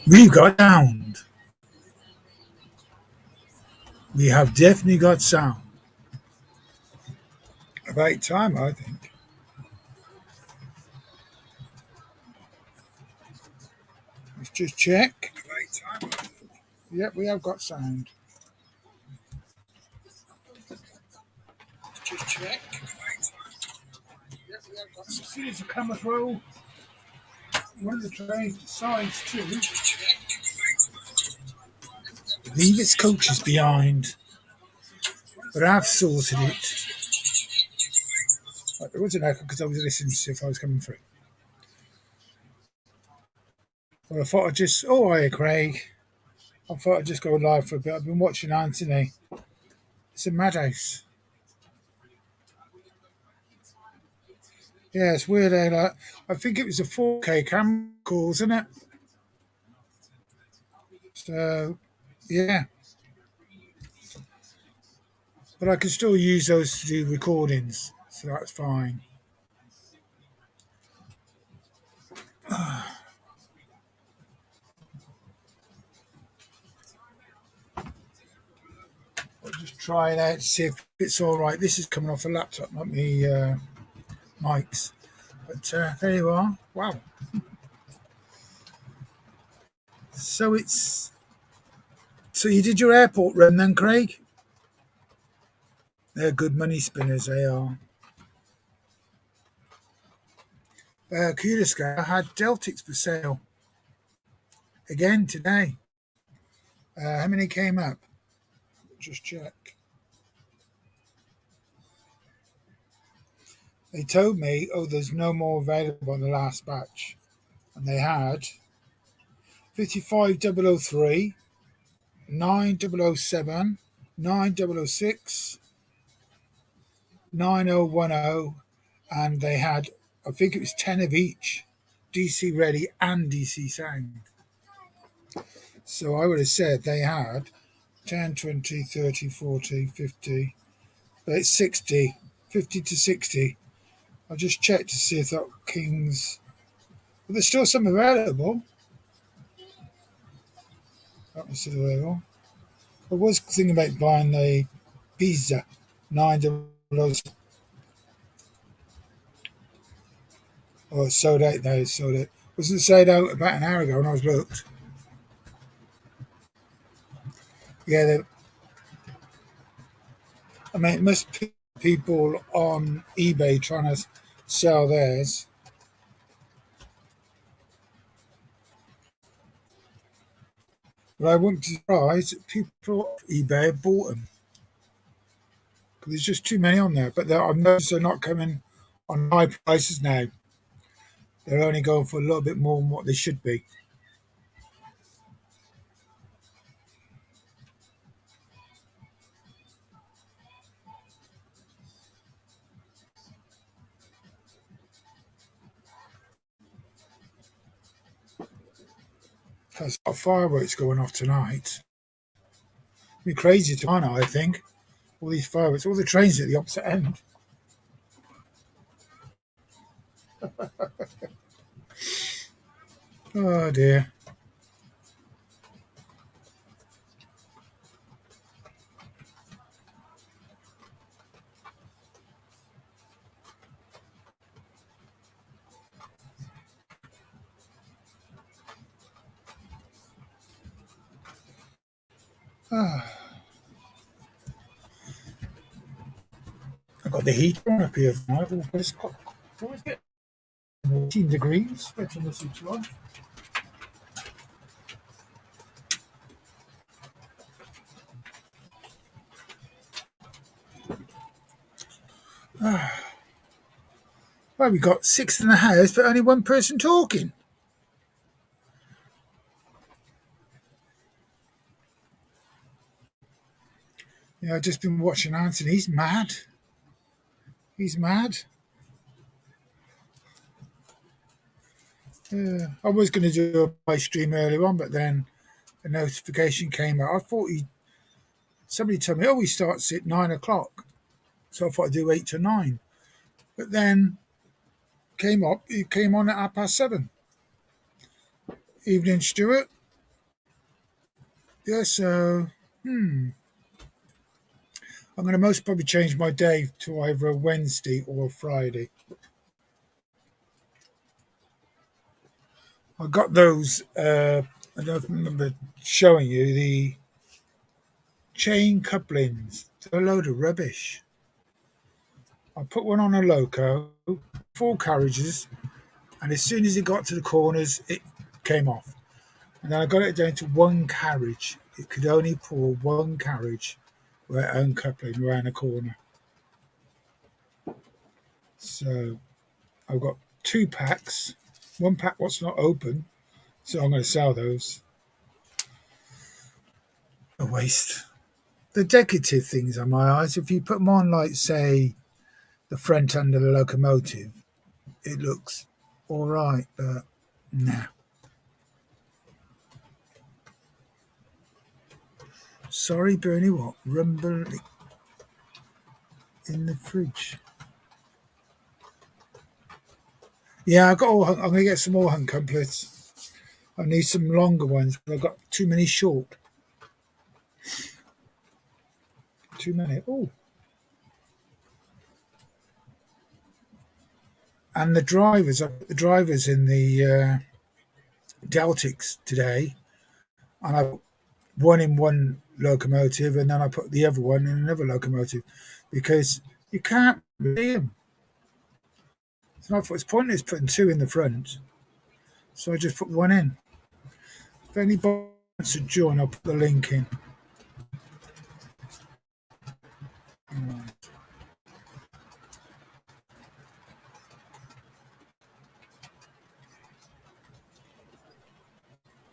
We've got sound. We have definitely got sound. About time, I think. Let's just check. About time. Yep, we have got sound. Let's just check. Yep, we have got sound. As soon as the cameras roll, one of the trains decides to. Just check. Leave its coaches behind. But I've sorted it. But there was an echo because I was listening to see if I was coming through. Well, I thought I'd just. Oh, hi, Craig. I thought I'd just go live for a bit. I've been watching Anthony. It's a madhouse. Yeah, it's weird. Like, I think it was a 4K camera call, isn't it? So, yeah. But I can still use those to do recordings, so that's fine. I'll just try it out to see if it's all right. This is coming off a laptop, not me mics. But there you are. Wow. So it's. So you did your airport run then, Craig? They're good money spinners, they are. Kuliska had Deltics for sale again today. How many came up? Just check. They told me, oh, there's no more available on the last batch. And they had 55003, 9007, 9006, 9010, and they had, I think it was 10 of each, DC ready and DC sound. So I would have said they had 10, 20, 30, 40, 50, but it's 60, 50 to 60. I'll just check to see if that King's. But there's still some available. That was still available. I was thinking about buying the Pizza 900. Oh, it's sold out now. It's sold out. Wasn't it sold out about an hour ago when I was looked? Yeah, I mean, it must be people on eBay trying to sell theirs. But I wouldn't be surprised if people on eBay have bought them. Because there's just too many on there. But I've noticed they're not coming on high prices now. They're only going for a little bit more than what they should be. There's a lot of fireworks going off tonight. It'll be crazy tomorrow, I think. All these fireworks, all the trains at the opposite end. Oh dear. Ah, I've got the heater on up here now, but it's always get 14 degrees. Better than the switch on. Well, we got 6 in the house, but only one person talking. Yeah, I've just been watching Anthony. He's mad. He's mad. Yeah, I was going to do a live stream earlier on, but then a notification came out. I thought somebody told me, oh, he starts at 9 o'clock. So I thought I'd do 8 to 9. But then he came on at 7:30. Evening, Stuart. Yeah, so I'm going to most probably change my day to either a Wednesday or a Friday. I got those, I don't remember showing you the chain couplings. They're a load of rubbish. I put one on a loco, 4 carriages, and as soon as it got to the corners, it came off. And then I got it down to 1 carriage. It could only pull 1 carriage with uncoupling around a corner. So I've got 2 packs. 1 pack what's not open, so I'm going to sell those. A waste. The decorative things on my eyes, if you put them on, like, say, the front end of the locomotive, it looks all right, but nah. Sorry, Bernie, what? Rumble in the fridge. Yeah, I'm going to get some more hunt couplets. I need some longer ones, but I've got too many short. Too many. Oh. And the drivers, I put the drivers in the Deltics today, and I put one in one locomotive, and then I put the other one in another locomotive, because you can't see them. So I thought it's pointless putting 2 in the front, so I just put 1 in. If anybody wants to join, I'll put the link in.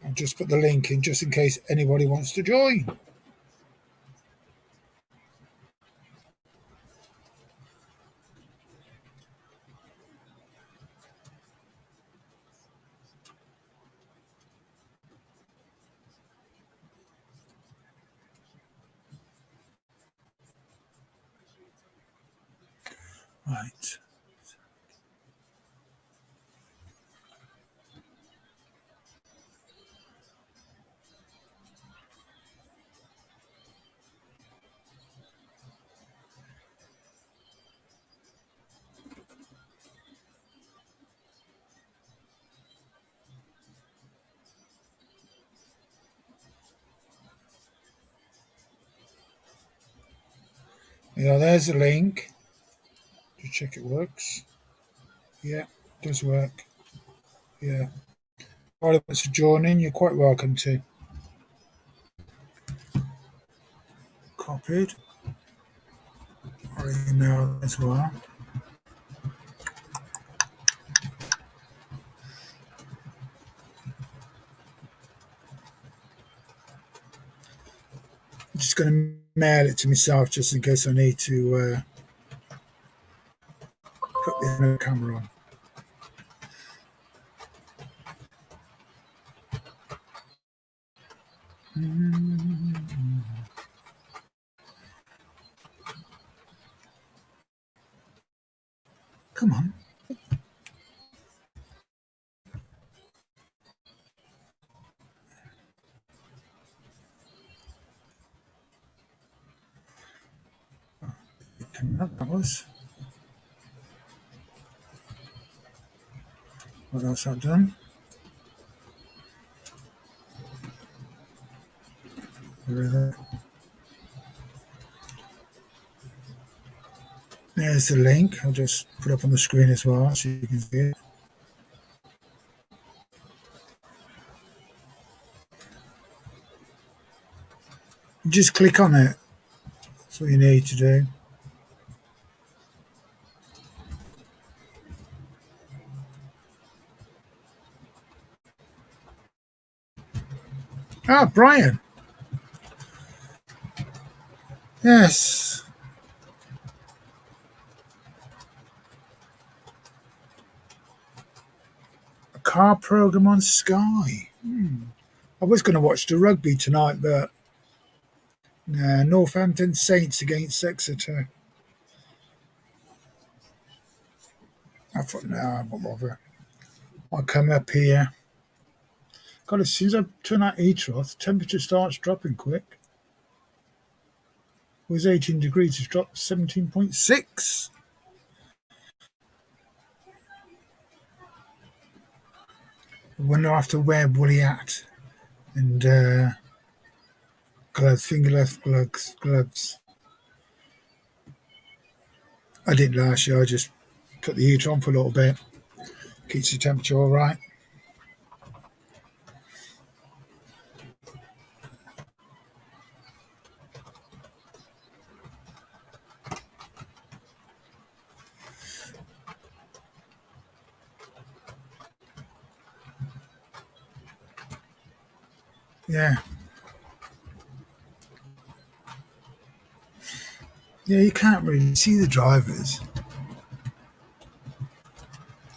I'll just put the link in just in case anybody wants to join. Right. Yeah, there's the link. Just check it works. Yeah, it does work. Yeah. If anybody wants to join in, you're quite welcome to. Copied. Or email as well. I'm just going to mail it to myself just in case I need to put the camera on. Come on. That was. What else I've done? There's the link. I'll just put up on the screen as well so you can see it. Just click on it. That's what you need to do. Ah, Brian. Yes. car program on Sky. I was going to watch the rugby tonight, but nah, Northampton Saints against Exeter. I thought, no, I won't bother. I'll come up here. God, as soon as I turn that heater off, the temperature starts dropping quick. It was 18 degrees, it's dropped 17.6. I wonder I have to wear woolly hat and gloves, fingerless gloves. I didn't last year, I just put the heater on for a little bit. Keeps the temperature all right. Yeah. Yeah, you can't really see the drivers.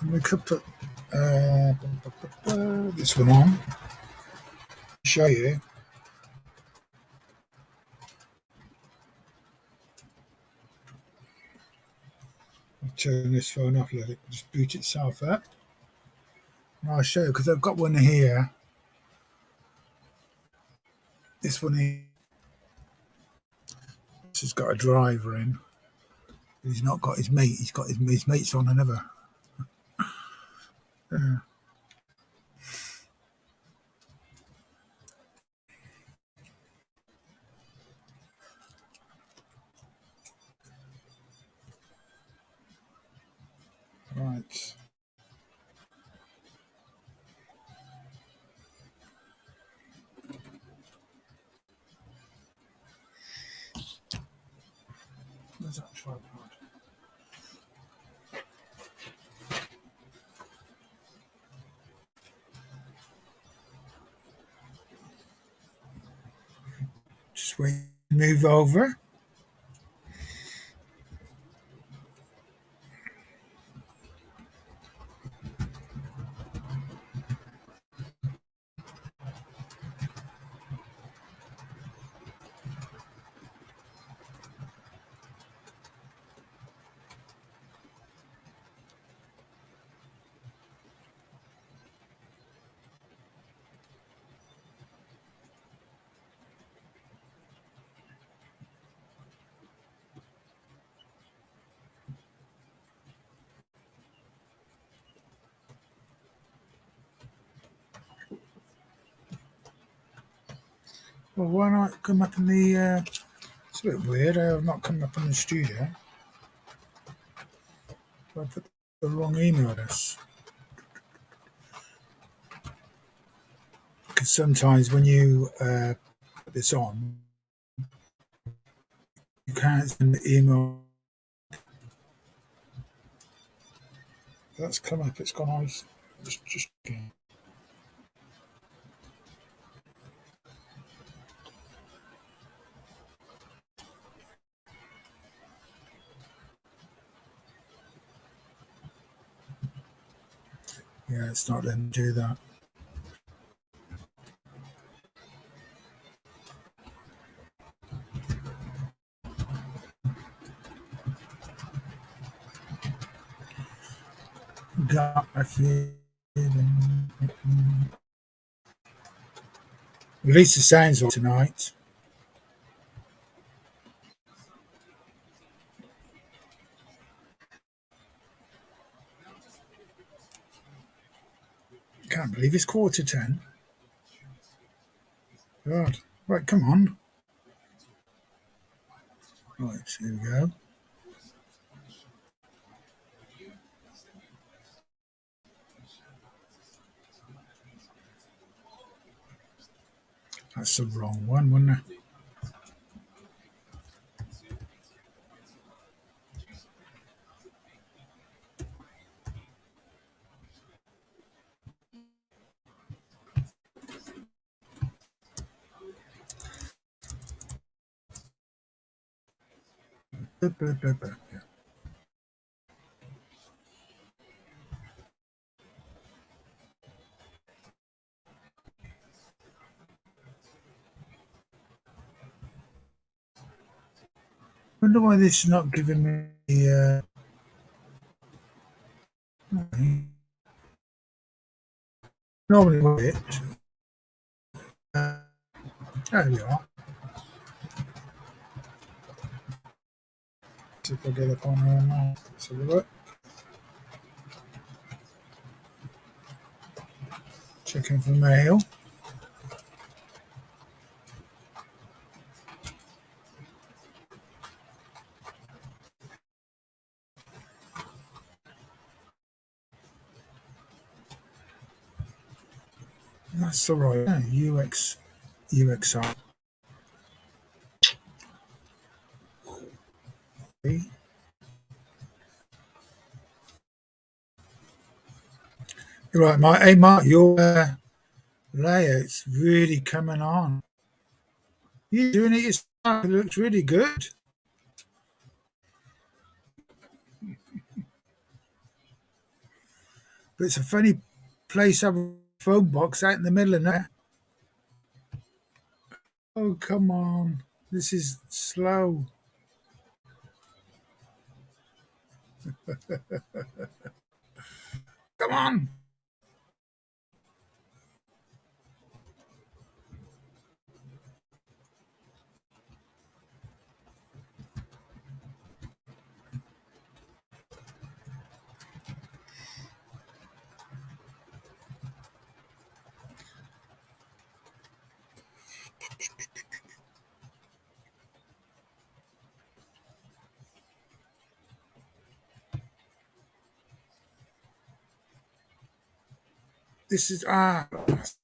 We could put this one on, show you. I'll turn this phone off, let it just boot itself up. And I'll show you, because I've got one here. This one here, this has got a driver in. He's not got his mate, he's got his mates on another. Right. Where's that tripod? Just wait, move over. Well, why not come up in the, it's a bit weird, I've not come up in the studio. I put the wrong email address. Because sometimes when you put this on, you can't send the email. That's come up, it's gone on. Just yeah, it's not letting me do that. Got my feeling. At least the sound's all tonight. Can't believe it's 10:15. God. Right, come on. Right, here we go. That's the wrong one, wasn't it? Yeah. wonder why this is not giving me the. Normally with it. There we are. See if I get up on here now. Let's have a look. Checking for mail. That's all right. Yeah, UXR. You're right, Mark. Hey, Mark, your layout's really coming on. You're doing it yourself. It looks really good. But it's a funny place to have a phone box out in the middle of nowhere. Oh, come on. This is slow. Come on. This is fast.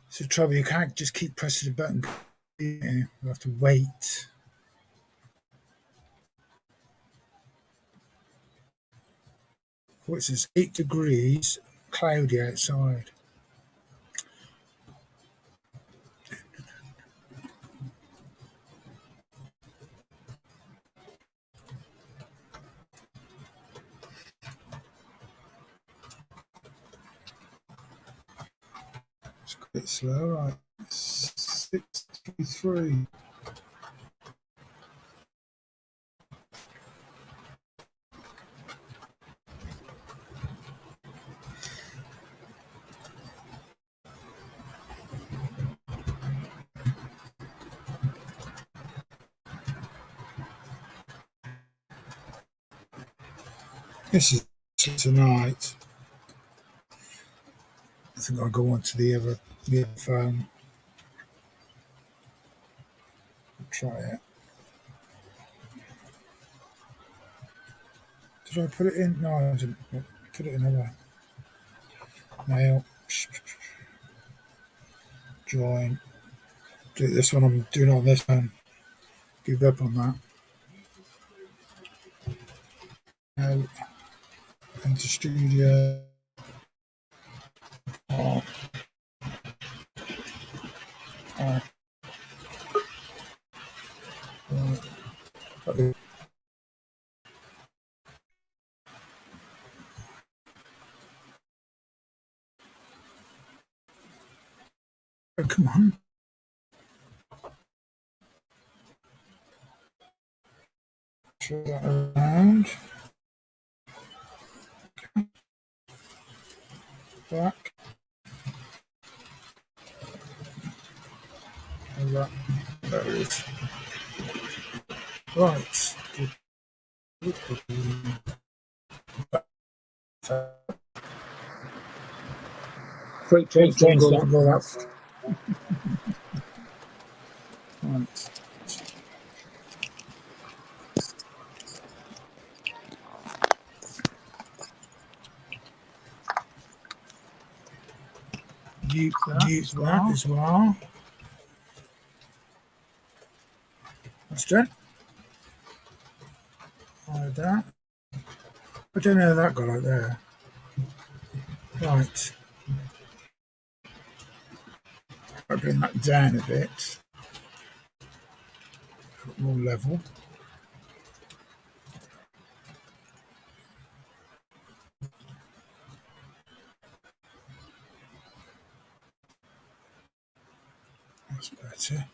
It's the trouble. You can't just keep pressing the button. You have to wait. Oh, it says 8 degrees, cloudy outside. It's a bit slow, right? 6:33. This is tonight. I think I'll go on to the other phone. Try it. Did I put it in? No, I didn't. Put it in another. Mail. Join. Do this one. I'm doing it on this one. Give up on that. Now, into studio. Oh, oh, oh. Oh, come on. Turn that around. Back. And that. There it is. Right. Freight trains don't go that fast. Right. Mute that as well. That's done. Like that. I don't know how that got out there. Right. I'll bring that down a bit. More level. That's better.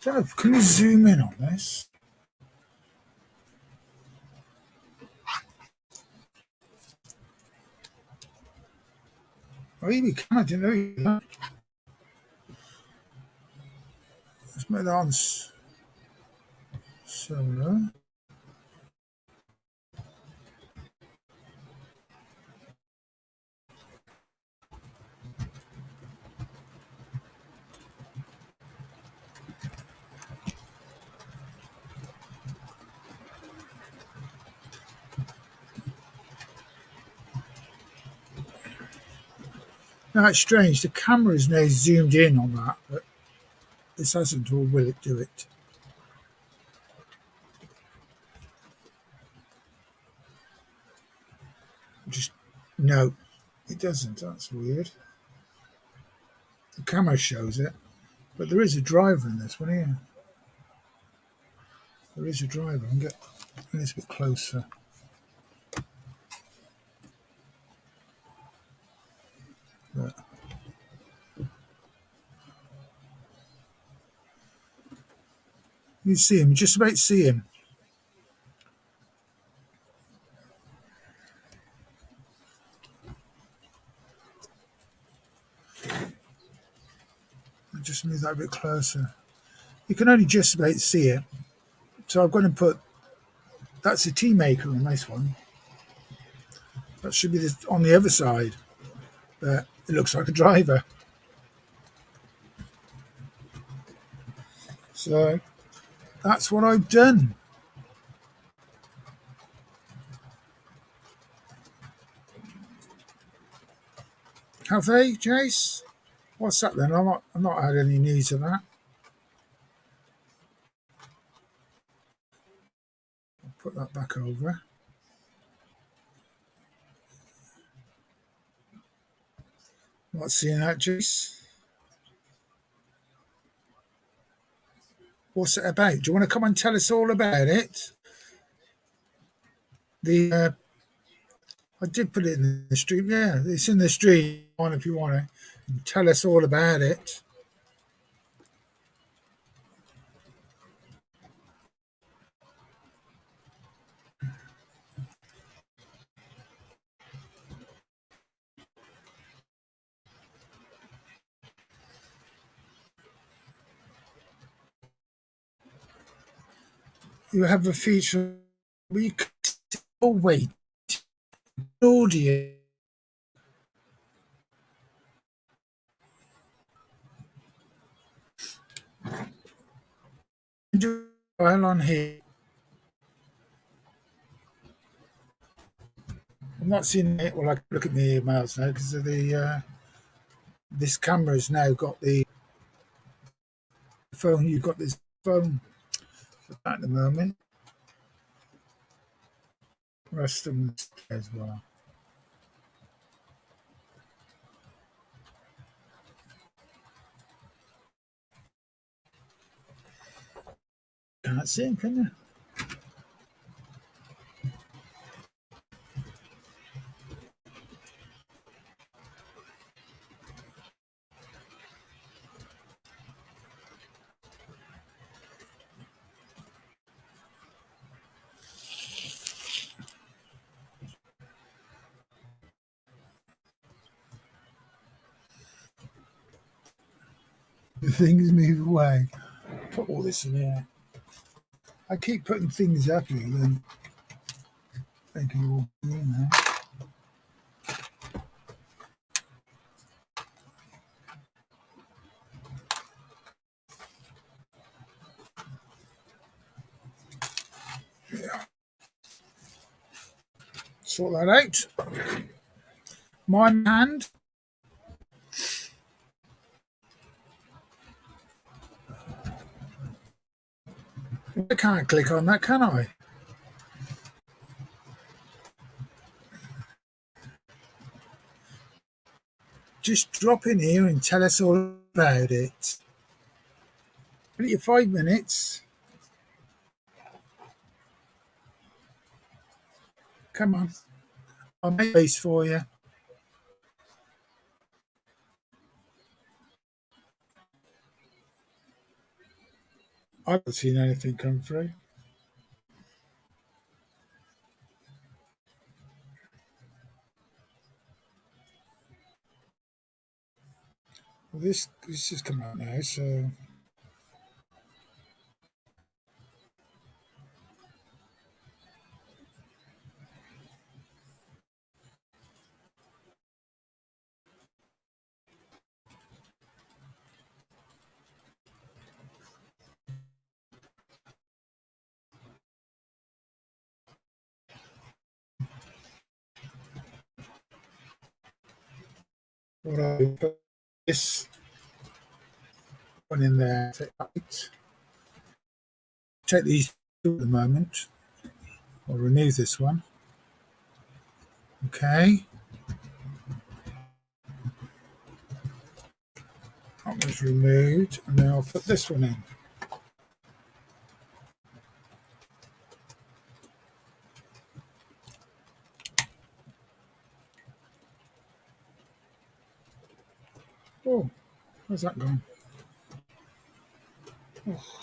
Don't know, can you zoom in on this? Oh, you can. I didn't know you could. Let's make that on solo. Now it's strange. The camera is now zoomed in on that, but this hasn't, or will it do it? Just no, it doesn't. That's weird. The camera shows it, but there is a driver in this one here. There is a driver. I'll get this a bit closer. But you see him. You just about see him. I'll just move that a bit closer. You can only just about see it. So I'm going to put, that's a tea maker on this one. That should be on the other side. But it looks like a driver. So that's what I've done. Have they, Jace? What's that then? I've not had any news of that. I'll put that back over. Not seeing that, Jace. What's it about? Do you want to come and tell us all about it? I did put it in the stream. Yeah, it's in the stream. If you want to tell us all about it. You have a feature where you can wait audio. Do while on here. I'm not seeing it. Well, I can look at the emails now because of the this camera's now got the phone. You've got this phone at the moment. Rest of them as well. Can't see him, can you? The things move away. Put all this in here. I keep putting things up here, then they can all be in there. Sort that out. My hand. I can't click on that, can I? Just drop in here and tell us all about it. Give you 5 minutes. Come on. I'll make space for you. I haven't seen anything come through. Well, this has come out now, so what I'll put this one in there. Take these two at the moment. I'll remove this one. Okay. That was removed, and then I'll put this one in. Oh, where's that gone? Oh.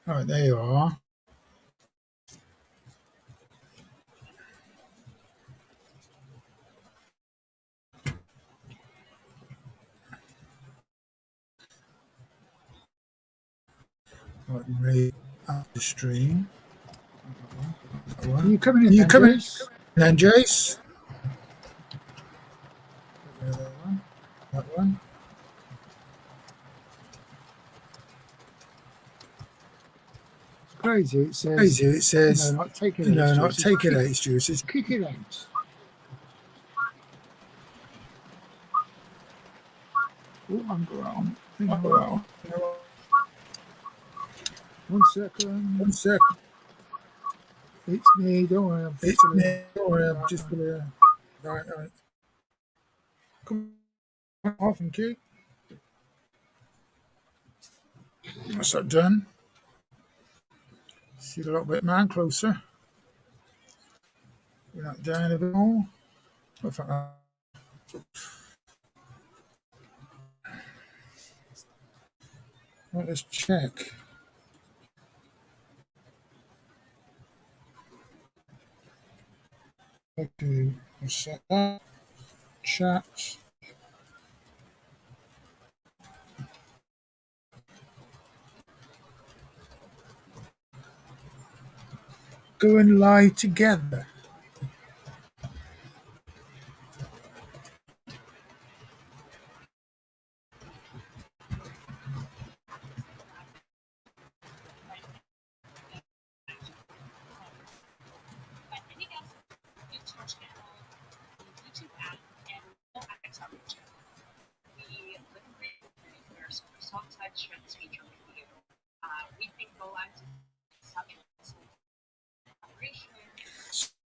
All right, there you are. Right, remove up the stream. Are you coming in? You then, coming Jace? then, Jace? That one. That one. It's crazy. It says, Crazy. It says, not taking you it. know, It's not juice. taking it. It's juice. It's Kick it out. Oh, I'm wrong. well. 1 second. 1 sec. It's me. Don't worry. I'm It's fixing me. it. Or I'm just gonna. Right. Come on, off and keep. That's that done. See a little bit, man, closer. We're not down a bit more. Let's check. Okay, we'll set that. Chat. Going live together.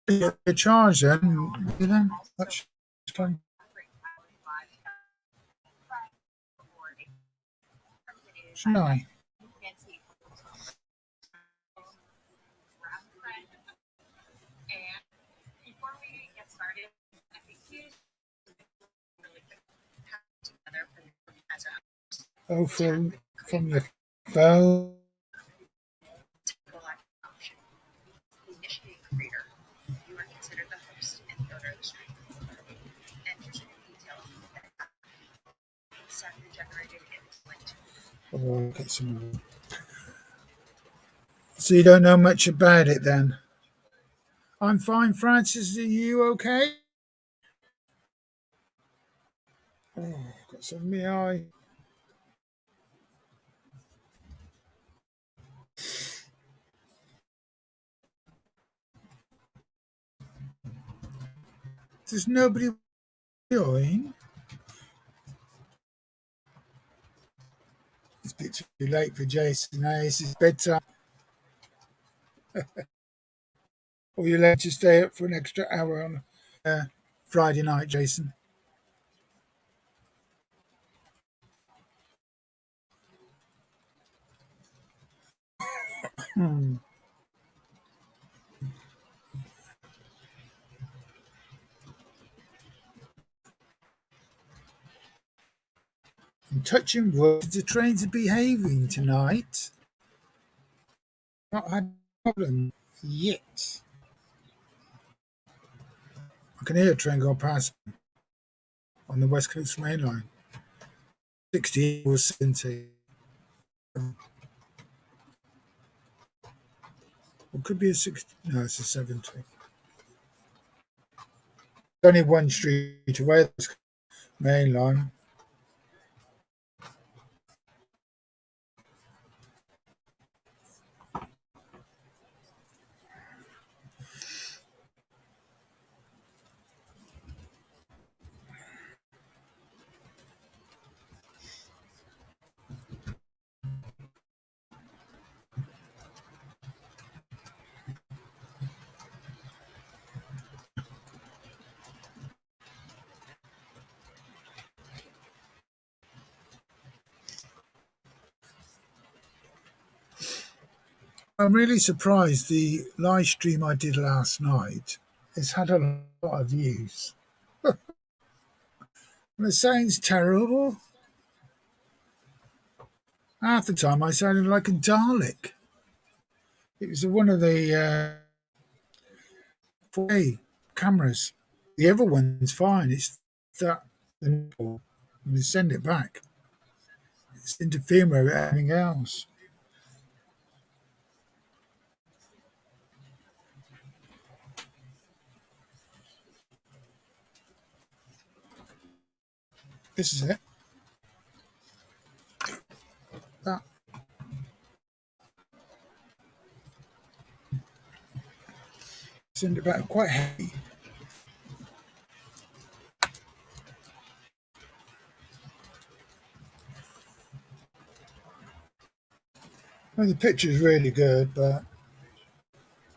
The charge then. That's fine. Shouldn't I? Oh, from your phone. Oh, get some. So you don't know much about it then? I'm fine, Francis. Are you okay? Oh, got some in my eye. There's nobody join. It's a bit too late for Jason. Now it's his bedtime. Or you're allowed to stay up for an extra hour on Friday night, Jason. I'm touching wood. The trains are behaving tonight. Not had a problem yet. I can hear a train go past on the West Coast Main Line. 60 or 70. It could be a 60. No, it's a 70. Only one street away, the Main Line. I'm really surprised the live stream I did last night has had a lot of views. The sound's terrible. Half the time I sounded like a Dalek. It was one of the 4K cameras. The other one's fine. It's that when you send it back, it's interfering with everything else. This is it. That. Send it back quite heavy. Well, the picture's really good, but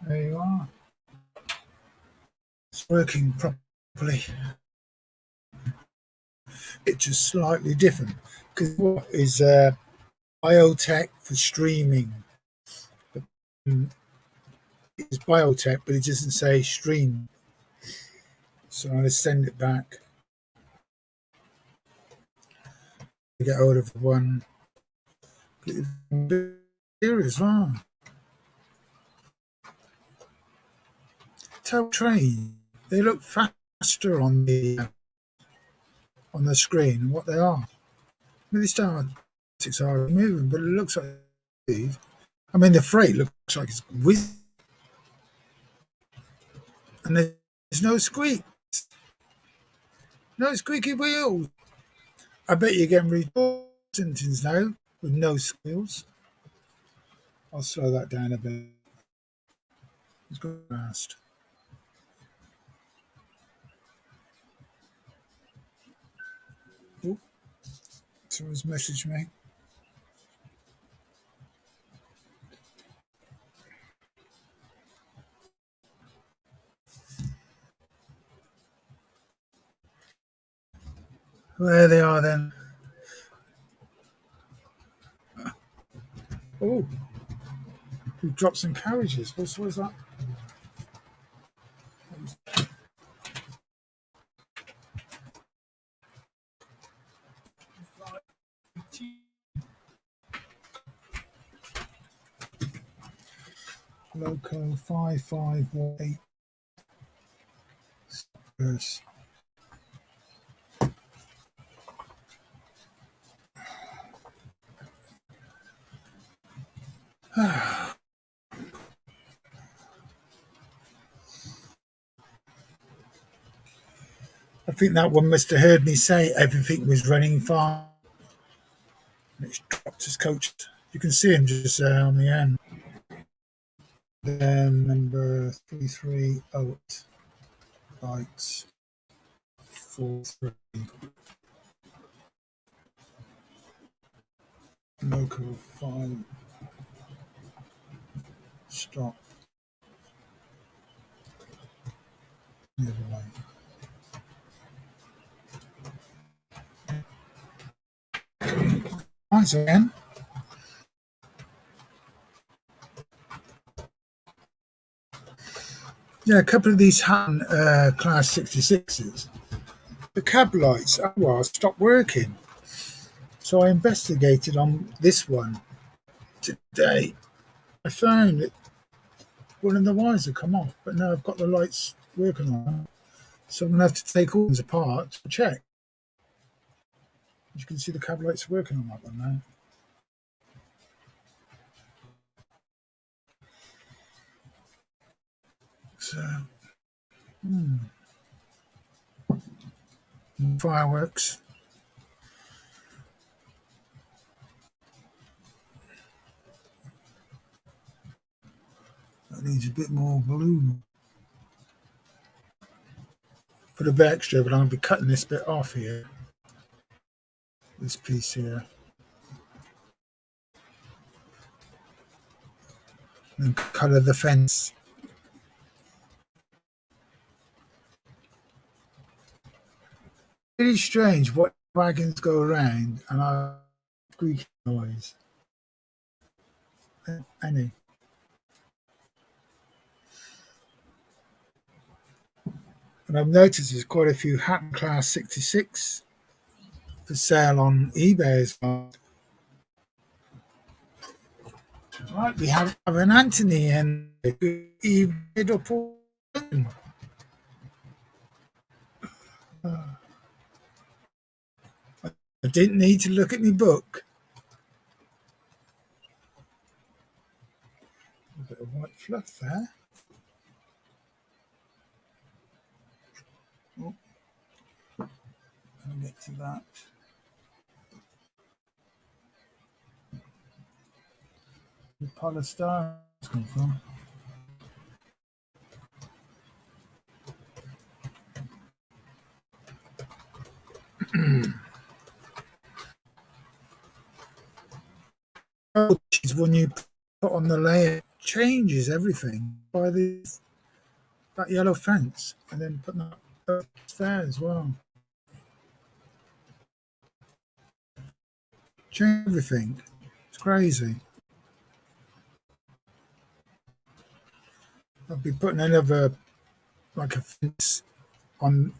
there you are. It's working properly. It's just slightly different because what is biotech for streaming? It's biotech, but it doesn't say stream. So I'm going to send it back. Get hold of one here as well. Tell train, they look faster on the screen than what they are. I mean, they start are moving, but it looks like I mean the freight looks like it's whiz, and there's no squeak, no squeaky wheels. I bet you're getting report sentences now with no squeals. I'll slow that down a bit. It's going fast. Oh, someone's messaged me. There they are then. Oh, we've dropped some carriages. What was that? Loco 5518. Yes. I think that one must have heard me say everything was running fine. It's dropped his coach. You can see him just on the end. Number 338 bytes. 4, 3. Local 5. Stop. The other way. Once again. Yeah, a couple of these Hatton Class 66s, the cab lights stopped working. So I investigated on this one today. I found that one of the wires had come off, but now I've got the lights working on them. So I'm going to have to take all these apart to check. As you can see, the cab lights are working on that one now. So, fireworks. That needs a bit more blue. Put a bit extra, but I'm going to be cutting this bit off here. This piece here. And colour the fence. Really strange what wagons go around and I squeaky noise. Any. And I've noticed there's quite a few Hatton Class 66 for sale on eBay as well. Right, we have an Anthony and eBay report. I didn't need to look at my book. A bit of white fluff there. Oh, I'll get to that. The polystyrene come from. Is when you put on the layer changes everything by that yellow fence, and then putting that up there as well. Change everything. It's crazy. I'll be putting another like a fence on,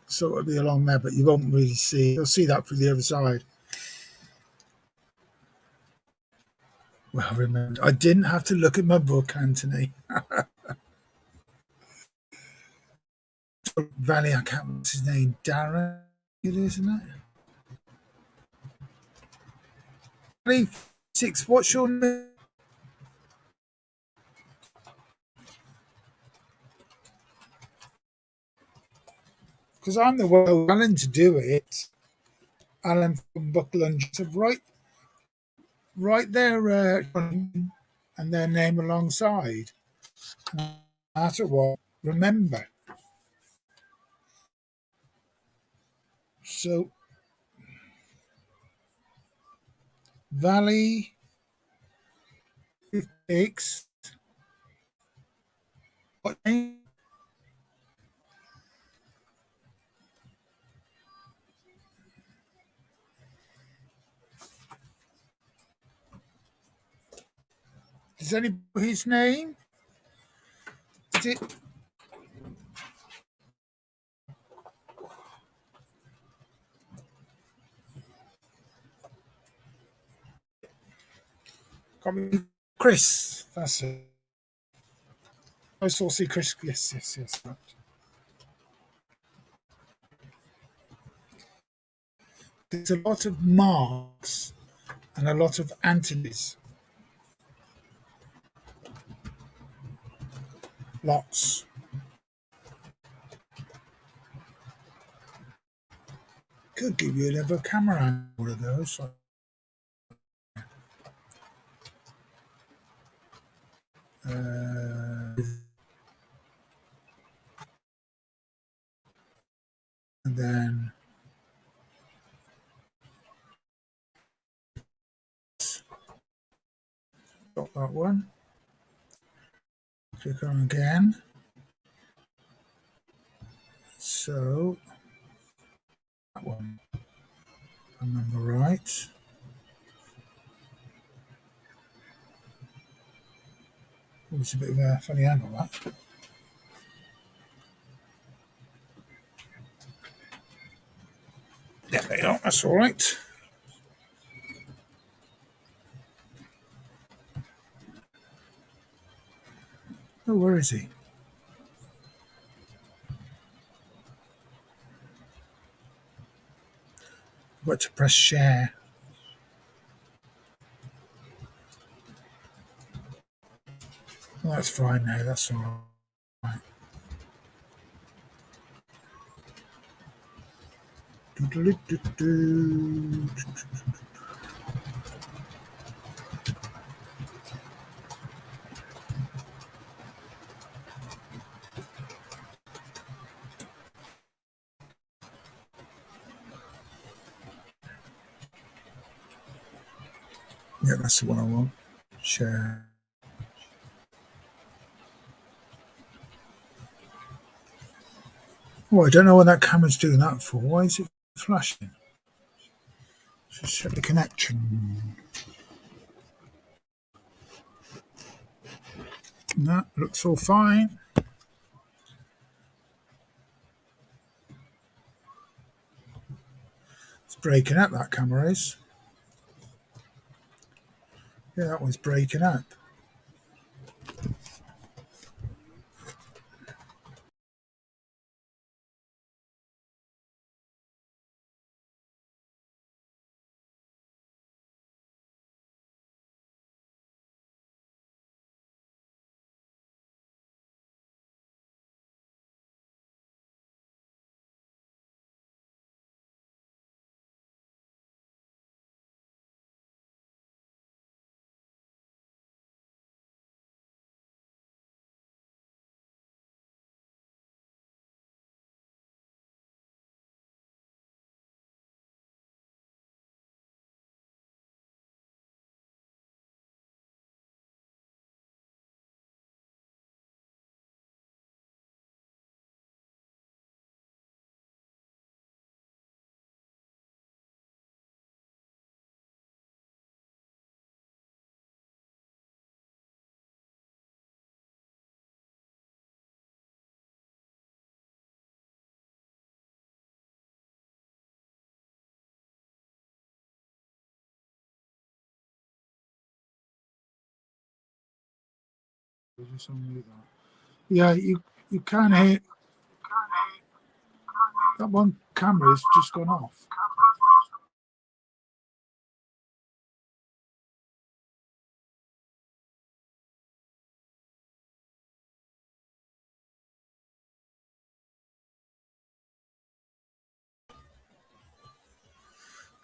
so it'll be along there, but you won't really see. You'll see that from the other side. Well, remember, I didn't have to look at my book, Anthony. Valley, I can't remember his name. Darren, it is, isn't it? Valley 6, what's your name? Because I'm the one who Alan to do it. Alan from Buckland, so right there, and their name alongside. And that's what remember. So Valley 56. What name? Does anybody know his name? Is it? Got me, Chris. That's it. I saw see Chris. Yes. Right. There's a lot of Marks and a lot of Anthony's. Lots. Could give you another camera angle of those. And one. Click on again. So that one, if I remember right. Oh, it's a bit of a funny angle, that. There they are, that's all right. Oh, where is he? I've got to press share. Oh, that's fine now, that's all right. Do-do-do-do-do. Yeah, that's the one I want. Share. Oh, I don't know what that camera's doing that for. Why is it flashing? Just check the connection. That looks all fine. It's breaking up, that camera is. Yeah, that one's breaking up. Yeah, you can hear that one camera's just gone off.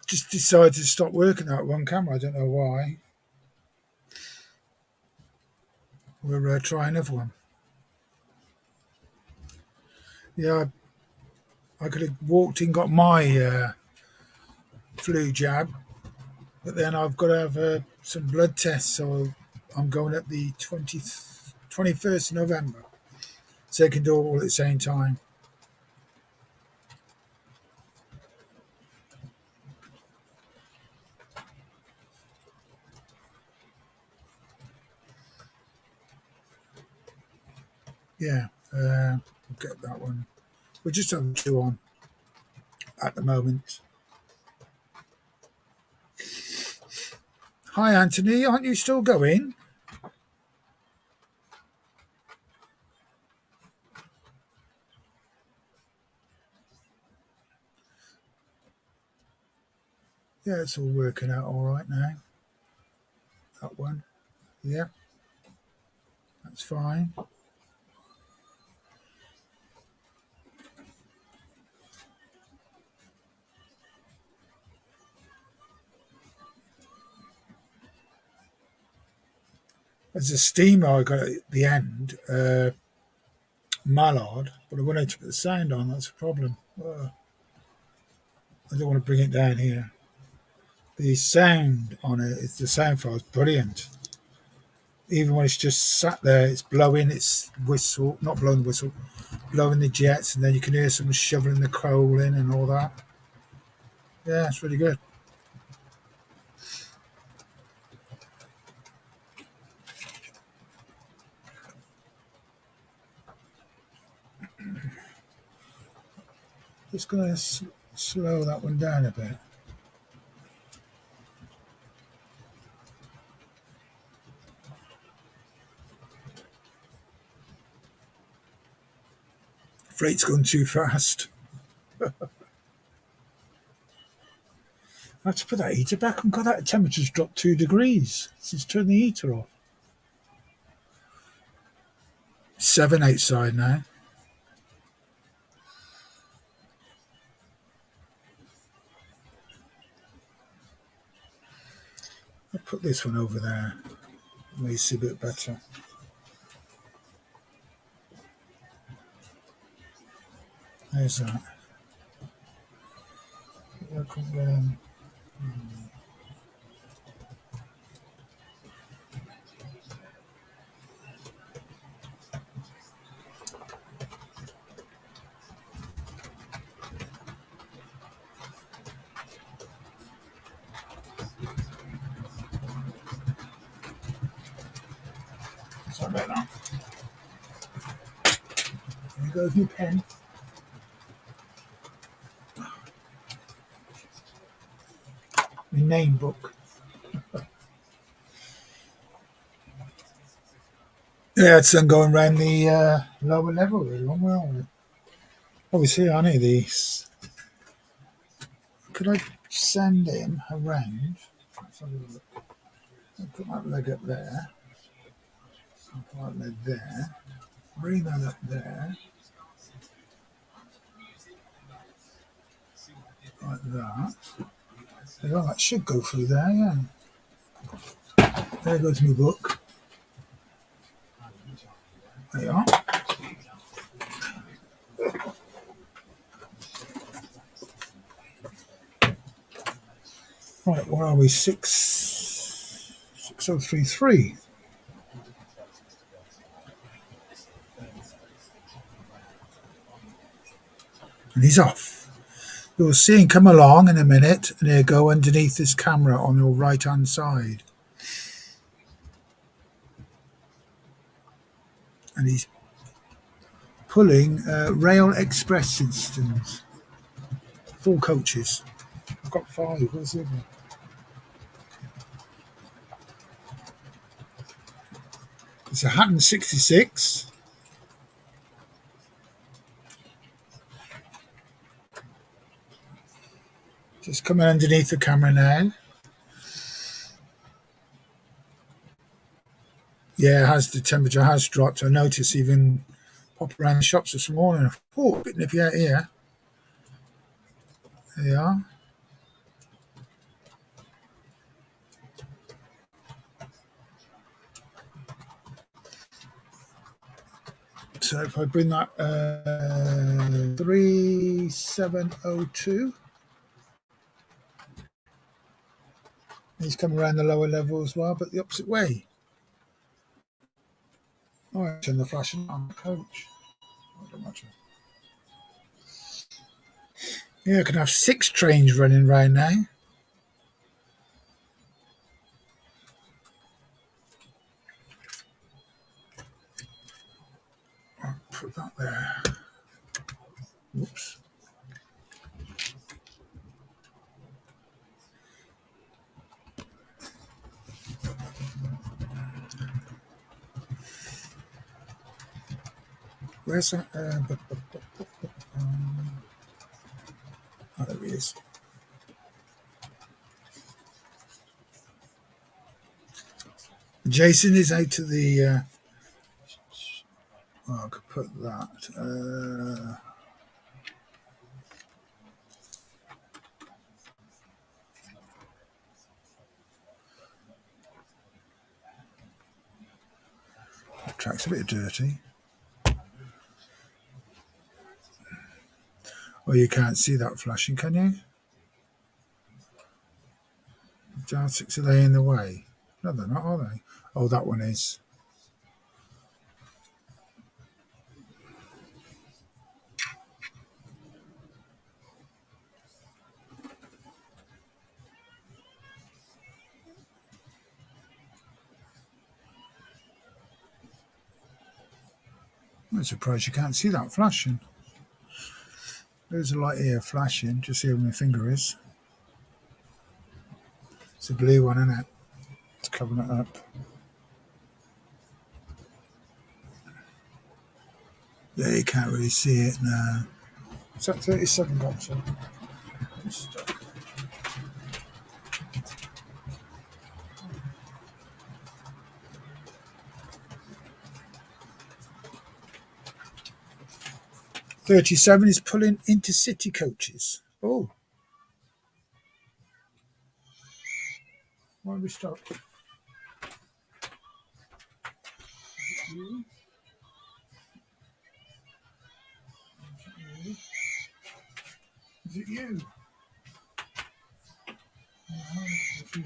Just decided to stop working that one camera. I don't know why. We'll try another one. Yeah, I could have walked in, got my flu jab, but then I've got to have some blood tests. So I'm going at the 21st of November. So they can do it all at the same time. Yeah, we'll get that one. We're just having two on at the moment. Hi, Anthony. Aren't you still going? Yeah, it's all working out all right now. That one. Yeah, that's fine. There's a steamer I got at the end, Mallard, but I wanted to put the sound on. That's a problem. I don't want to bring it down here. The sound on it, the sound file is brilliant. Even when it's just sat there, it's blowing its whistle, not blowing the whistle, blowing the jets, and then you can hear someone shoveling the coal in and all that. Yeah, it's really good. Just going to slow that one down a bit. Freight's gone too fast. I have to put that heater back on. God, that temperature's dropped 2 degrees since turning the heater off. 7 outside now. I'll put this one over there. May see a bit better. There's that. Sorry about that. There goes my pen. My name book. Yeah, it's then going around the lower level. Really. Where are we? Obviously, I need these. Could I send him around? Let's have a look. I'll put that leg up there. I'll put that leg there. Bring that up there. Like that. Oh, that should go through there, yeah. There goes my book. There you are. Right, where are we? 6033. And he's off. You'll see him come along in a minute, and he'll go underneath this camera on your right-hand side. And he's pulling Rail Express systems. 4 coaches. I've got 5. Where's the other one? It's a Hatton 66. Just coming underneath the camera now. Yeah, the temperature has dropped. I noticed even pop around the shops this morning. Oh, a bit nippy out here. There you are. So if I bring that 3702, he's coming around the lower level as well, but the opposite way. Oh, I turn the flash on the coach. Yeah, I can have 6 trains running right now. I'll put that there. Whoops. Where's that? Oh, there he is. Jason is out to the. I could put that. That track's a bit dirty. Well, you can't see that flashing, can you? Dial 6, are they in the way? No, they're not, are they? Oh, that one is. I'm surprised you can't see that flashing. There's a light here flashing. Just see where my finger is. It's a blue one, isn't it? It's covering it up. Yeah, you can't really see it now. It's at 37 got to. 37 is pulling intercity coaches. Oh, why have we stopped? Is it you? It's you.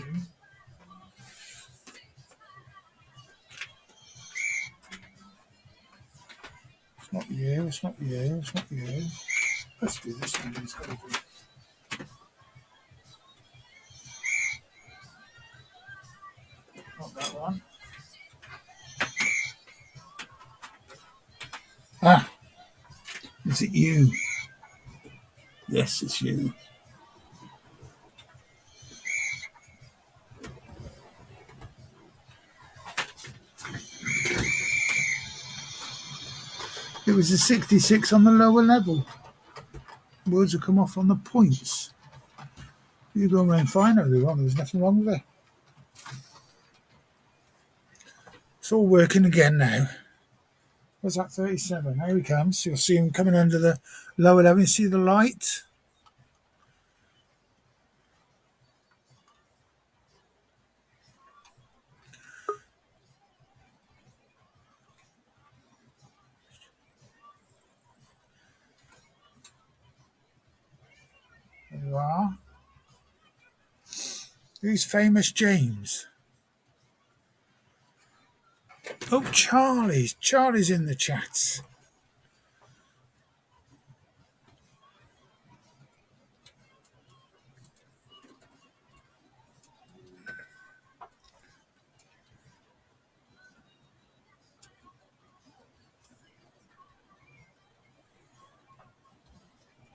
It's not you. It's not you. It's not you. Let's do this one. It's got to be. Not that one. Ah, is it you? Yes, it's you. It was a 66 on the lower level. Words have come off on the points. You go around fine, everyone. There was nothing wrong with it. It's all working again now. Where's that 37? Here he comes. You'll see him coming under the lower level. You see the light? There you are. Who's famous James? Oh, Charlie's. Charlie's in the chat.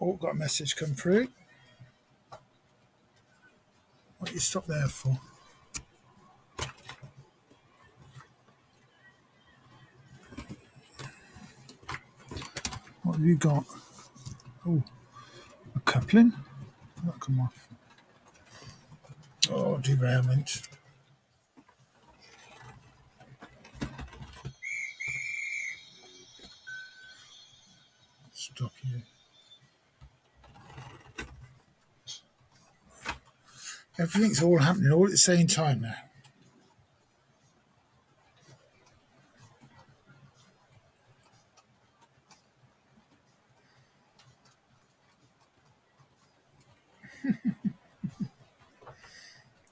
Oh, got a message come through. What you stop there for? What have you got? Oh, a coupling? That'll come off. Oh, derailment. Stop here. Everything's all happening all at the same time now.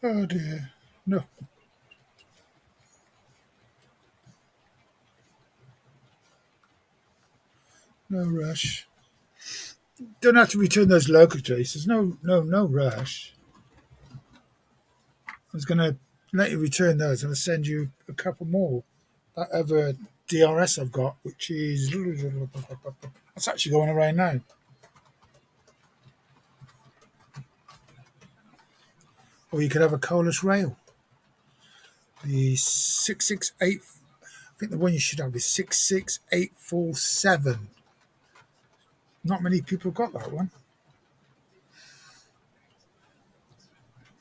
Oh dear. No. No rush. Don't have to return those local traces. No rush. I was going to let you return those and I'll send you a couple more. That other DRS I've got, which is... That's actually going around now. Or you could have a coalesce rail. The 668... I think the one you should have is 66847. Not many people got that one.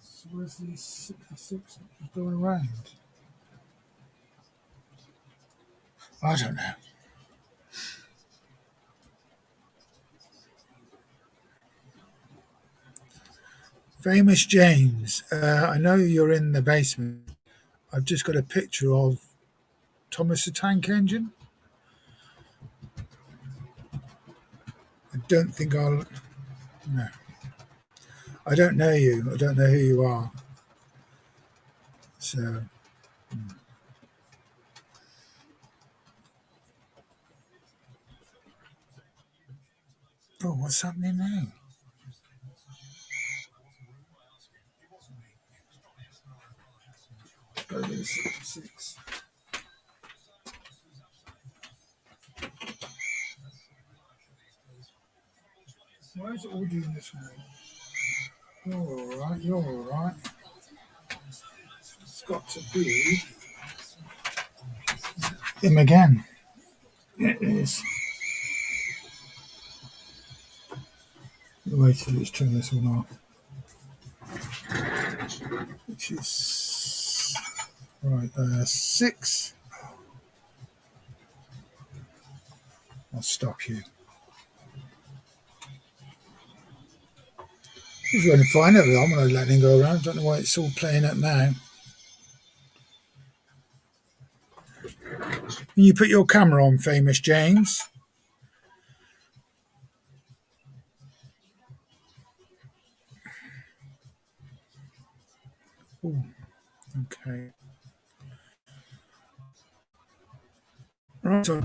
So where's the 66 going around? I don't know. Famous James, I know you're in the basement. I've just got a picture of Thomas the Tank Engine. I don't think I'll... No. I don't know you. I don't know who you are. So Oh, what's happening now? Go to the 66. Why is it all doing this way? You're alright, you're alright. It's got to be him again. It is. Wait till it's turn this one off. Which is right, 6. I'll stop you. He's running fine over there. I'm going to let him go around. Don't know why it's all playing up now. Can you put your camera on, famous James? Ooh, okay. Right, so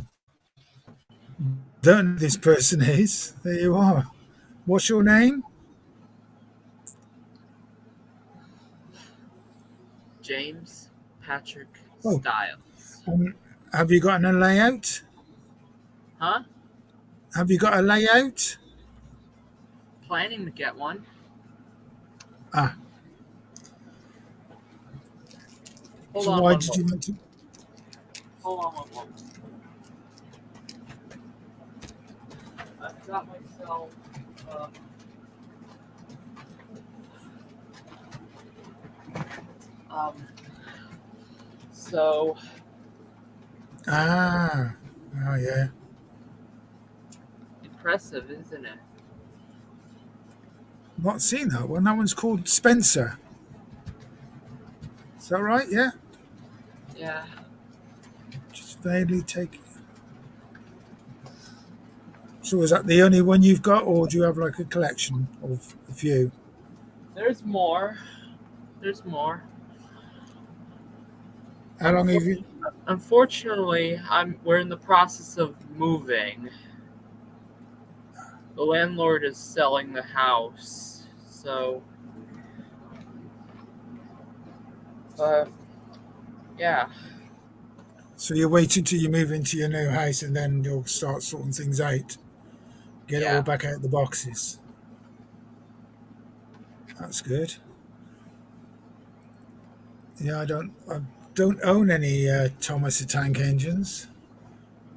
don't know who this person is. There you are. What's your name? James Patrick Oh. Styles. Have you got a layout? Huh? Have you got a layout? Planning to get one. Ah. Hold So on why one did you moment. want to? Hold on one moment. I've got myself. So Oh yeah. impressive, isn't it? Not seen that one. That one's called Spencer. Is that right? Yeah. Yeah. Just vaguely take. So is that the only one you've got, or do you have like a collection of a few? There's more. There's more. How long have you? Unfortunately, we're in the process of moving. The landlord is selling the house, so yeah. So you're waiting till you move into your new house, and then you'll start sorting things out. Get it all Yeah. back out of the boxes. That's good. Yeah, I don't own any Thomas the Tank Engines.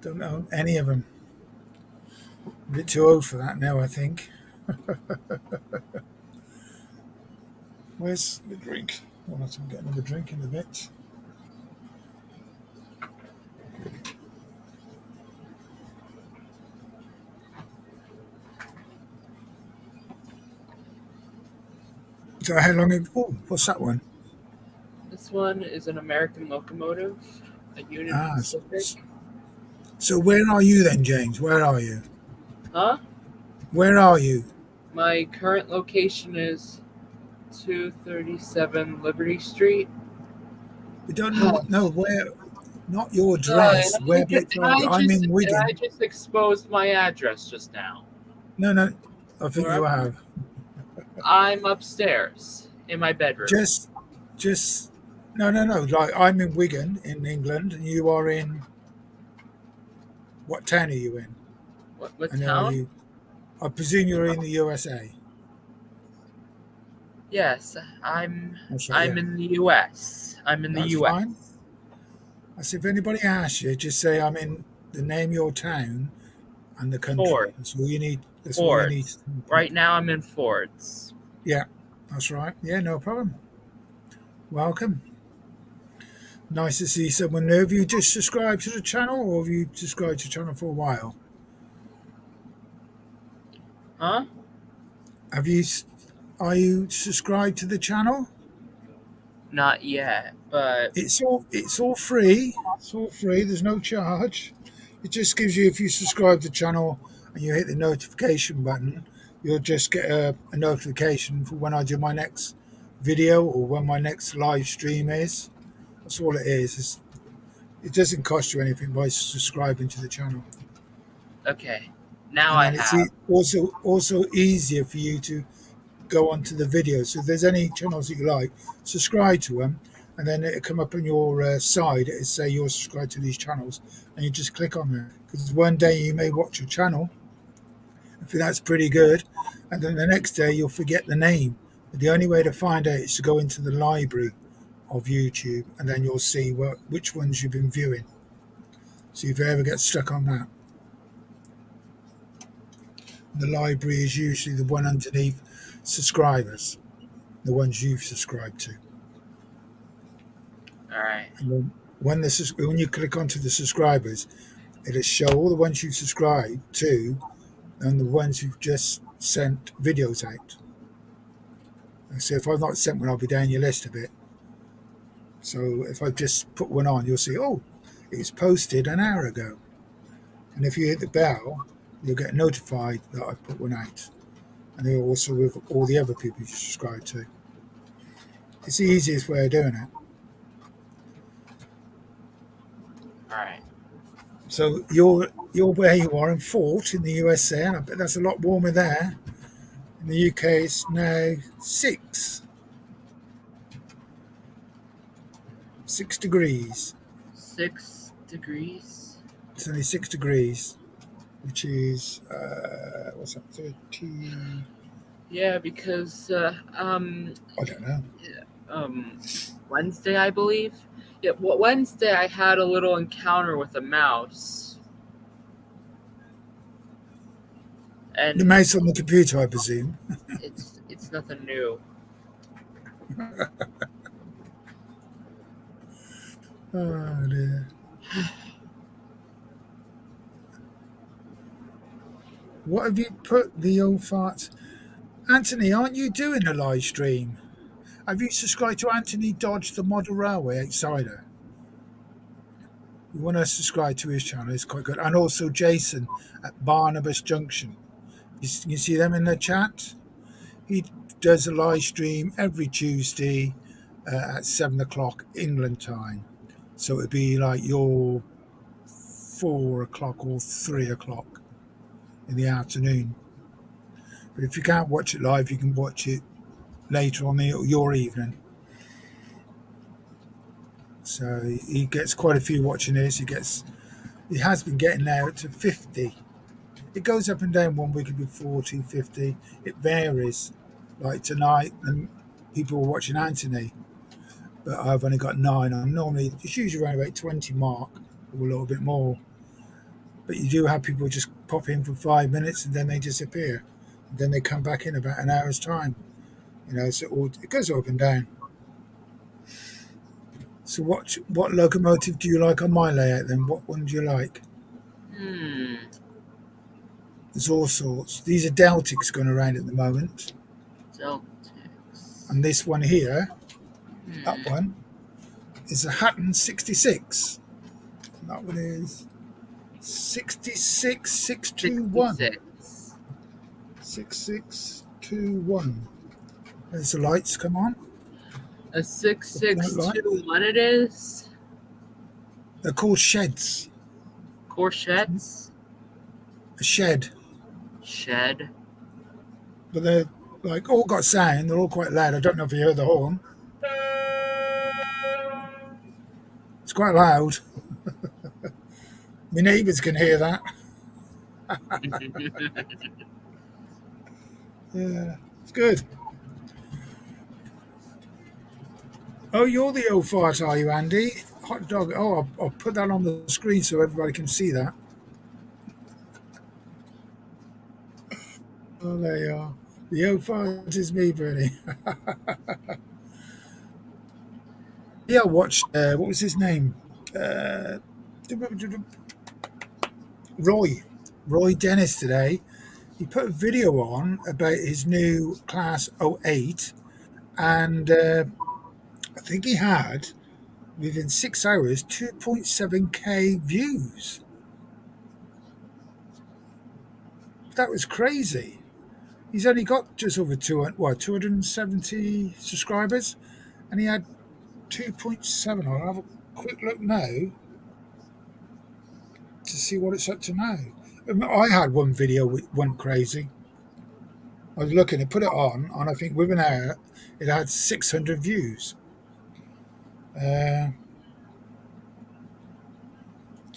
Don't own any of them. A bit too old for that now, I think. Where's the drink? I'll have to get another drink in a bit. So how long have? Oh, what's that one? This one is an American locomotive, a Union Ah, Pacific. so where are you then, James? Where are you? Huh? Where are you? My current location is 237 Liberty Street. We don't know. No, where? Not your address. Whereabouts are you? I'm in And I Wigan. just exposed my address just now. No, no. I think you Where have. I'm upstairs in my bedroom. Just. No, no, no. Like I'm in Wigan in England, and you are in. What town are you in? What And are town? you? I presume you're in the USA. Yes, I'm. That's right. I'm Yeah, in the U.S. I'm in the that's U.S. fine. I said, if anybody asks you, just say I'm in the name of your town and the country. Ford. That's all you need. That's all you need. Ford's. Right now, I'm in Ford's. Yeah, that's right. Yeah, no problem. Welcome. Nice to see someone new. Have you just subscribed to the channel, or have you subscribed to the channel for a while? Huh? Have you? Are you subscribed to the channel? Not yet, but It's all free. It's all free. There's no charge. It just gives you, if you subscribe to the channel and you hit the notification button, you'll just get a notification for when I do my next video or when my next live stream is. That's all it is. It doesn't cost you anything by subscribing to the channel. okay. Now and I then it's have. also easier for you to go onto the video. So if there's any channels that you like, subscribe to them, and then it'll come up on your side. It'll say you're subscribed to these channels, and you just click on them. Because one day you may watch a channel, if that's pretty good, and then the next day you'll forget the name. But the only way to find out is to go into the library of YouTube, and then you'll see which ones you've been viewing. So if you ever get stuck on that, the library is usually the one underneath subscribers, the ones you've subscribed to. All right. And then when you click onto the subscribers, it'll show all the ones you've subscribed to and the ones you've just sent videos out. So if I've not sent one, I'll be down your list a bit. So if I just put one on, you'll see, oh, it was posted an hour ago. And if you hit the bell, you'll get notified that I put one out. And they're also with all the other people you subscribe to. It's the easiest way of doing it. All right. So you're where you are in Fort in the USA, and I bet that's a lot warmer there. In the UK, it's now 6 degrees. 6 degrees. It's only 6 degrees, which is what's that? 30. Yeah, because I don't know. Wednesday, I believe. Yeah, well, Wednesday I had a little encounter with a mouse, The and mouse on the computer, I presume. it's nothing new. Oh dear. What have you put the old farts? Anthony, aren't you doing a live stream? Have you subscribed to Anthony Dodge, the Model Railway Outsider? You want to subscribe to his channel, it's quite good. And also Jason at Barnabas Junction. You see them in the chat? He does a live stream every Tuesday at 7 o'clock England time. So it'd be like your 4 o'clock or 3 o'clock in the afternoon. But if you can't watch it live, you can watch it later on your evening. So he gets quite a few watching this. He has been getting now to 50. It goes up and down. One week it'll be 40, 50. It varies. Like tonight, and people were watching Anthony, but I've only got 9. It's usually around about 20 mark or a little bit more. But you do have people just pop in for 5 minutes and then they disappear. And then they come back in about an hour's time. So it goes up and down. So what locomotive do you like on my layout then? What one do you like? There's all sorts. These are Deltics going around at the moment. Celtics. And this one here, that one, is a Hutton 66. And that one is 66621. 6621. There's the lights, come on. A 6621 it is. They're called sheds. Courgettes. A shed. Shed. But they're like all got sound, they're all quite loud. I don't know if you heard the horn. It's quite loud. My neighbours can hear that. Yeah, it's good. Oh, you're the old fart, are you, Andy? Hot dog. Oh, I'll put that on the screen so everybody can see that. Oh, there you are. The old fart is me, Bernie. Yeah, I watched, what was his name? Roy Dennis today. He put a video on about his new Class 08, and I think he had, within 6 hours, 2.7k views. That was crazy. He's only got just over 270 subscribers, and he had 2.7. I'll have a quick look now to see what it's up to now. I had one video which went crazy. I was looking to put it on, and I think within an hour it had 600 views.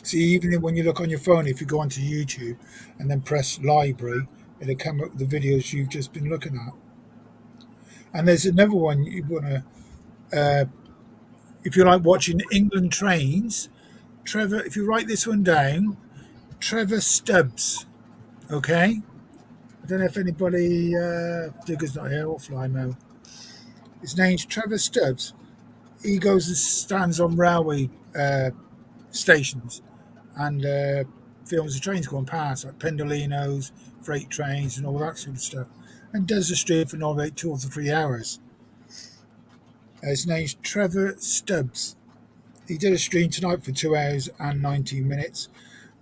See, even when you look on your phone, if you go onto YouTube and then press library, it'll come up with the videos you've just been looking at. And there's another one you want to, if you like watching England trains, Trevor, if you write this one down, Trevor Stubbs, okay? I don't know if anybody, Digger's not here, or Flymo. His name's Trevor Stubbs. He goes and stands on railway stations and films the trains going past, like Pendolinos, freight trains, and all that sort of stuff, and does the stream for normally 2 or 3 hours. His name's Trevor Stubbs. He did a stream tonight for 2 hours and 19 minutes,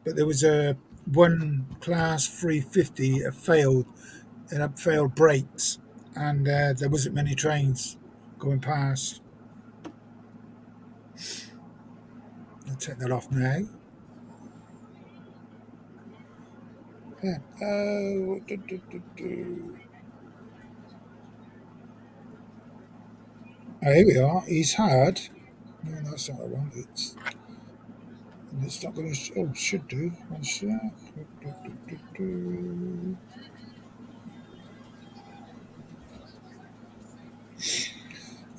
but there was a one class 350 failed. It had failed brakes, and there wasn't many trains going past. I'll take that off now. Yeah. Oh, here we are. He's had. No, that's not what I want. It's not going to. Oh, should do. One sec.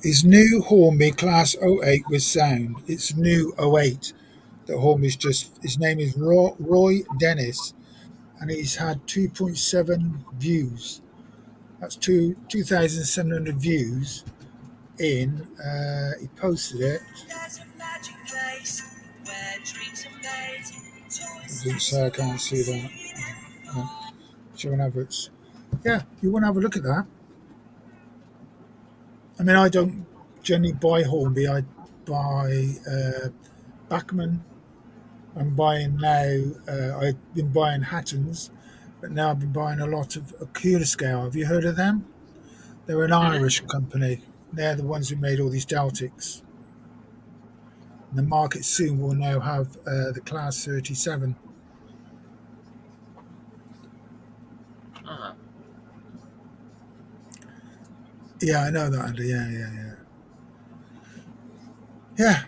His new Hornby Class 08 with sound. It's new 08. The Hornby's just. His name is Roy Dennis, and he's had 2.7 views. That's 2,700 views in. He posted it. So I can't see that. Showing adverts. Yeah, you want to have a look at that. I mean, I don't generally buy Hornby. I buy Bachmann. I'm buying now. I've been buying Hattons, but now I've been buying a lot of Acura Scale. Have you heard of them? They're an Irish company. They're the ones who made all these Deltics. And the market soon will now have the Class 37. Uh-huh. Yeah, I know that, Andy. Yeah.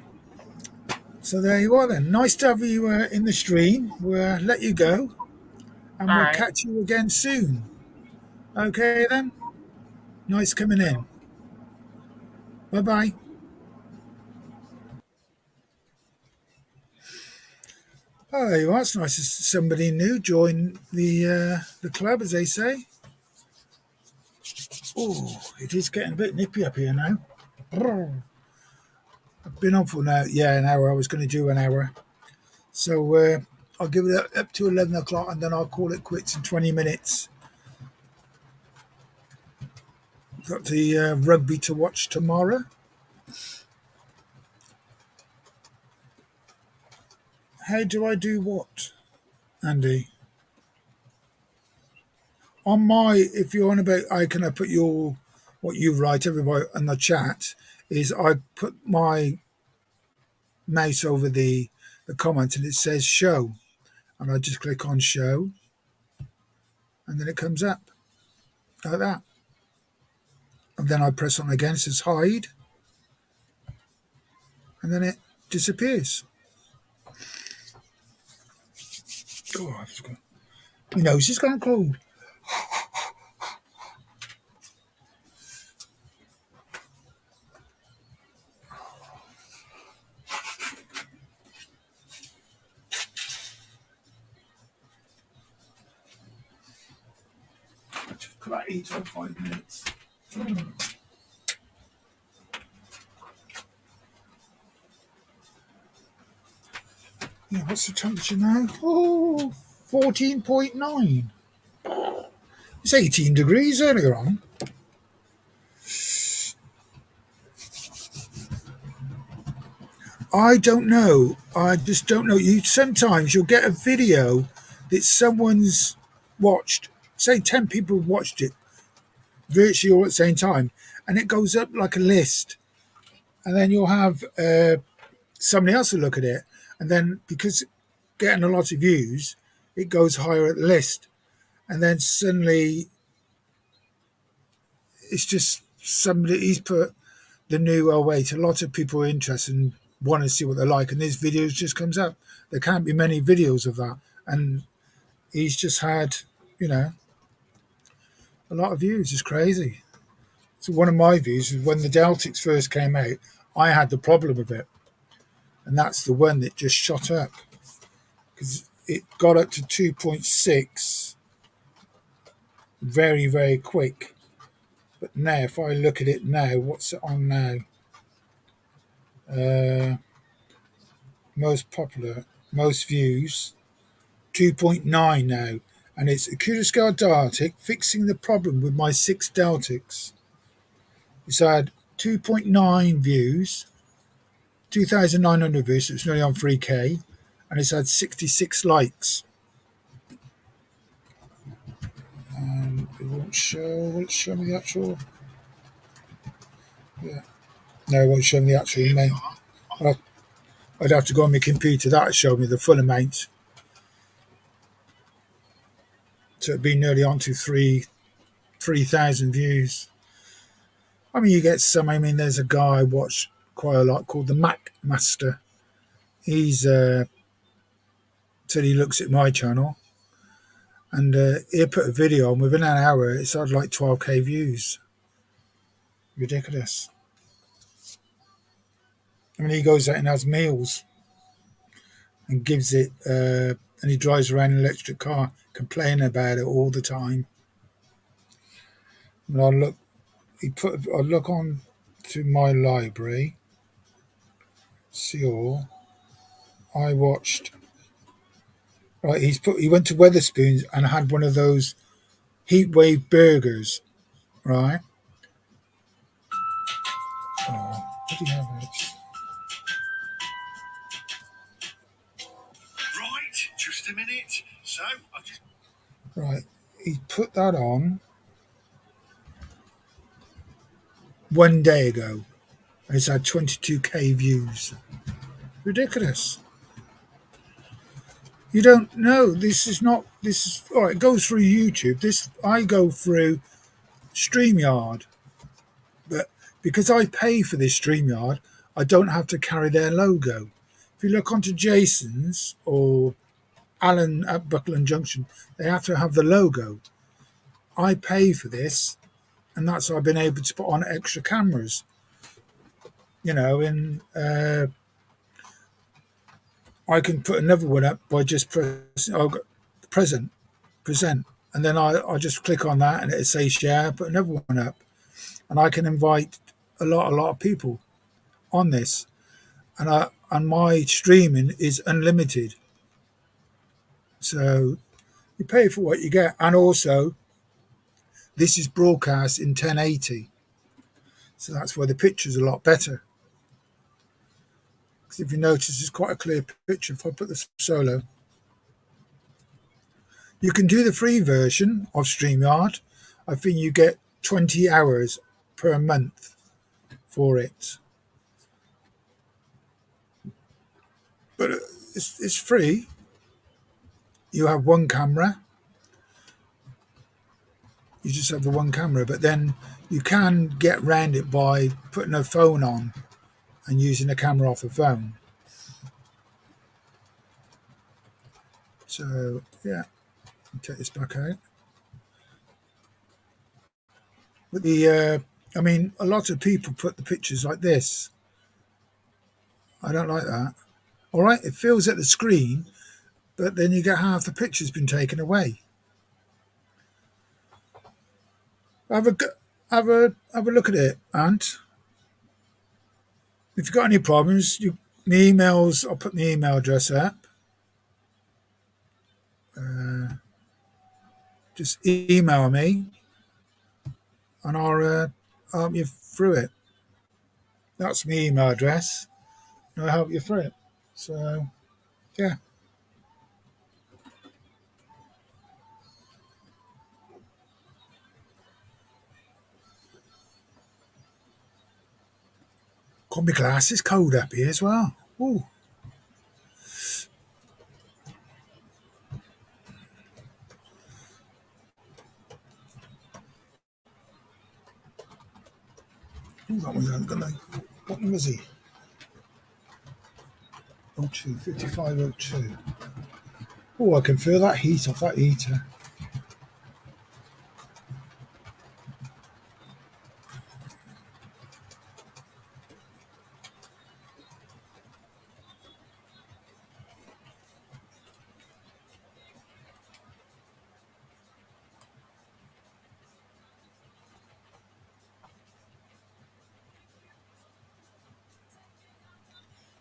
So there you are then. Nice to have you in the stream. We'll let you go, and All we'll right. catch you again soon. Okay then. Nice coming in. Bye-bye. Oh, there you are. It's nice to see somebody new join the club, as they say. Oh, it is getting a bit nippy up here now. I've been on for now, an hour. I was going to do an hour. So I'll give it up to 11 o'clock, and then I'll call it quits in 20 minutes. Got the rugby to watch tomorrow. How do I do what, Andy? On my, if you're on about, I put what you write, everybody in the chat, is I put my mouse over the comment and it says show. And I just click on show. And then it comes up like that. And then I press on again, it says hide. And then it disappears. Oh, I've just got, my nose has gone cold. Just put that heat on 5 minutes. Yeah, what's the temperature now? Oh, 14.9. It's 18 degrees earlier on. I don't know. I just don't know. Sometimes you'll get a video that someone's watched. Say 10 people have watched it virtually all at the same time, and it goes up like a list. And then you'll have somebody else will look at it, and then because getting a lot of views, it goes higher at the list. And then suddenly it's just somebody, he's put the new, oh wait, a lot of people are interested and want to see what they're like, and this video just comes up. There can't be many videos of that. And he's just had, you know, a lot of views. It's crazy. So one of my views is when the Deltics first came out, I had the problem with it. And that's the one that just shot up. Because it got up to 2.6 very, very quick. But now, if I look at it now, what's it on now? Most popular, most views, 2.9 now. And it's Acutoscale Deltic fixing the problem with my 6 Deltics. It's had 2.9 views, 2,900 views, so it's nearly on 3K, and it's had 66 likes. And it won't show, will it show me the actual? Yeah. No, it won't show me the actual amount. I'd have to go on my computer, that would show me the full amount. So it'd be nearly on to 3,000 views. I mean, you get some, I mean, there's a guy I watch quite a lot called the Mac Master. He's said he looks at my channel, and he put a video on. Within an hour, it's had like 12k views. Ridiculous. I mean, he goes out and has meals and gives it, and he drives around an electric car complaining about it all the time. And I look on to my library, see all. I watched. Right, he went to Weatherspoons and had one of those heat wave burgers, right? Oh, what do you have? Right, just a minute. So, I've just... Right, he put that on one day ago, and it's had 22k views. Ridiculous. You don't know. This is not. This is all right. It goes through YouTube. I go through StreamYard, but because I pay for this StreamYard, I don't have to carry their logo. If you look onto Jason's or Alan at Buckland Junction, they have to have the logo. I pay for this, and that's how I've been able to put on extra cameras. You know, and I can put another one up by just pressing present, and then I just click on that, and it says share. Put another one up, and I can invite a lot of people on this, and my streaming is unlimited. So you pay for what you get, and also this is broadcast in 1080, so that's why the picture's a lot better. Because if you notice, it's quite a clear picture. If I put this solo, you can do the free version of StreamYard. I think you get 20 hours per month for it, but it's free. You have one camera. You just have the one camera, but then you can get around it by putting a phone on and using a camera off a phone. So yeah, I'll take this back out. But I mean, a lot of people put the pictures like this. I don't like that. All right, it fills at the screen, but then you get half the picture's been taken away. Have a look at it, Ant. If you've got any problems, my emails, I'll put my email address up. Just email me, and I'll help you through it. That's my email address, and I'll help you through it. So, yeah. Got my glasses cold up here as well. Ooh. Ooh, that one's not gonna. What number is he? 02, 5502. Oh, I can feel that heat off that heater.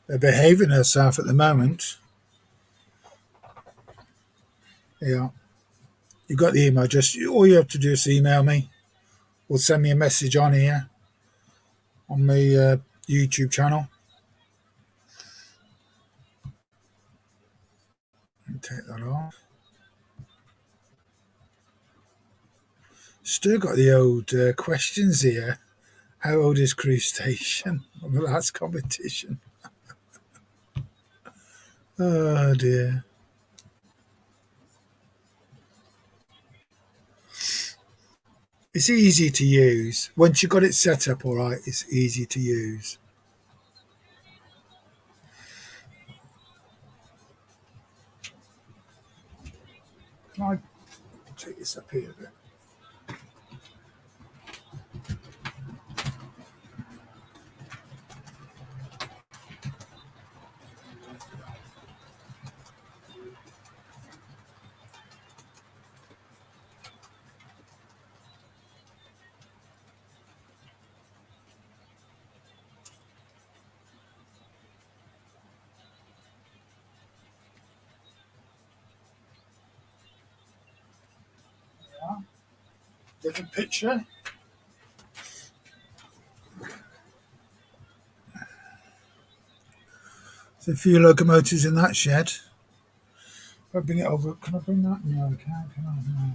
They're behaving herself at the moment. Yeah. You got the email. Just all you have to do is email me or send me a message on here on my YouTube channel. Take that off. Still got the old questions here. How old is Cruise Station? On the last competition. Oh dear. It's easy to use. Once you've got it set up all right, it's easy to use. Can I take this up here a bit? Yeah. Different picture. There's a few locomotives in that shed. If I bring it over, can I bring that? No, I can't. Can I? No.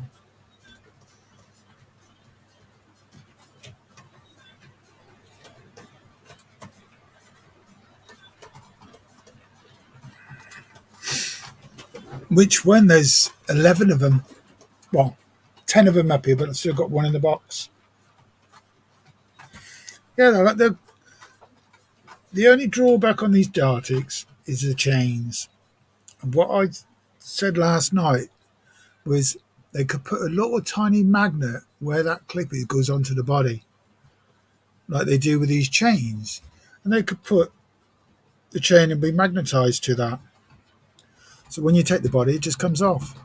Which one? There's 11 of them. Well, 10 of them up here, but I've still got one in the box. Yeah, the only drawback on these Dartics is the chains. And what I said last night was they could put a little tiny magnet where that clip is goes onto the body, like they do with these chains. And they could put the chain and be magnetized to that. So when you take the body, it just comes off.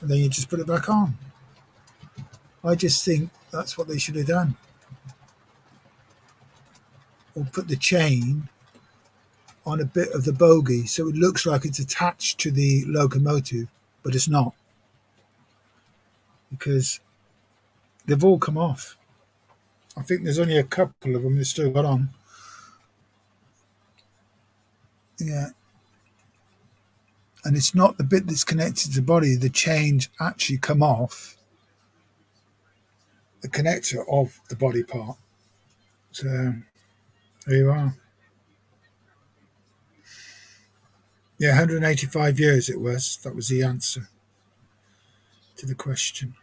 And then you just put it back on. I just think that's what they should have done. Or put the chain on a bit of the bogie so it looks like it's attached to the locomotive, but it's not. Because they've all come off. I think there's only a couple of them that still got on. Yeah. And it's not the bit that's connected to the body. The chains actually come off the connector of the body part. So there you are. Yeah, 185 years it was. That was the answer to the question.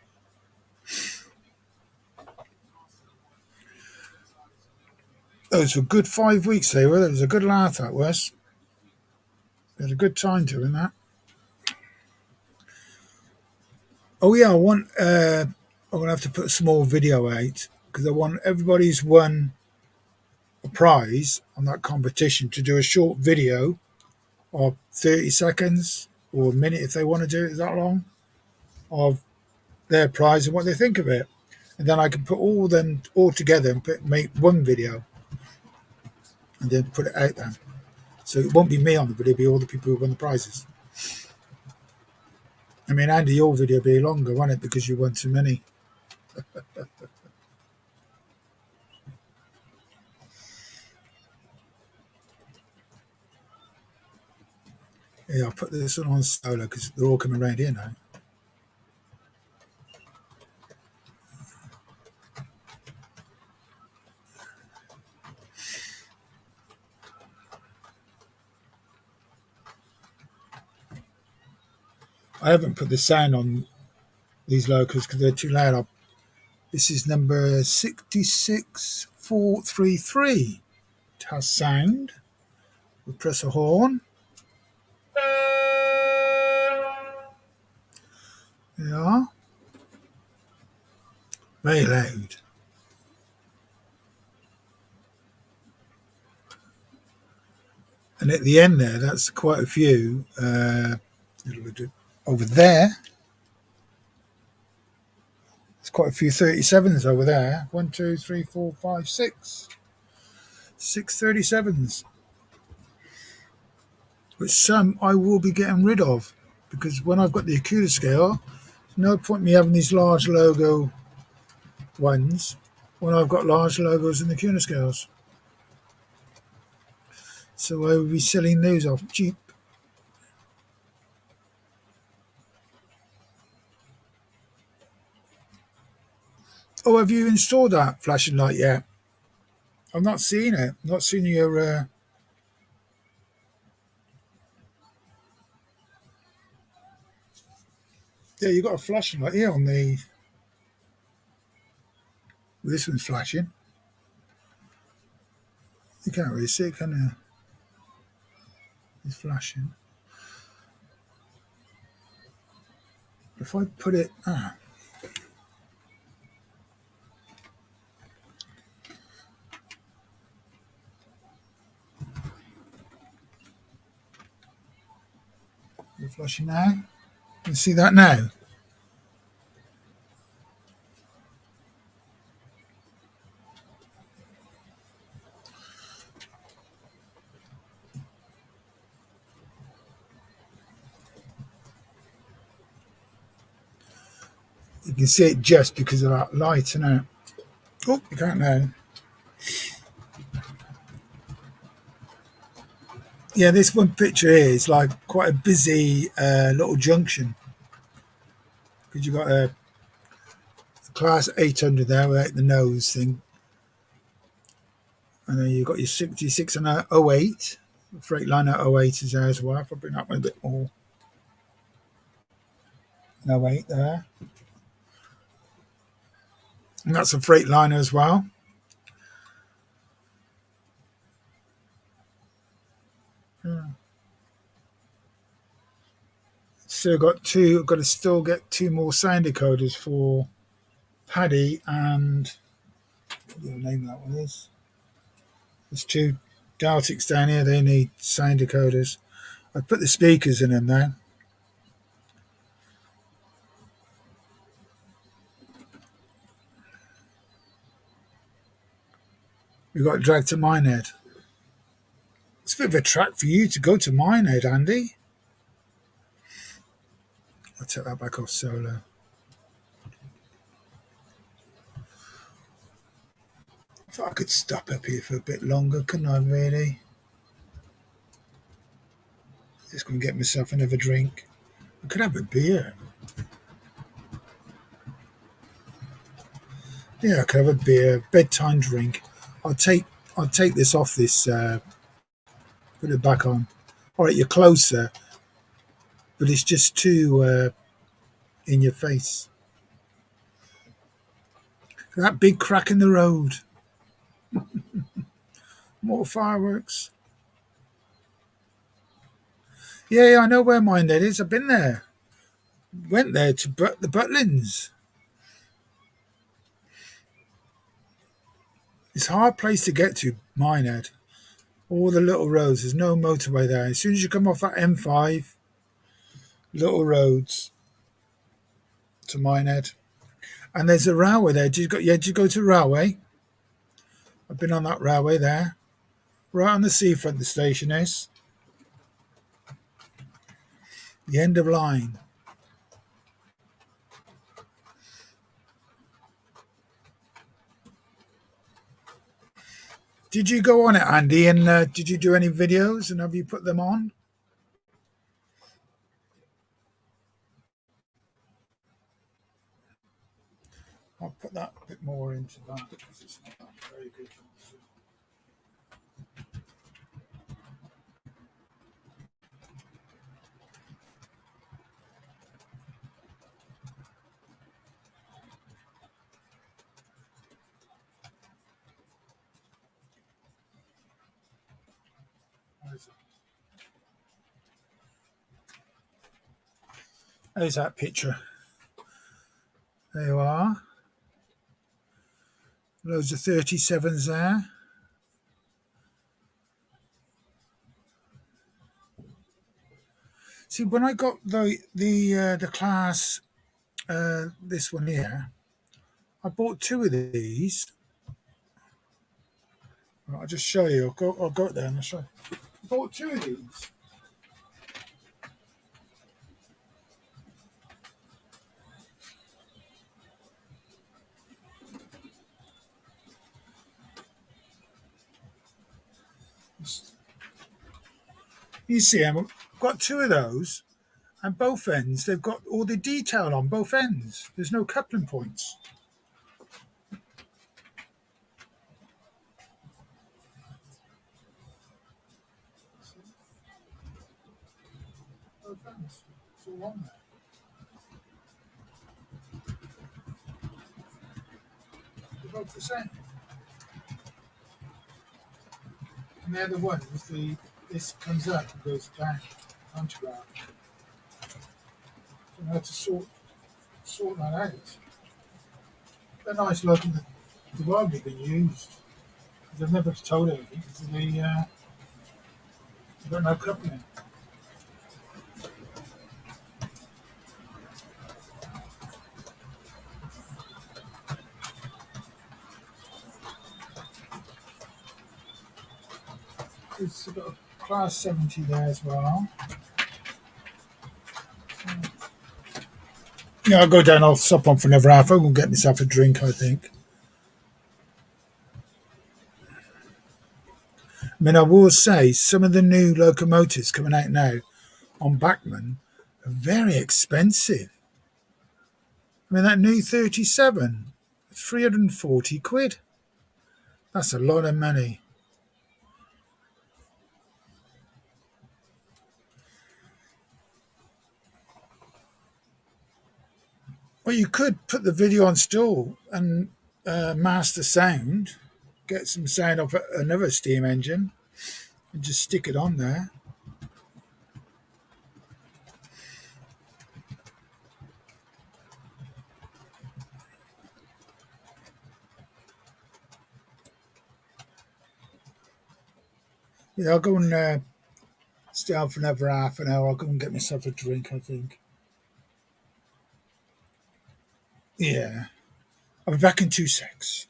Those were good 5 weeks they were. That was a good laugh, that was. We had a good time doing that. Oh yeah, I'm gonna have to put a small video out because I want everybody's won a prize on that competition to do a short video of 30 seconds or a minute if they want to do it that long of their prize and what they think of it. And then I can put all them all together and make one video and then put it out there. So it won't be me on the video, it'll be all the people who won the prizes. I mean, Andy, your video will be longer, won't it? Because you won too many. Yeah, I'll put this one on solo because they're all coming around here now. I haven't put the sound on these locals because they're too loud. This is number 66 433. It has sound. We press a horn. Yeah. Very loud. And at the end there, that's quite a few. Over there, there's quite a few 37s over there. 1, 2, 3, 4, 5, 6. 6 37s. But some I will be getting rid of, because when I've got the Akuda scale, there's no point me having these large logo ones when I've got large logos in the Akuda scales. So I will be selling those off cheap. Oh, have you installed that flashing light yet? I'm not seeing it. I'm not seeing your... Yeah, you got a flashing light here on the... Well, this one's flashing. You can't really see it, can you? It's flashing. If I put it... It's flashing now. You see that now? You can see it just because of that light, innit? Oh, you can't now. Yeah, this one picture here is like quite a busy little junction. Because you've got a class 800 there without the nose thing. And then you've got your 66 and 08. Freightliner 08 is there as well. If I bring that one a bit more. 08 there. And that's a Freightliner as well. Yeah. Still got two. Got to still get two more sound decoders for Paddy and what the name of that one is. There's two Daltics down here. They need sound decoders. I put the speakers in them now. We've got to drag to Minehead. It's a bit of a track for you to go to Minehead, Andy. I'll take that back off solo. I thought I could stop up here for a bit longer, couldn't I, really? Just going to get myself another drink. I could have a beer. Yeah, I could have a beer, bedtime drink. I'll take this off this, put it back on. All right, you're closer, but it's just too in your face. That big crack in the road. More fireworks. Yeah, I know where Minehead is. I've been there. Went there to the Butlins. It's a hard place to get to, Minehead. All the little roads. There's no motorway there. As soon as you come off that M5, little roads to Minehead. And there's a railway there. Did you go to the railway? I've been on that railway there. Right on the seafront the station is. The end of line. Did you go on it, Andy? And did you do any videos? And have you put them on? I'll put that a bit more into that because it's not that very good. There's that picture. There you are. Loads of 37s there. See, when I got the class, this one here, I bought two of these. I'll just show you. I'll go there and I'll show you. I bought two of these. You see them? I've got two of those, and both ends, they've got all the detail on both ends. There's no coupling points. Both ends. It's all on there. They're both the same. And they're the ones, this comes up and goes back onto that. So I have to sort that out. They're nice looking. They've hardly been used. They've never told anything because they've got no coupling. It's got a class 70 there as well. Yeah, I'll go down, I'll stop on for another half. I'm going to get myself a drink, I think. I mean, I will say some of the new locomotives coming out now on Bachmann are very expensive. I mean, that new 37, 340 quid. That's a lot of money. Well, you could put the video on still and master sound, get some sound off another steam engine, and just stick it on there. Yeah, I'll go and stay on for another half an hour. I'll go and get myself a drink, I think. Yeah. I'll be back in 2 secs.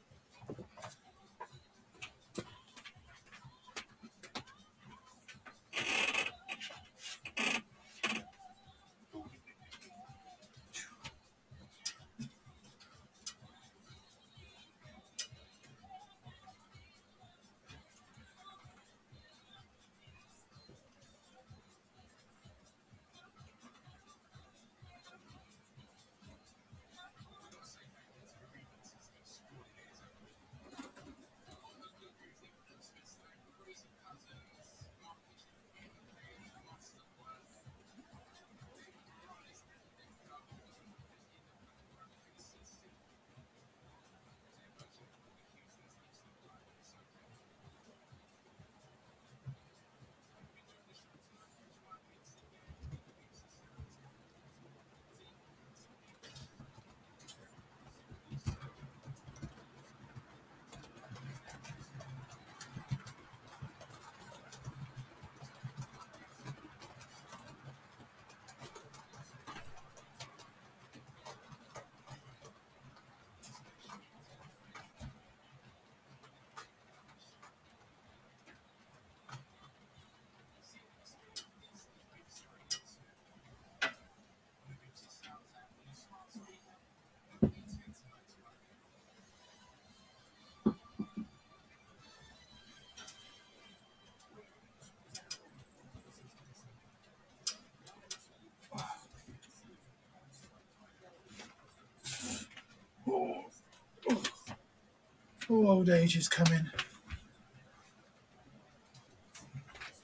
Oh, old age is coming.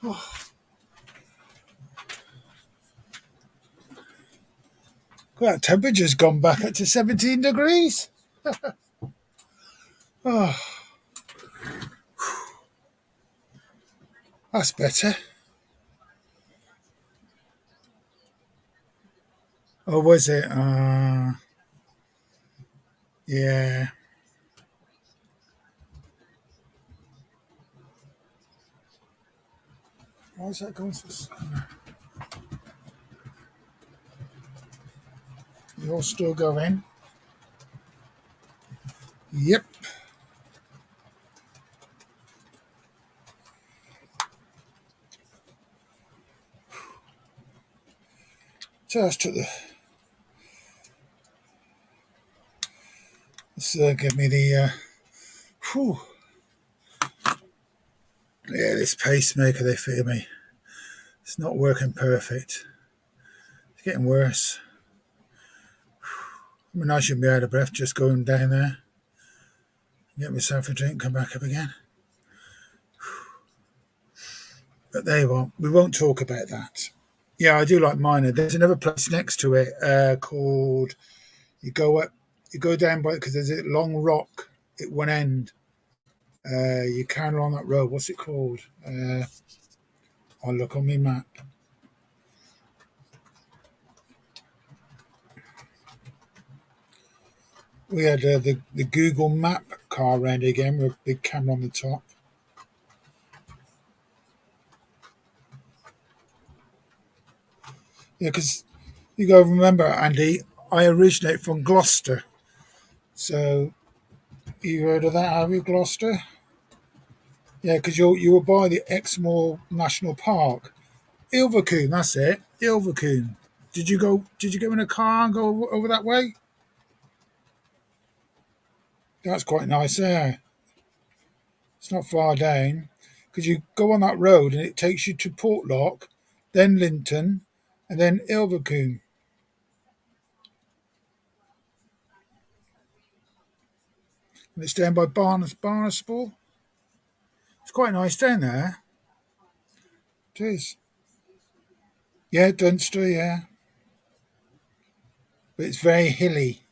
Oh. Well, temperature's gone back up to 17 degrees. Oh. That's better. Oh, was it? Yeah. Why is that going so slow? You're still going? Yep. Just took the. Let's give me the. Whew. Yeah, this pacemaker, they feel me. It's not working perfect. It's getting worse. I mean, I shouldn't be out of breath just going down there. Get myself a drink, come back up again. But there you are. We won't talk about that. Yeah, I do like mine. There's another place next to it called. You go up, you go down by because there's a long rock at one end. You carry along that road. What's it called? I'll look on my map. We had the Google Map car around again with a big camera on the top. Yeah, because you got to remember, Andy, I originate from Gloucester. So you heard of that, have you, Gloucester? Yeah, because you were by the Exmoor National Park. Ilvercoombe, that's it. Ilvercoombe. Did you go? Did you go in a car and go over that way? That's quite nice there. It's not far down because you go on that road and it takes you to Portlock, then Linton, and then Ilvercoombe. And it's down by Barnesport. It's quite nice down there. It is. Yeah, Dunster, yeah. But it's very hilly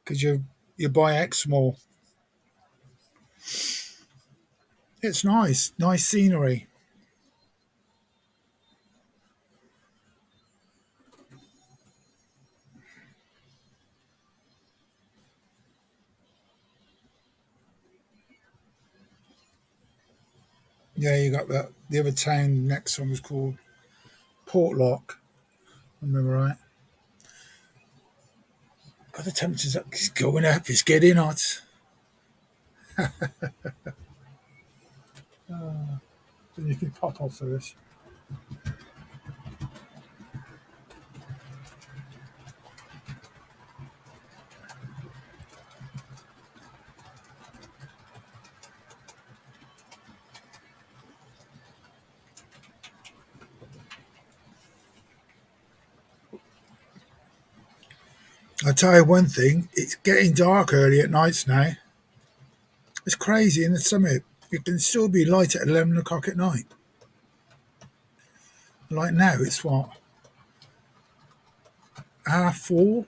because you're by Exmoor. It's nice scenery. Yeah, you got that. The other town next one was called Portlock. I remember right. God, the temperature's up. It's going up. It's getting hot. Then you can pop off first. I'll tell you one thing. It's getting dark early at nights now. It's crazy in the summer. It can still be light at 11 o'clock at night. Like now, it's what? Half 4?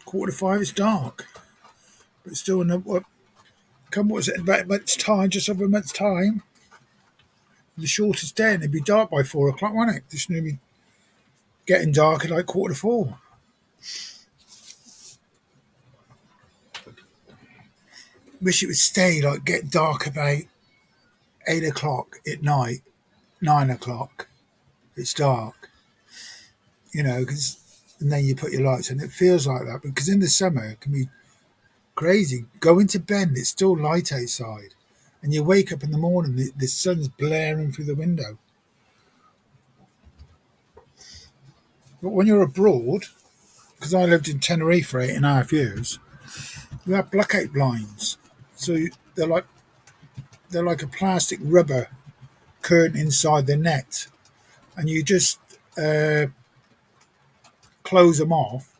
Quarter to 5, it's dark. But still, come what's it, about a month's time, just over a month's time. The shortest day, and it'd be dark by 4 o'clock, won't it? Just going to be getting dark at like quarter to 4. Wish it would stay like get dark about 8 o'clock at night, 9 o'clock. It's dark, because and then you put your lights on. It feels like that because in the summer it can be crazy. Go into bed, it's still light outside, and you wake up in the morning, the sun's blaring through the window. But when you're abroad, because I lived in Tenerife for 8.5 years, you have blackout blinds. So they're like a plastic rubber curtain inside the net, and you just close them off,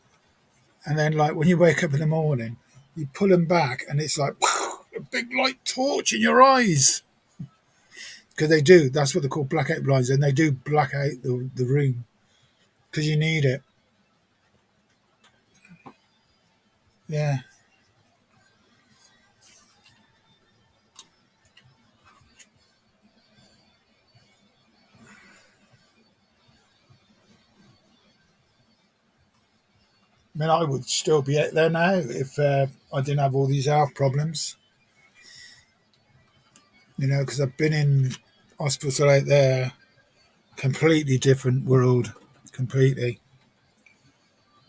and then like when you wake up in the morning, you pull them back, and it's like a big light torch in your eyes. Because they do. That's what they're called, blackout blinds, and they do black out the room because you need it. Yeah. mean, I would still be out there now if I didn't have all these health problems. Because I've been in hospital out there, completely different world, completely.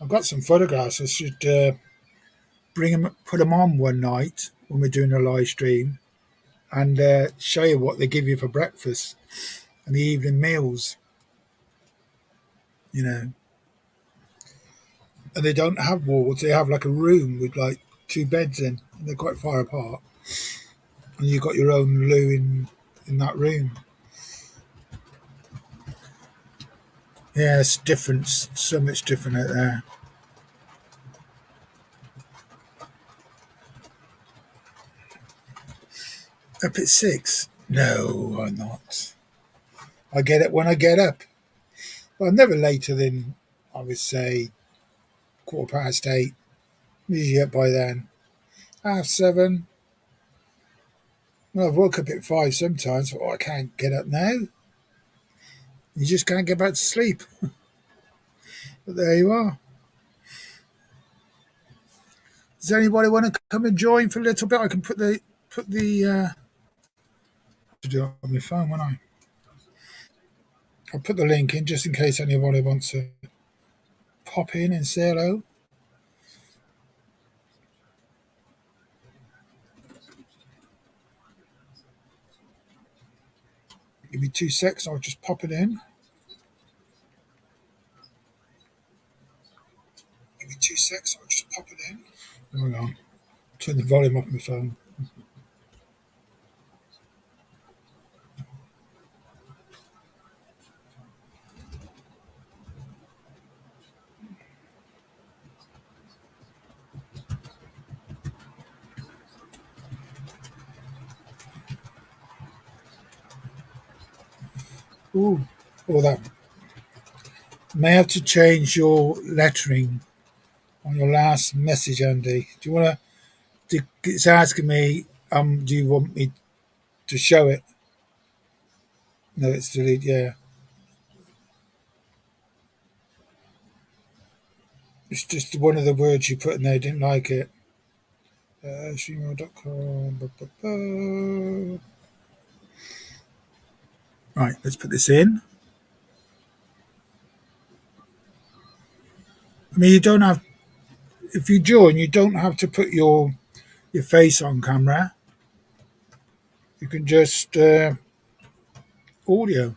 I've got some photographs. I should put them on one night when we're doing a live stream and show you what they give you for breakfast and the evening meals. And they don't have walls. They have like a room with like two beds in, and they're quite far apart. And you've got your own loo in that room. Yeah, it's different. So much different out there. Up at 6? No, I'm not. I get it when I get up. Well, never later than, I would say, 8:15. Usually up by then. 7:30. Well, I've woke up at 5 sometimes. I can't get up now. You just can't get back to sleep. But there you are. Does anybody want to come and join for a little bit? I can put the to do it on my phone, won't I? I'll put the link in just in case anybody wants to pop in and say hello. Give me 2 secs. I'll just pop it in. Give me 2 secs. I'll just pop it in. Hang on. Turn the volume up on my phone. Ooh. Oh, that. May have to change your lettering on your last message, Andy. Do you want to? It's asking me. Do you want me to show it? No, it's delete. Yeah, it's just one of the words you put in there. Didn't like it. Gmail.com. Right, let's put this in. I mean, you don't have. If you join, you don't have to put your face on camera. You can just audio.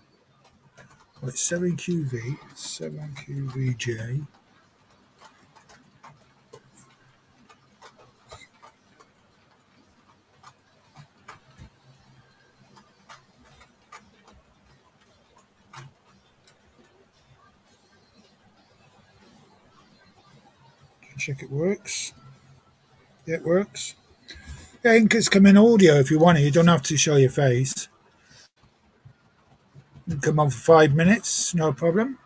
Right, 7QV, 7QVJ. Check it works. Yeah, it works. Yeah, you can just come in audio if you want it. You don't have to show your face. You can come on for 5 minutes, no problem.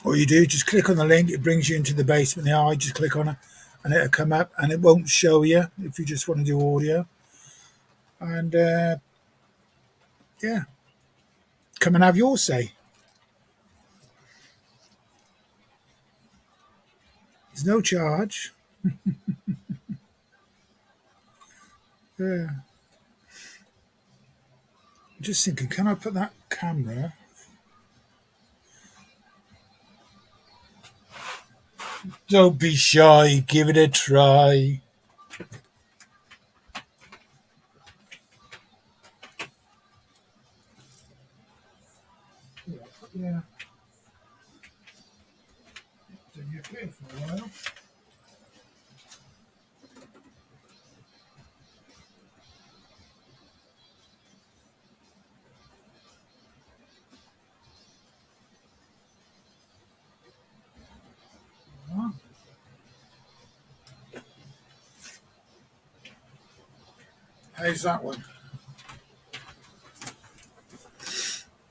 All you do, just click on the link. It brings you into the basement. Now I just click on it and it'll come up and it won't show you if you just want to do audio. And yeah, come and have your say. There's no charge. Yeah. I'm just thinking, can I put that camera? Don't be shy. Give it a try. Yeah. Didn't get clear for a while. How's that one?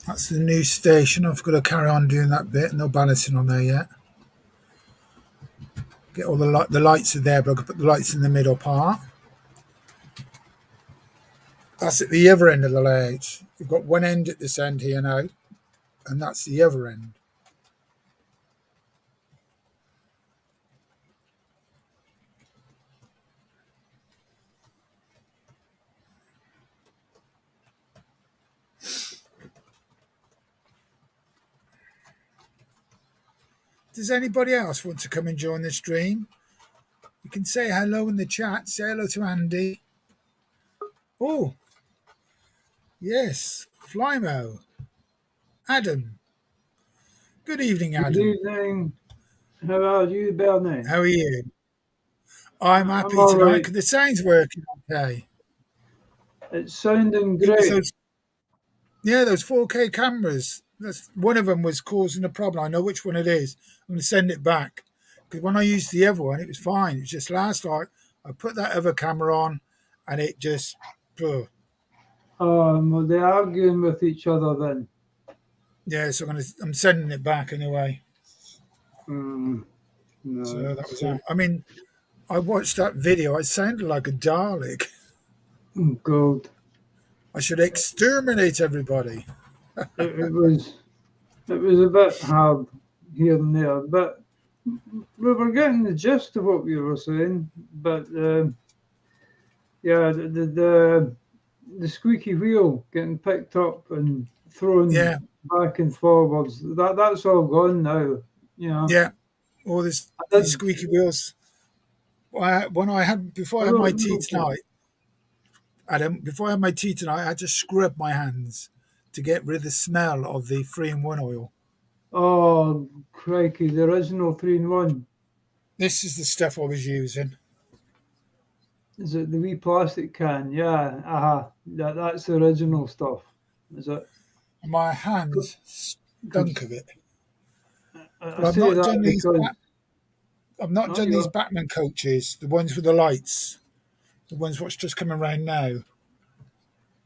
That's the new station. I've got to carry on doing that bit. No balancing on there yet. Get all the lights are there, but I can put the lights in the middle part. That's at the other end of the layout. You've got one end at this end here now, and that's the other end. Does anybody else want to come and join the stream? You can say hello in the chat. Say hello to Andy. Oh, yes, Flymo. Adam. Good evening, Good Adam. evening. How are you, Bernie? How are you? I'm I'm happy all tonight right. because the sound's working okay. It's sounding It was great. those 4K cameras. That's one of them was causing a problem. I know which one it is. I'm going to send it back because when I used the other one, it was fine. It was just last night I put that other camera on, and it just. Ugh. Well, they're arguing with each other then. Yeah, so I'm sending it back anyway. No, So that was that. I mean, I watched that video. I sounded like a Dalek. God. I should exterminate everybody. It was a bit hard here and there, but we were getting the gist of what you were saying. But yeah, the squeaky wheel getting picked up and thrown Yeah, back and forwards. That's all gone now. You know, yeah. All these I did. squeaky wheels. Before I had my tea tonight, Adam, before I had my tea tonight, I had to scrub my hands to get rid of the smell of the 3-in-1 oil. Oh, crikey, the original 3-in-1. This is the stuff I was using. Is it the wee plastic can? Yeah, that's the original stuff. Is it? My hands stunk of it. But I I've say not that done these. because I've not done these Batman coaches, the ones with the lights, the ones what's just coming around now.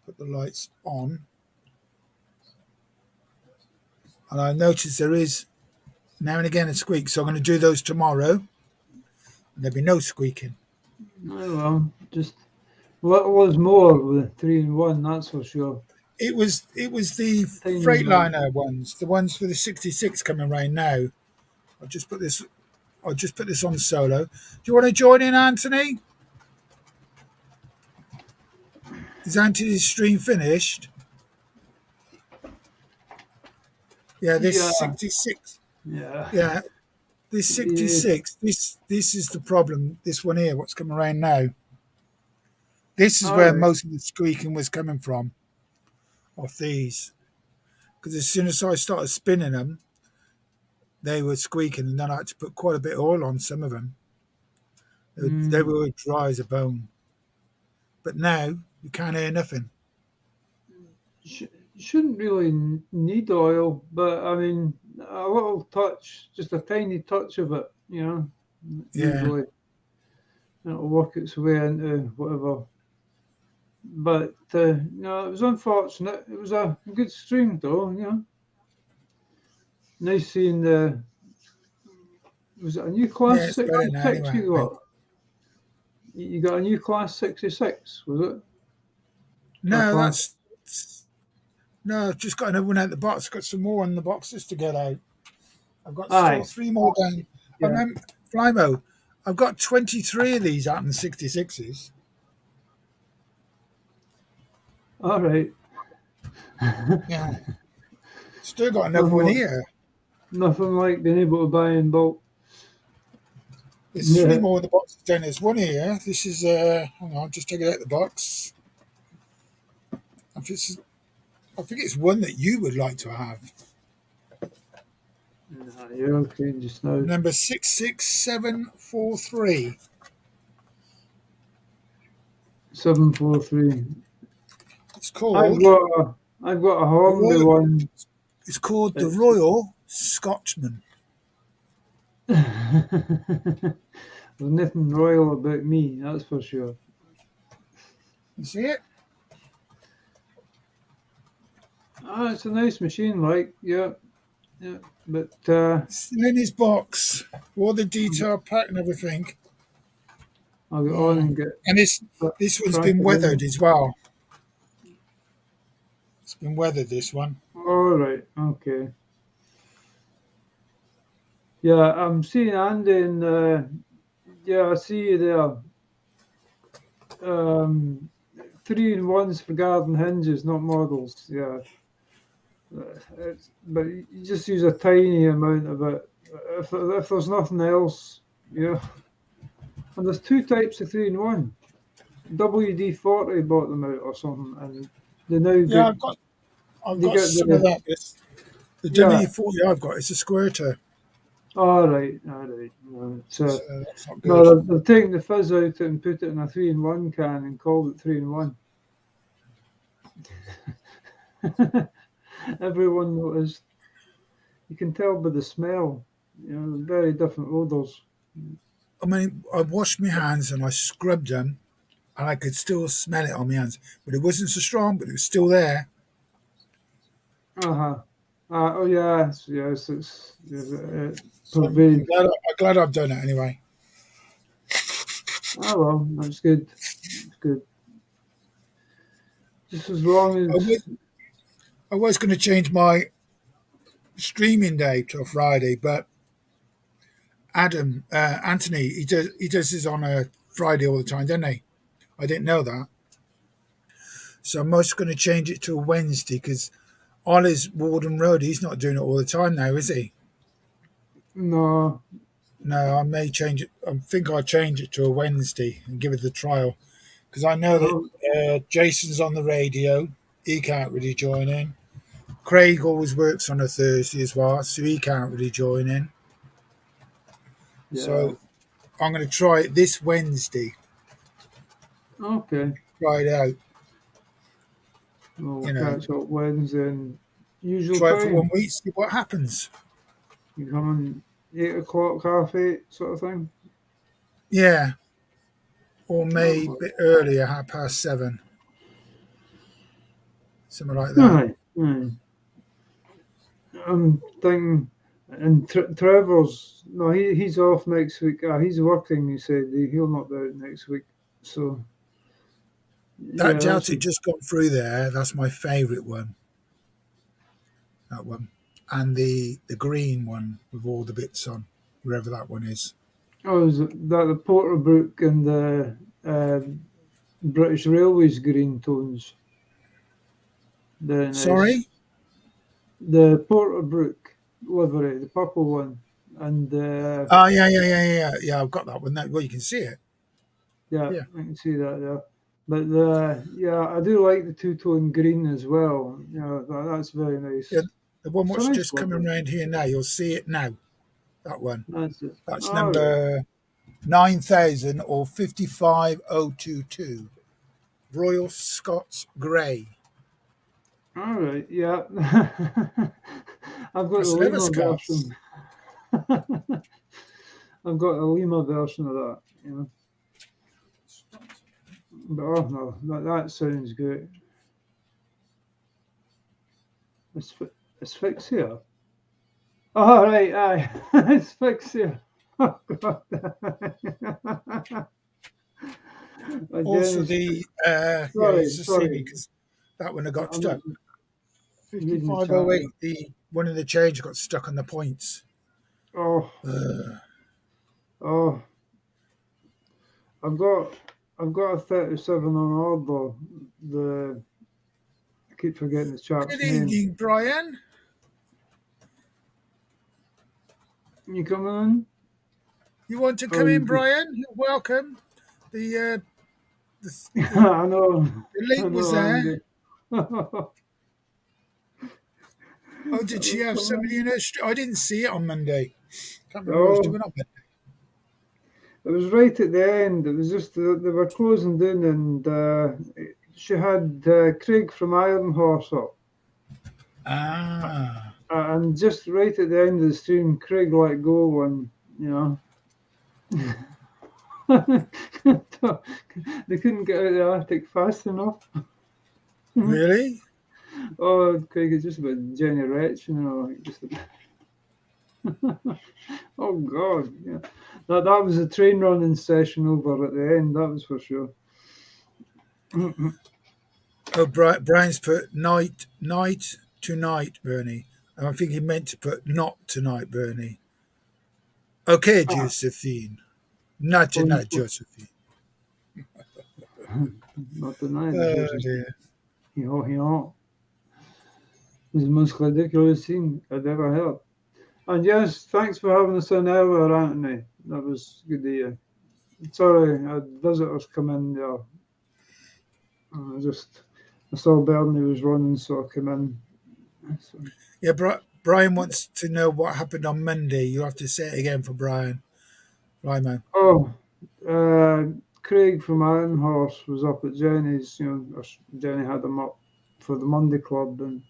Put the lights on, and I notice there is now and again a squeak. So I'm going to do those tomorrow, and there'll be no squeaking. oh, well, just what was more with 3-in-1, that's for sure. It was the Tiny Freightliner ones, the ones with the 66 coming around now. I'll just put this on solo. Do you want to join in, Anthony? Is Anthony's stream finished? Yeah, this Yeah, 66. yeah. Yeah, this 66. This is the problem. This one here, what's coming around now. This is All where right. most of the squeaking was coming from, off these. Because as soon as I started spinning them, they were squeaking, and then I had to put quite a bit of oil on some of them. They were dry as a bone. But now you can't hear nothing. Shouldn't really need oil, but I mean, a little touch, just a tiny touch of it, you know, usually it'll work its way into whatever. But no, it was unfortunate. It was a good stream, though. You know, nice seeing the. Was it a new class Yeah, it's better now 66 anyway. you got? You got a new class 66, was it? No, I've just got another one out the box. Got some more in the boxes to get out. I've got still 3 more down. Yeah. I remember, Flymo, I've got 23 of these out in the 66s. All right. Yeah. Still got another one here. Nothing like being able to buy in bulk. There's 3 more in the boxes down. There's one here. This is, hang on, just take it out of the box. I think it's one that you would like to have. No, you're okay just now. Number 66743. 743. It's called. I've got a Hornby one. It's called the Royal Scotchman. There's nothing royal about me, that's for sure. You see it? It's a nice machine, like, yeah, but still in his box, all the detail pack and everything. I'll get on and get. And this one's been weathered as well. It's been weathered, this one. All right, okay. Yeah, I'm seeing Andy and yeah, I see you there. 3-in-1s for garden hinges, not models. Yeah. But you just use a tiny amount of it. If there's nothing else, yeah. And there's two types of 3-in-1. WD-40 bought them out or something, and they now Yeah, get I've they got get some of the that. The yeah. WD-40 I've got is a squirter, All right. No, so that's not no, good. they've taken the fizz out of it and put it in a 3-in-1 can and called it 3-in-1. Everyone noticed. You can tell by the smell. Very different odors. I mean, I washed my hands and I scrubbed them, and I could still smell it on my hands, but it wasn't so strong, but it was still there. Uh-huh. Oh yes, So I'm pervades. glad I've done it anyway. Oh well, that's good. It's good. Just as long I as was, I was going to change my streaming day to a Friday, but Anthony, he does this on a Friday all the time, doesn't he? I didn't know that, so I'm just going to change it to a Wednesday because Ollie's Warden Road. He's not doing it all the time now, is he? no, No, I may change it. I think I'll change it to a Wednesday and give it the trial because I know that oh, Jason's on the radio. He can't really join in. Craig always works on a Thursday as well, so he can't really join in. yeah, So I'm going to try it this Wednesday. okay. Try it out. We'll You know, catch up Wednesday and usual try it for time. 1 week, see what happens. You come in 8 o'clock, 8:30 sort of thing. Yeah, or maybe a Oh, bit earlier, 7:30, something like that. aye, aye. I'm thinking, and Trevor's no, he's off next week. He's working. He said he'll not be out next week. So That yeah, that's Celtic just gone through there. That's my favourite one. That one, and the green one with all the bits on, wherever that one is. is that the Porterbrook and the uh, British Railways green tones. Very nice. Sorry. The Porterbrook livery, the purple one, and Oh yeah. I've got that one. Well, you can see it. yeah, Yeah. I can see that there. But I do like the two-tone green as well. That's very nice. Yeah, the one It's a what's nice just coming livery. around here now. You'll see it now. That one. That's it. That's All right. number 9,000 or 55022. Royal Scots Grey. All right. Yeah. I've got That's the liver Lima Scots. version. I've got a Lima version of that. But oh no, that sounds great. Asphyxia. All right, aye. Asphyxia. Oh God. Also Jenny's, the it's the sorry. CD because that one I got I'm not stuck. reading the chat. 5508. The one in the change got stuck on the points. Oh, oh. I've got a 37 on order. I keep forgetting the chap's Good name. evening, Brian. You coming in? You want to come in, Brian? You're welcome. The I know. the link was there. Andy. Oh, did she have somebody in her street? I didn't see it on Monday. Can't remember what I was Oh, doing on Monday. it was right at the end. It was just they were closing down, and she had Craig from Iron Horse up. Ah. And just right at the end of the stream, Craig let go, and they couldn't get out of the Arctic fast enough. Really? Oh, Craig is just about Jenny Retch, just. Oh God, yeah. That was a train running session over at the end. That was for sure. Oh, Brian's put night tonight, Bernie. I think he meant to put not tonight, Bernie. Okay, Josephine. Not tonight, Josephine. Not tonight, Oh, Joseph. dear. No, was the most ridiculous thing I'd ever heard. And yes, thanks for having us in earlier, Anthony. That was good to hear. Sorry, I had visitors come in there. And I saw Bernie was running, so I came in. So, Yeah, Brian wants to know what happened on Monday. You have to say it again for Brian. Flyman. oh, Craig from Iron Horse was up at Jenny's. Jenny had him up for the Monday Club, and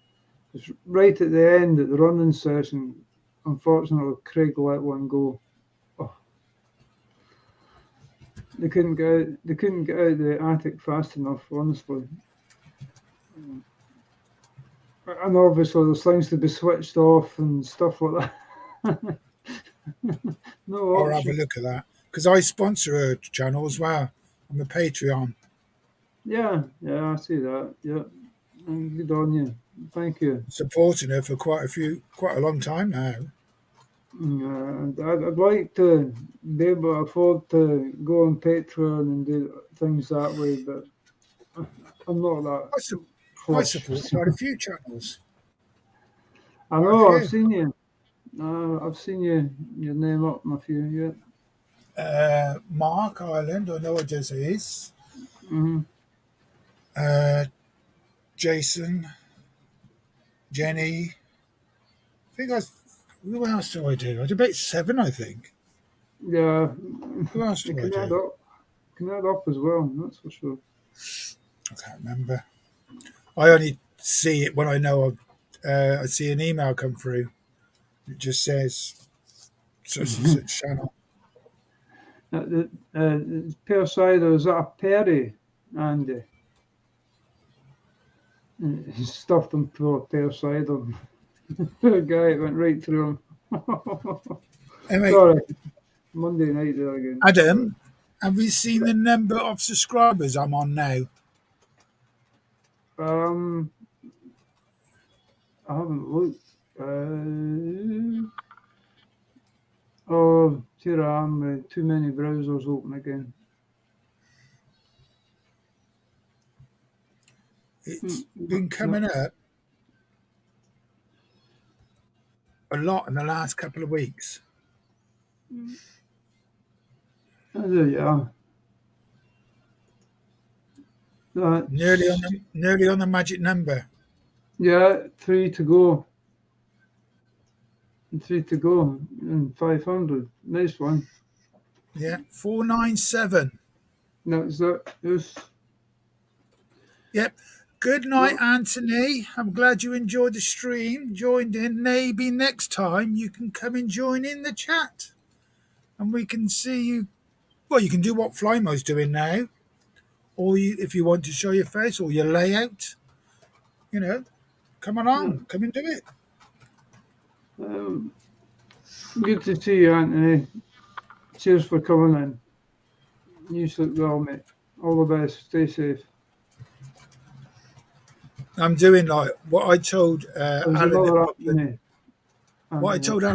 it's right at the end at the running session. Unfortunately, Craig let one go. Oh, they couldn't get out. They couldn't get out the attic fast enough. Honestly, and obviously there's things to be switched off and stuff like that. No I'll have a option. look at that because I sponsor her channel as well. I'm a Patreon. Yeah, I see that. Yeah, and good on you. Thank you. Supporting her for quite a long time now. And I'd like to be able to afford to go on Patreon and do things that way, but I'm not that I flush. support quite a few channels. I know, I've seen you. I've seen your name up in a few, yeah. Mark Ireland, I know what this is. Mm-hmm. Jason, Jenny. Who else do I do? I do about 7, I think. Yeah. Who else do I do? Can add up as well, that's for sure. I can't remember. I only see it when I know I see an email come through. It just says such and such channel. Pear cider, is that a Perry, Andy? He stuffed him full of pear cider. Poor guy, it went right through him. Anyway, Sorry, Monday night there again. Adam, have you seen the number of subscribers I'm on now? I haven't looked. Oh, here I am with too many browsers open again. It's been coming up a lot in the last couple of weeks. There you are. Nearly on the magic number. Yeah, 3 to go. 3 to go and 500. Nice one. Yeah, 497. That's that. Yes. Yep. Good night, Anthony. I'm glad you enjoyed the stream, joined in. Maybe next time you can come and join in the chat and we can see you. Well, you can do what Flymo's doing now, or if you want to show your face or your layout, come along, come and do it. Good to see you, Anthony. Cheers for coming in. You sleep well, mate. All the best. Stay safe. I'm doing like what I told Alan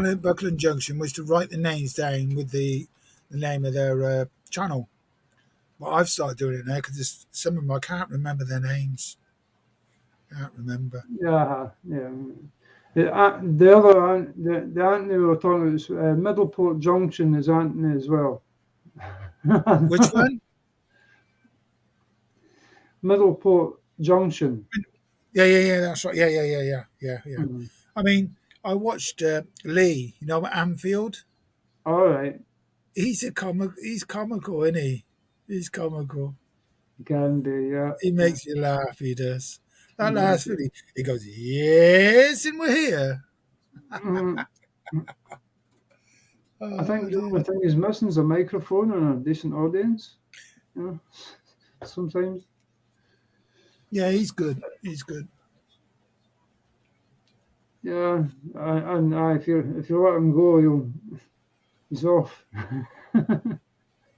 at Buckland Junction was to write the names down with the name of their channel. Well, I've started doing it now because some of them I can't remember their names. Can't remember. Yeah. The other the Anthony we were talking about is Middleport Junction is Anthony as well. Which one? Middleport Junction. Yeah, that's right. Yeah. Mm-hmm. I mean, I watched Lee, Anfield. All right. He's comical, isn't he? He's comical. Can be, yeah. He makes you laugh, he does. That last video, he goes, yes, and we're here. I think the only thing he's missing is a microphone and a decent audience. Sometimes. Yeah, he's good. He's good. Yeah, and if you let him go, he's off.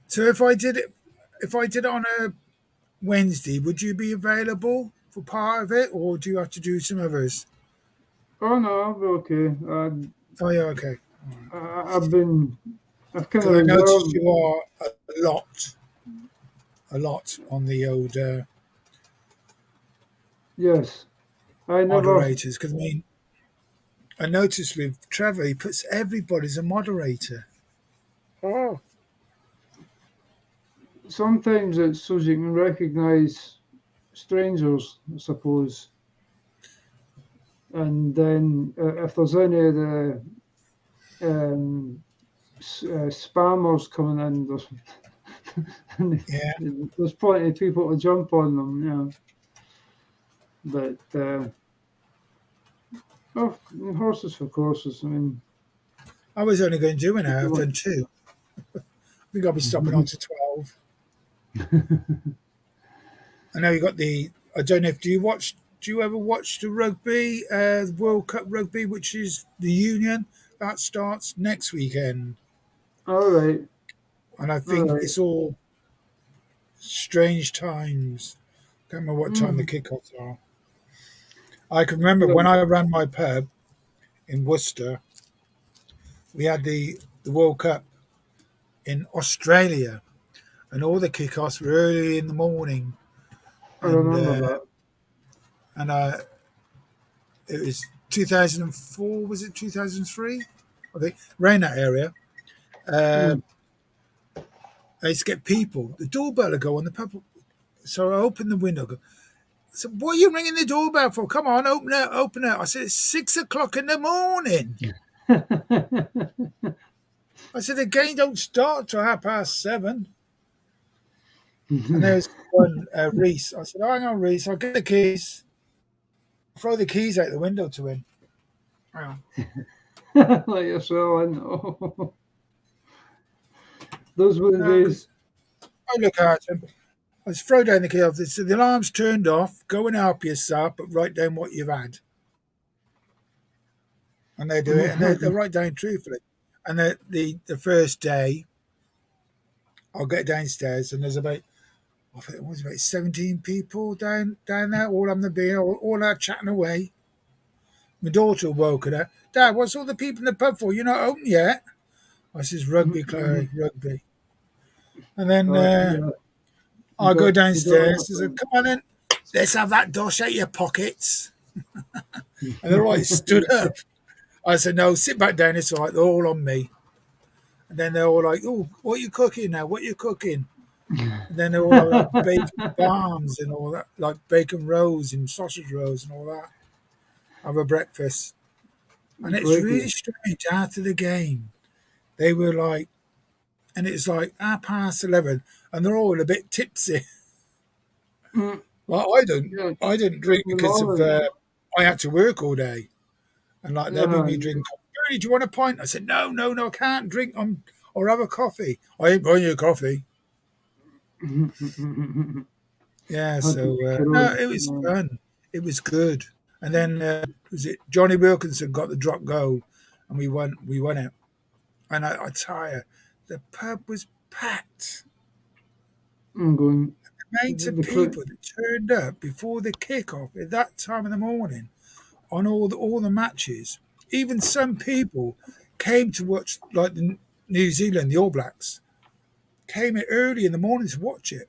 So if I did it on a Wednesday, would you be available for part of it, or do you have to do some others? Oh no, I'll be okay. Oh yeah, okay. I've kind of. I noticed you are a lot on the old yes, I never. moderators, because I noticed with Trevor, he puts everybody as a moderator. Oh. Sometimes it's so you can recognise strangers, I suppose. And then if there's any of the spammers coming in, Yeah. there's plenty of people to jump on them, But horses for courses. I mean, I was only going to do an hour. I've done 2. I think I'll be stopping on to 12. I know you got the. I don't know if do you ever watch the rugby, World Cup rugby, which is the Union that starts next weekend, all right, and I think right. it's all strange times. Can't remember what time the kickoffs are. I can remember when I ran my pub in Worcester, we had the World Cup in Australia, and all the kickoffs were early in the morning, I and remember that. and it was 2004, was it 2003? I think around that area. I used to get people. The doorbell would go on the pub, so I opened the window. Go, so what are you ringing the doorbell for? Come on, open it, open it. I said it's 6 o'clock in the morning. I said the game don't start till 7:30. And there's one Reese. I said, oh, hang on, Reese, I'll get the keys. Throw the keys out the window to him. Wow. Like yourself, I know. Those were the days. I look at him. I just throw down the key. So the alarm's turned off. Go and help yourself, but write down what you've had. And they do it, and they write down truthfully. And the first day, I'll get downstairs, and there's about, I think it was about 17 people down there, all having the beer, all out chatting away. My daughter woke her. Dad, what's all the people in the pub for? You're not open yet. I says, rugby, Clary, rugby. And then I go downstairs. I said, come on in. Let's have that dosh out your pockets. And they're all like stood up. I said, no, sit back down. It's all right. They're all on me. And then they're all like, oh, what are you cooking now? What are you cooking? And then they're all like bacon barms and all that, like bacon rolls and sausage rolls and all that. Have a breakfast. And it's really strange. After the game, they were like, and it's like 11:30, and they're all a bit tipsy. Like I didn't drink because of I had to work all day, and like they'd make me drink. Bernie, do you want a pint? I said no, I can't drink or have a coffee. I ain't buying you a coffee. Yeah, so no, it was fun. It was good. And then was it Johnny Wilkinson got the drop goal, and we won it. And I tell you, the pub was packed. I'm going. The amount of people that turned up before the kickoff at that time in the morning on all the matches. Even some people came to watch, like the New Zealand, the All Blacks, came early in the morning to watch it.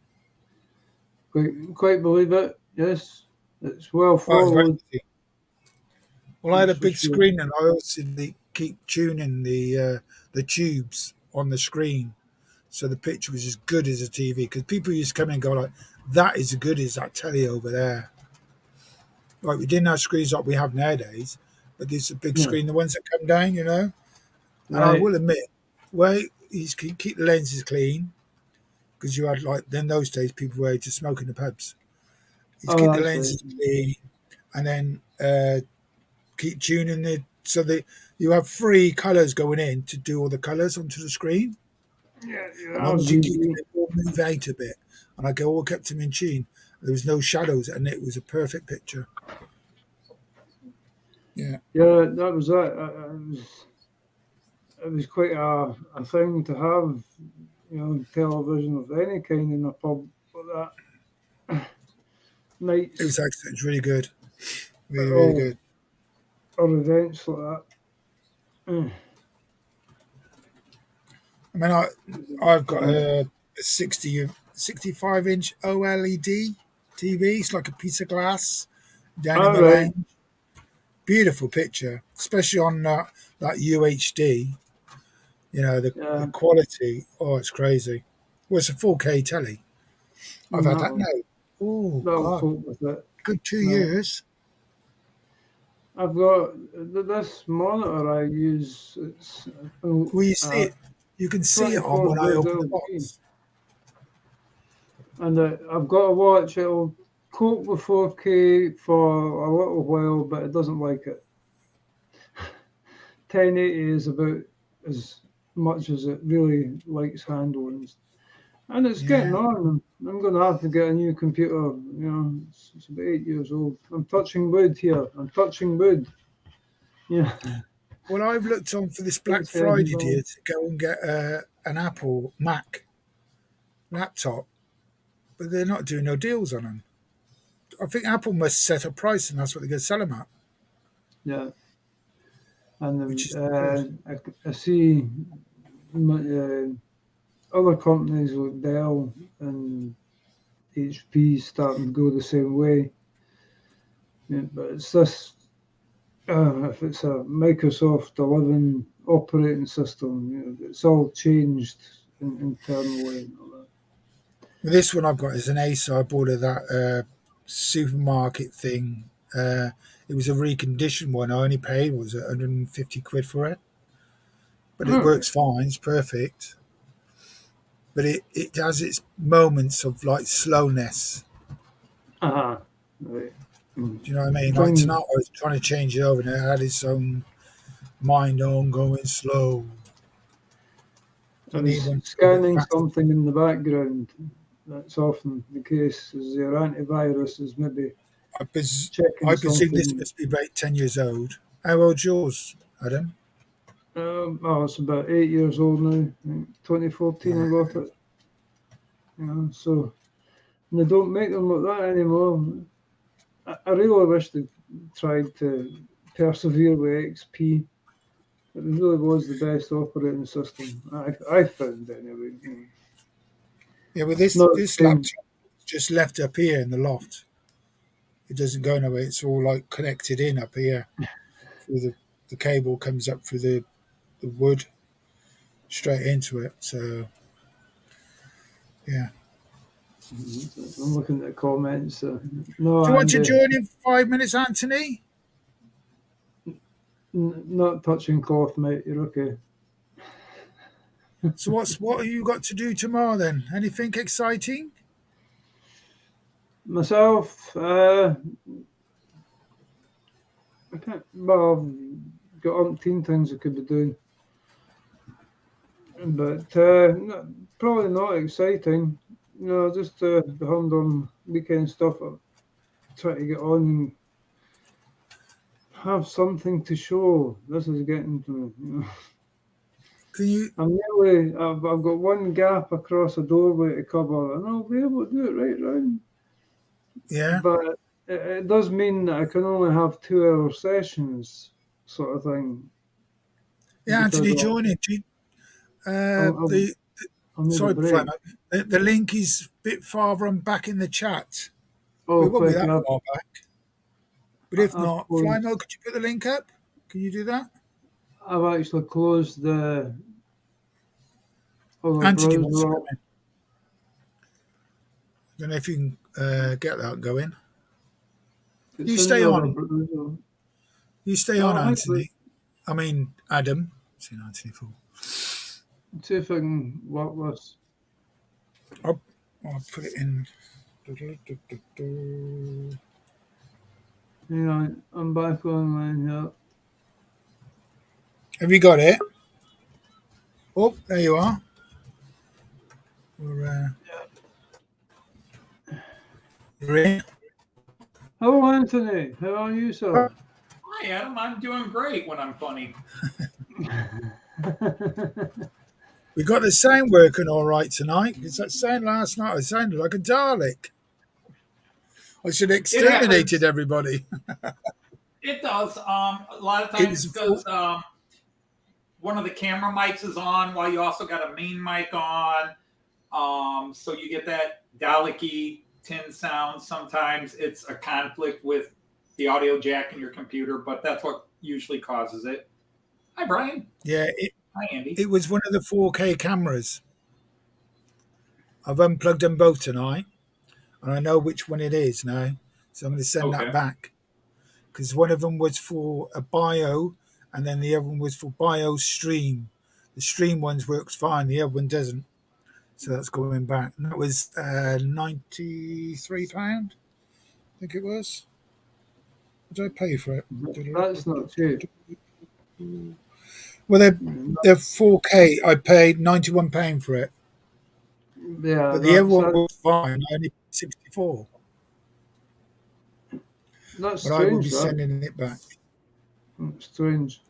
Quite believe it. Yes, it's well followed. Well, I had a big screen, and I also keep tuning the tubes on the screen, so the picture was as good as a TV. Because people used to come in and go like, "That is as good as that telly over there." Like we didn't have screens like we have nowadays, but there's a big screen, the ones that come down, you know. And I will admit, well, you keep the lenses clean because you had like then those days people were to smoke in the pubs. You keep the lenses clean, and then keep tuning it so that you have 3 colours going in to do all the colours onto the screen. Yeah, as long as you keep it all move out a bit, and I all kept them in tune. There was no shadows, and it was a perfect picture. Yeah, that was it. It was quite a thing to have, television of any kind in a pub like that. Nights. It was excellent. It's really good. Really good. Or events like that. I mean, I've got a 65-inch OLED TV. It's like a piece of glass down in the lounge. Beautiful picture, especially on that UHD. You know, the quality. Oh, it's crazy. Well, it's a 4K telly. I've had that now. Oh, That'll God. cope with it. Good 2 No. years. I've got this monitor I use. It's Well, you see it. You can see it on 24 when I gauge open the LG. box. And I've got a watch. It'll cope with 4K for a little while, but it doesn't like it. 1080 is about as much as it really likes handling. And it's getting on. I'm going to have to get a new computer. You know, it's about 8 years old. I'm touching wood here. I'm touching wood. Yeah. Well, I've looked on for this Black It's heavy, Friday though. deal to go and get an Apple Mac laptop, but they're not doing no deals on them. I think Apple must set a price, and that's what they're going to sell them at, Yeah. And which is good. I see other companies like Dell and HP starting to go the same way. Yeah, but it's this, if it's a Microsoft 11 operating system, you know, it's all changed internally and all that. Well, this one I've got is an Acer. I bought it that supermarket thing. It was a reconditioned one. I only paid, what was it, 150 quid for it? But it works fine. It's perfect. But it has its moments of like slowness. Uh-huh. Right. Do you know what I mean? Like tonight, I was trying to change it over, and it had its own mind on going slow. I You need was one a bit scanning faster. something in the background. That's often the case, is your antivirus is maybe I checking presume this something. must be about 10 years old. How old's yours, Adam? It's about 8 years old now. I think 2014 I got it. You know, so and they don't make them like that anymore. I really wish they tried to persevere with XP. It really was the best operating system I found anyway. You know. Yeah, well, Not the this same. laptop is just left up here in the loft. It doesn't go nowhere. It's all like connected in up here. Through the cable comes up through the wood straight into it. So, yeah. I'm looking at the comments. Do No, you want to Andy, join in for 5 minutes, Anthony? not touching cloth, mate. You're okay. So what have you got to do tomorrow then? Anything exciting? Myself, I can't. Well, I've got umpteen things I could be doing, but probably not exciting. No, just the humdrum weekend stuff. I try to get on and have something to show. This is getting to me. You know. Can you? I've got one gap across a doorway to cover, and I'll be able to do it right round. Yeah. But it does mean that I can only have 2-hour sessions, sort of thing. Yeah, Because Anthony, join in. I'll need a Sorry, break. Flymo, the link is a bit farther on back in the chat. Oh, It won't be quick! that far back. But if I've not, closed. Flymo, could you put the link up? Can you do that? I've actually closed the other Anthony wants to browser. come in. I don't know if you can get that going. It's You in stay the other on. browser. You stay on, I'll Anthony. I mean, Adam. See, Anthony Fool. see if I can work this. I'll put it in. Hang on, I'm back online here. Have you got it? Oh, there you are. You're in. Hello, Anthony. How are you, sir? Hi, Adam. I'm doing great when I'm funny. We got the sound working all right tonight. Because that sound last night, I sounded like a Dalek. I should have exterminated everybody. It does. A lot of times because one of the camera mics is on while you also got a main mic on. So you get that Dalek-y tin sound. Sometimes it's a conflict with the audio jack in your computer, but that's what usually causes it. Hi, Brian. Yeah, Hi, Andy. it was one of the 4K cameras. I've unplugged them both tonight, and I know which one it is now. So I'm going to send that back, because one of them was for a bio, and then the other one was for bio stream. The stream ones works fine, the other one doesn't. So that's going back. And that was £93, I think it was. What did I pay for it? That's not cheap. Well, they're 4K. I paid £91 for it. Yeah, But the other one was fine. I only paid 64. That's but I will be strange, that. sending it back. That's strange.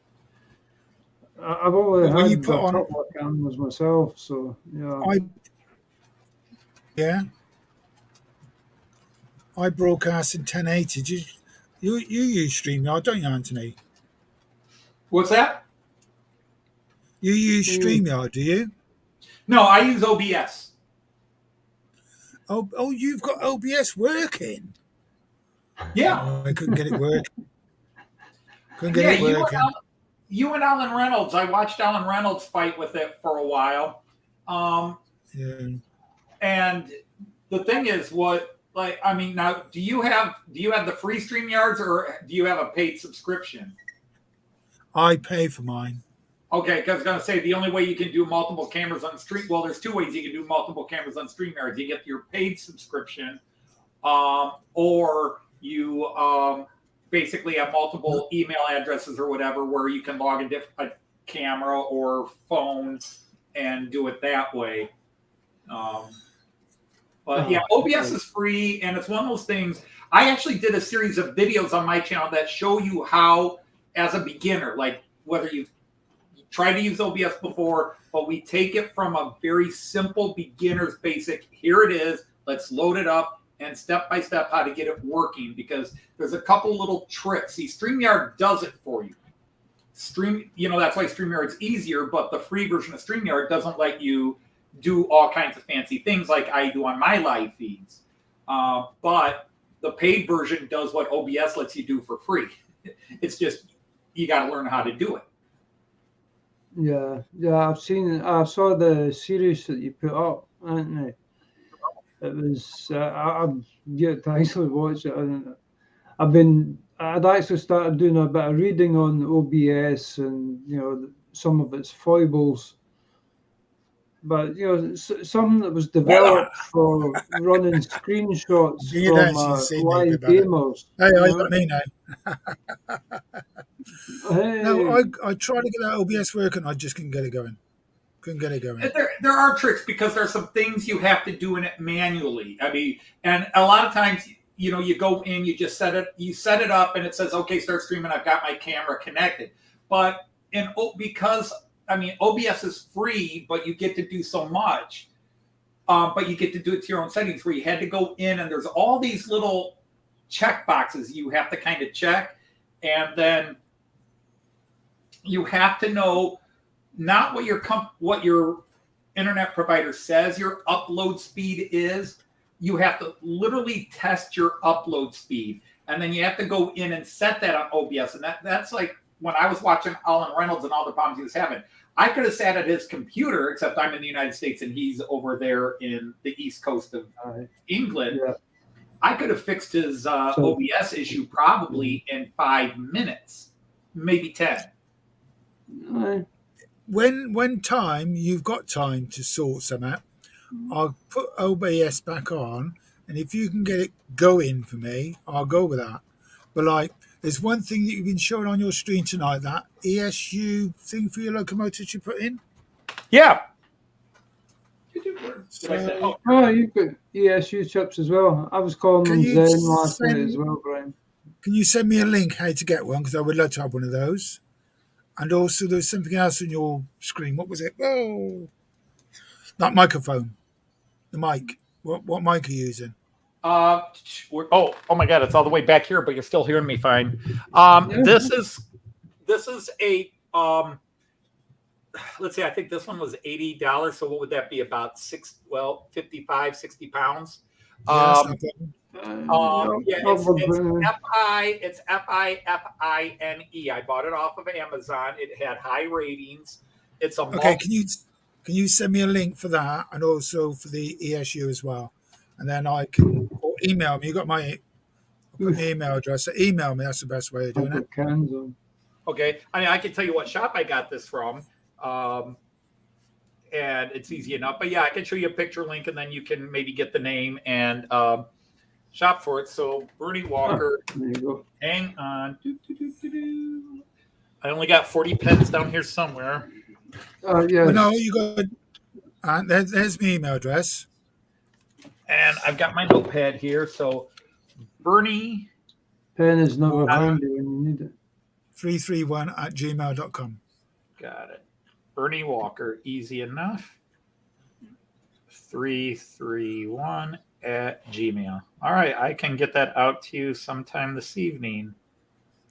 I've only When you had put a on, couple of cameras myself, so yeah. I broadcast in 1080. You use StreamYard, don't you, Anthony? What's that? You use StreamYard, do you? No, I use OBS. Oh, you've got OBS working. Yeah. Oh, I couldn't get it working. You and Alan Reynolds. I watched Alan Reynolds fight with it for a while. Yeah. And the thing is, now, do you have the free StreamYards, or do you have a paid subscription? I pay for mine. Okay, because I was going to say, the only way you can do multiple cameras on Stream, well, there's two ways you can do multiple cameras on StreamYards. You get your paid subscription, or you basically have multiple email addresses or whatever where you can log a camera or phone and do it that way. But yeah, OBS is free, and it's one of those things. I actually did a series of videos on my channel that show you how, as a beginner, like whether you've tried to use OBS before, but we take it from a very simple beginner's basic. Here it is. Let's load it up, and step by step how to get it working, because there's a couple little tricks. See, StreamYard does it for you. That's why StreamYard's easier, but the free version of StreamYard doesn't let you do all kinds of fancy things like I do on my live feeds. But the paid version does what OBS lets you do for free. It's just, you got to learn how to do it. Yeah, I saw the series that you put up, Anthony. It was, I've yet to actually watch it. I'd actually started doing a bit of reading on OBS and, some of its foibles. But, something that was developed for running screenshots from live gamers. Hey, I got me now. Hey. No, I tried to get that OBS working. I just couldn't get it going. There are tricks, because there's some things you have to do in it manually. I mean, and a lot of times, you go in, you set it up, and it says, okay, start streaming. I've got my camera connected. But because OBS is free, but you get to do so much. But you get to do it to your own settings, where you had to go in, and there's all these little check boxes you have to kind of check, and then you have to know not what your internet provider says your upload speed is. You have to literally test your upload speed, and then you have to go in and set that on OBS. And that's like when I was watching Alan Reynolds and all the problems he was having. I could have sat at his computer, except I'm in the United States and he's over there in the East Coast of England. Yeah. I could have fixed his OBS issue probably in 5 minutes, maybe 10. When you've got time to sort some out, I'll put OBS back on, and if you can get it going for me, I'll go with that. But there's one thing that you've been showing on your screen tonight, that ESU thing for your locomotives you put in. Yeah. You've got ESU chips as well. I was calling them Zen last night as well, Brian. Can you send me a link how to get one? Because I would love to have one of those. And also, there's something else on your screen. What was it? Oh, that microphone. The mic. What mic are you using? Oh my God! It's all the way back here, but you're still hearing me fine. This is a let's see. I think this one was $80. So what would that be? About 55, 60 pounds. Yeah, that's no problem. Yeah, I'll it's look for it. Fine. I bought it off of Amazon. It had high ratings. It's a Okay, can you send me a link for that and also for the ESU as well, and then I can or email me. You got my put my email address. So email me. That's the best way of doing I've it. got cans on. Okay. I mean, I can tell you what shop I got this from. And it's easy enough. But yeah, I can show you a picture link and then you can maybe get the name and shop for it. So Bernie Walker, There you go. hang on. I only got 40 pens down here somewhere. Yeah. Well, no, you got. There's my email address. And I've got my notepad here. So Bernie. Pen is never handy when you need it. 331@gmail.com. Got it. Bernie Walker, easy enough. 331 at Gmail. All right, I can get that out to you sometime this evening.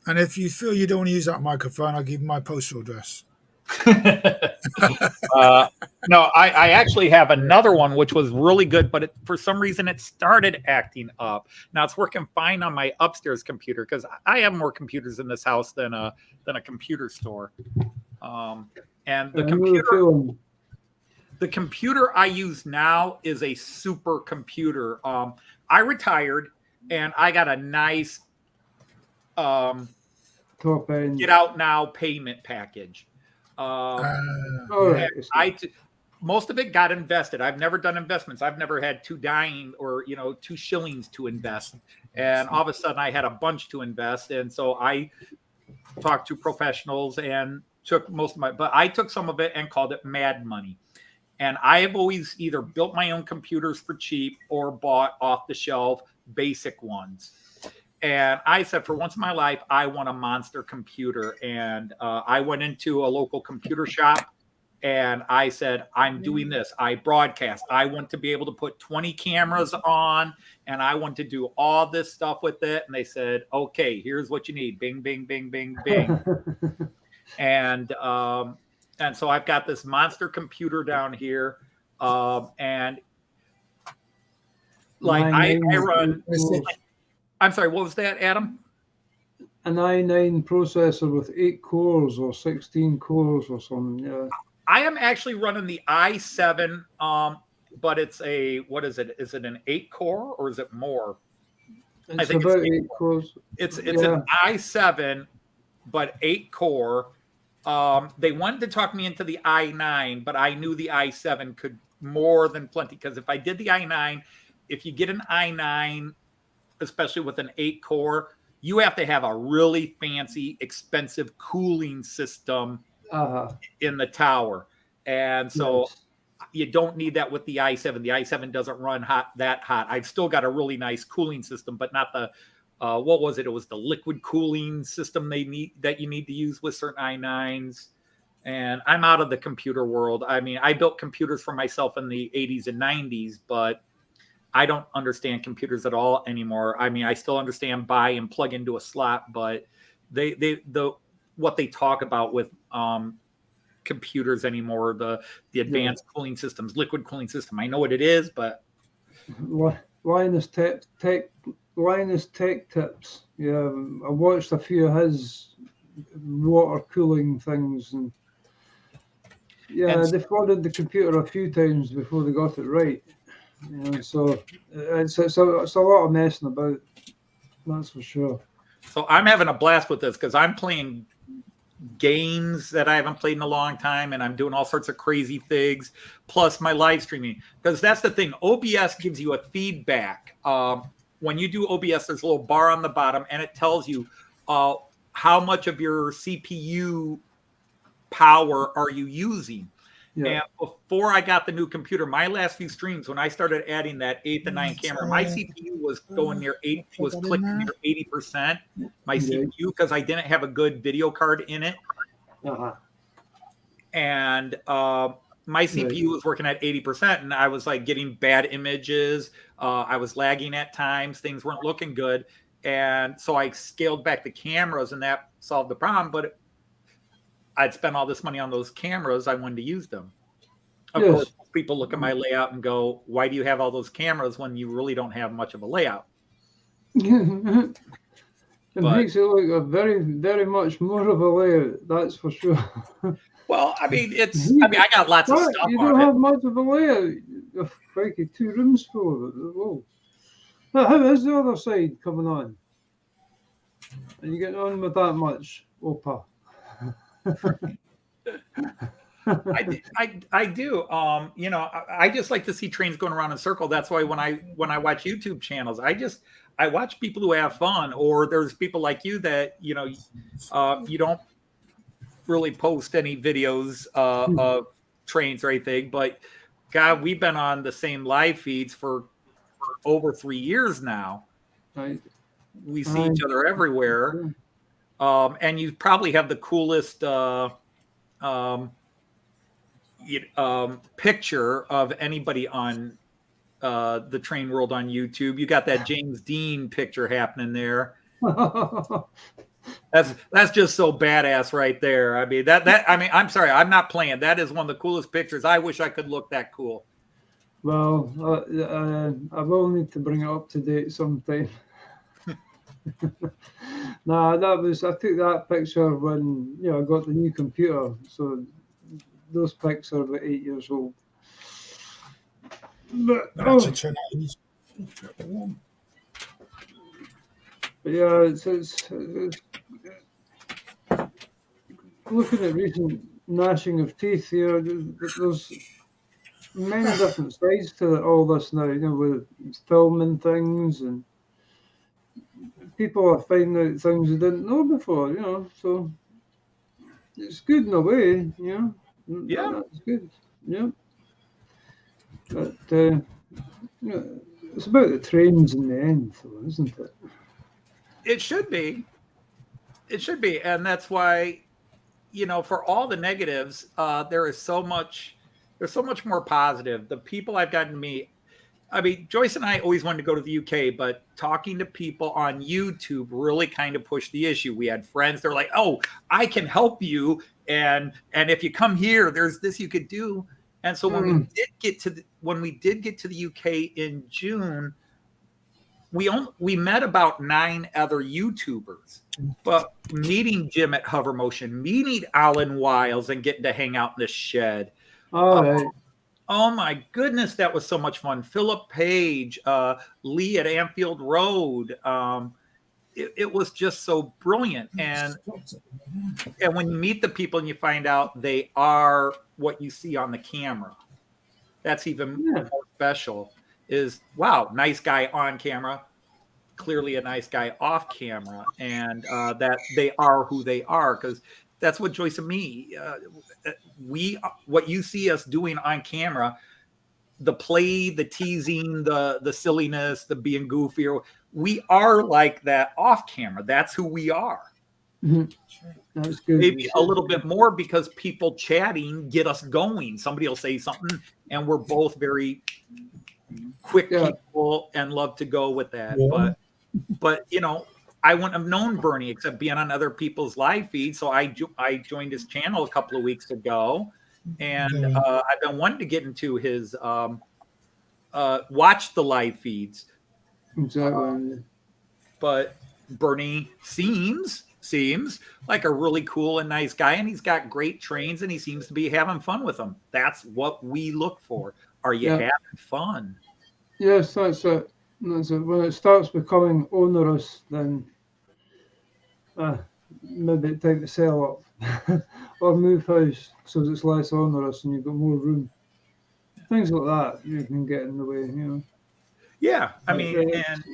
And if you feel you don't want to use that microphone, I'll give you my postal address. No, I actually have another one which was really good, but for some reason it started acting up. Now it's working fine on my upstairs computer because I have more computers in this house than a computer store. And the computer I use now is a super computer. I retired and I got a nice Top end. get out now payment package. All right. Most of it got invested. I've never done investments. I've never had 2 shillings to invest. And all of a sudden I had a bunch to invest. And so I talked to professionals and took but I took some of it and called it mad money. And I have always either built my own computers for cheap or bought off the shelf basic ones. And I said, for once in my life, I want a monster computer. And I went into a local computer shop and I said, I'm doing this. I broadcast. I want to be able to put 20 cameras on and I want to do all this stuff with it. And they said, okay, here's what you need. Bing, bing, bing, bing, bing. And so I've got this monster computer down here. And like I run. I'm sorry, what was that, Adam? An i9 processor with 8 cores or 16 cores or something. Yeah. I am actually running the i7, but it's what is it? Is it an 8 core or is it more? I think about it's 8 cores. It's an i7, but 8 core. They wanted to talk me into the i9, but I knew the i7 could more than plenty because if I did the i9, if you get an i9, especially with an 8 core, you have to have a really fancy, expensive cooling system in the tower. And so you don't need that with the i7. The i7 doesn't run that hot. I've still got a really nice cooling system, but not the, what was it? It was the liquid cooling system that you need to use with certain i9s. And I'm out of the computer world. I mean, I built computers for myself in the 80s and 90s, but I don't understand computers at all anymore. I mean, I still understand buy and plug into a slot, but what they talk about with computers anymore, the advanced cooling systems, liquid cooling system. I know what it is, but Linus Tech Tips. Yeah, I watched a few of his water cooling things, and they flooded the computer a few times before they got it right. So it's a lot of messing about, that's for sure. So I'm having a blast with this because I'm playing games that I haven't played in a long time, and I'm doing all sorts of crazy things, plus my live streaming. Because that's the thing, OBS gives you a feedback. When you do OBS, there's a little bar on the bottom, and it tells you how much of your CPU power are you using. Yeah. And before I got the new computer, my last few streams, when I started adding that 8 to 9 camera, my CPU was going near 8, was clicking near 80%. My CPU, because I didn't have a good video card in it. And my CPU was working at 80%, and I was like getting bad images. I was lagging at times. Things weren't looking good. And so I scaled back the cameras, and that solved the problem. But I'd spent all this money on those cameras. I wanted to use them. Of Yes. course, people look at my layout and go, "Why do you have all those cameras when you really don't have much of a layout?" It But makes it look a very, very much more of a layout. That's for sure. well, I mean, I got lots of What? stuff You on don't it. have much of a layout. Oh, crikey, 2 rooms full of it. Whoa. How is the other side coming on? Are you getting on with that much, Opa? I do. You know, I just like to see trains going around in a circle. That's why when I watch YouTube channels, I watch people who have fun, or there's people like you that, you know, you don't really post any videos of trains or anything, but God, we've been on the same live feeds for over 3 years now. Right. We see each other everywhere. And you probably have the coolest picture of anybody on the train world on YouTube. You got that James Dean picture happening there. That's just so badass right there. I mean I mean, I'm sorry, I'm not playing. That is one of the coolest pictures. I wish I could look that cool. Well, I will need to bring it up to date sometime. Nah, I took that picture when I got the new computer, so those pics are about 8 years old. But, but yeah, it's looking at recent gnashing of teeth here. There's many different sides to all this now. With filming things, and people are finding out things they didn't know before. So it's good in a way. Yeah, that's good. Yeah, but it's about the trains in the end, though, isn't it? It should be. It should be, and that's why, for all the negatives, there's so much more positive. The people I've gotten to meet, I mean, Joyce and I always wanted to go to the UK, but talking to people on YouTube really kind of pushed the issue. We had friends that were like, "Oh, I can help you, and if you come here, there's this you could do." And so when we did get to the UK in June, we met about 9 other YouTubers. But meeting Jim at Hover Motion, meeting Alan Wiles, and getting to hang out in the shed. Right. Oh my goodness, that was so much fun. Philip Page, Lee at Anfield Road. It was just so brilliant. And when you meet the people and you find out they are what you see on the camera, that's even more special. Is, wow, nice guy on camera, clearly a nice guy off camera, and that they are who they are, because that's what Joyce and me, what you see us doing on camera, the play, the teasing, the silliness, the being goofy, we are like that off camera. That's who we are. Mm-hmm. That's good. Maybe a little bit more because people chatting get us going. Somebody will say something, and we're both very quick people and love to go with that. Yeah. But I wouldn't have known Bernie except being on other people's live feeds. So I joined his channel a couple of weeks ago, and I've been wanting to get into his watch the live feeds. Exactly. But Bernie seems like a really cool and nice guy, and he's got great trains, and he seems to be having fun with them. That's what we look for. Are you having fun? Yes, that's it. When it starts becoming onerous, then maybe it's time to sell up or move house so it's less onerous and you've got more room. Things like that you can get in the way, Yeah, I mean, and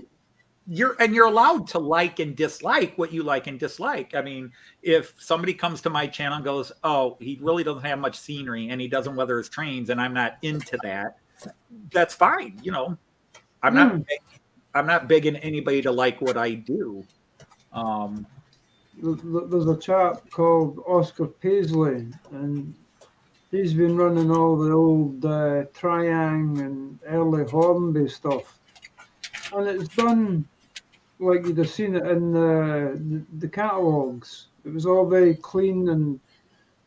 you're allowed to like and dislike what you like and dislike. I mean, if somebody comes to my channel and goes, "Oh, he really doesn't have much scenery and he doesn't weather his trains," and I'm not into that, that's fine. I'm not begging anybody to like what I do. There's a chap called Oscar Paisley, and he's been running all the old Triang and early Hornby stuff, and it's done like you'd have seen it in the catalogues. It was all very clean and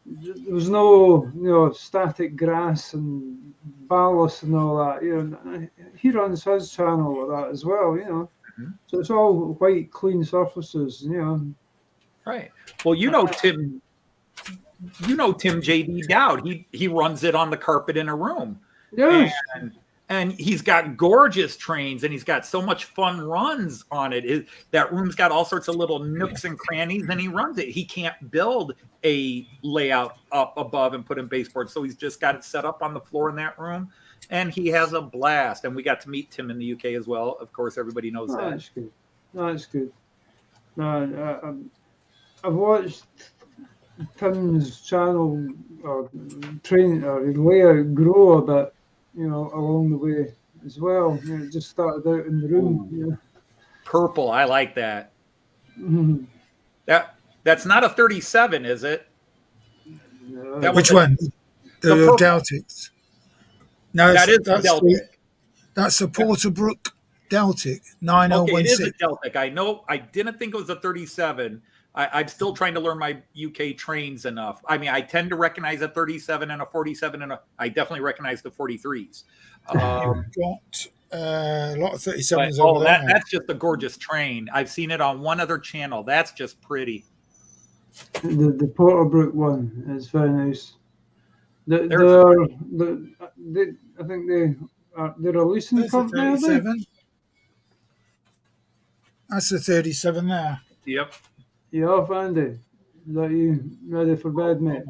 there was no, static grass and ballast and all that. He runs his channel with that as well. Mhm. So it's all white, clean surfaces. Right. Well, Tim. Tim J.D. Dowd. He runs it on the carpet in a room. Yes. And he's got gorgeous trains, and he's got so much fun runs on it. That room's got all sorts of little nooks and crannies, and he runs it. He can't build a layout up above and put in baseboards, so he's just got it set up on the floor in that room, and he has a blast. And we got to meet Tim in the UK as well. Of course, everybody knows that. That's good. That's good. I've watched Tim's channel or layout grow a bit, along the way as well. It just started out in the room. Purple, I like that. Mhm. That's not a 37, is it? Yeah. Which one? The purple. Deltics. No, That is that's Deltic. that's the Porterbrook Deltic Okay, 9016. it is a Deltic. I know. I didn't think it was a 37. I'm still trying to learn my UK trains enough. I mean, I tend to recognize a 37 and a 47, and I definitely recognize the 43s. You've got a lot of 37s over there. That's just a gorgeous train. I've seen it on one other channel. That's just pretty. The Porterbrook one is very nice. I think they're releasing There's a company. 37. That's the 37 there. Yep. You off, Andy? Is that you ready for bed, mate?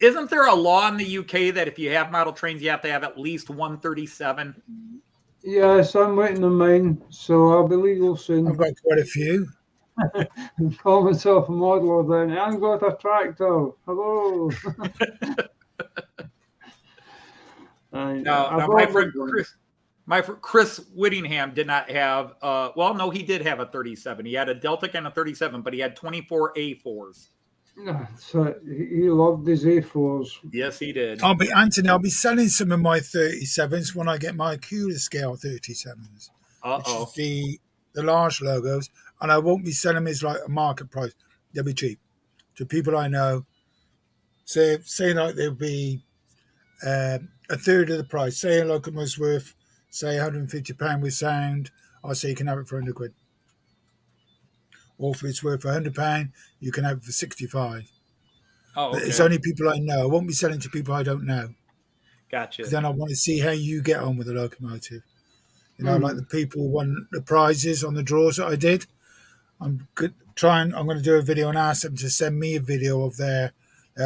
Isn't there a law in the UK that if you have model trains, you have to have at least 137? Yes, I'm waiting on mine, so I'll be legal soon. I've got quite a few. Call myself a modeler then. I've got a tractor. Hello. No, my friend Chris Whittingham did not have. No, he did have a 37. He had a Deltic and a 37, but he had 24 A4s. So he loved his A4s. Yes, he did. I'll be selling some of my 37s when I get my Cooler Scale 37s. Uh-oh. Which is the large logos, and I won't be selling them as like a market price. They'll be cheap to people I know. Say like they'll be a third of the price. Say a locomotive's worth, say £150 with sound. I say you can have it for £100. Or if it's worth £100, you can have it for £65. Oh, okay. But it's only people I know. I won't be selling to people I don't know. Gotcha. Because then I want to see how you get on with the locomotive. Like the people who won the prizes on the draws that I did. I'm going to do a video and ask them to send me a video of their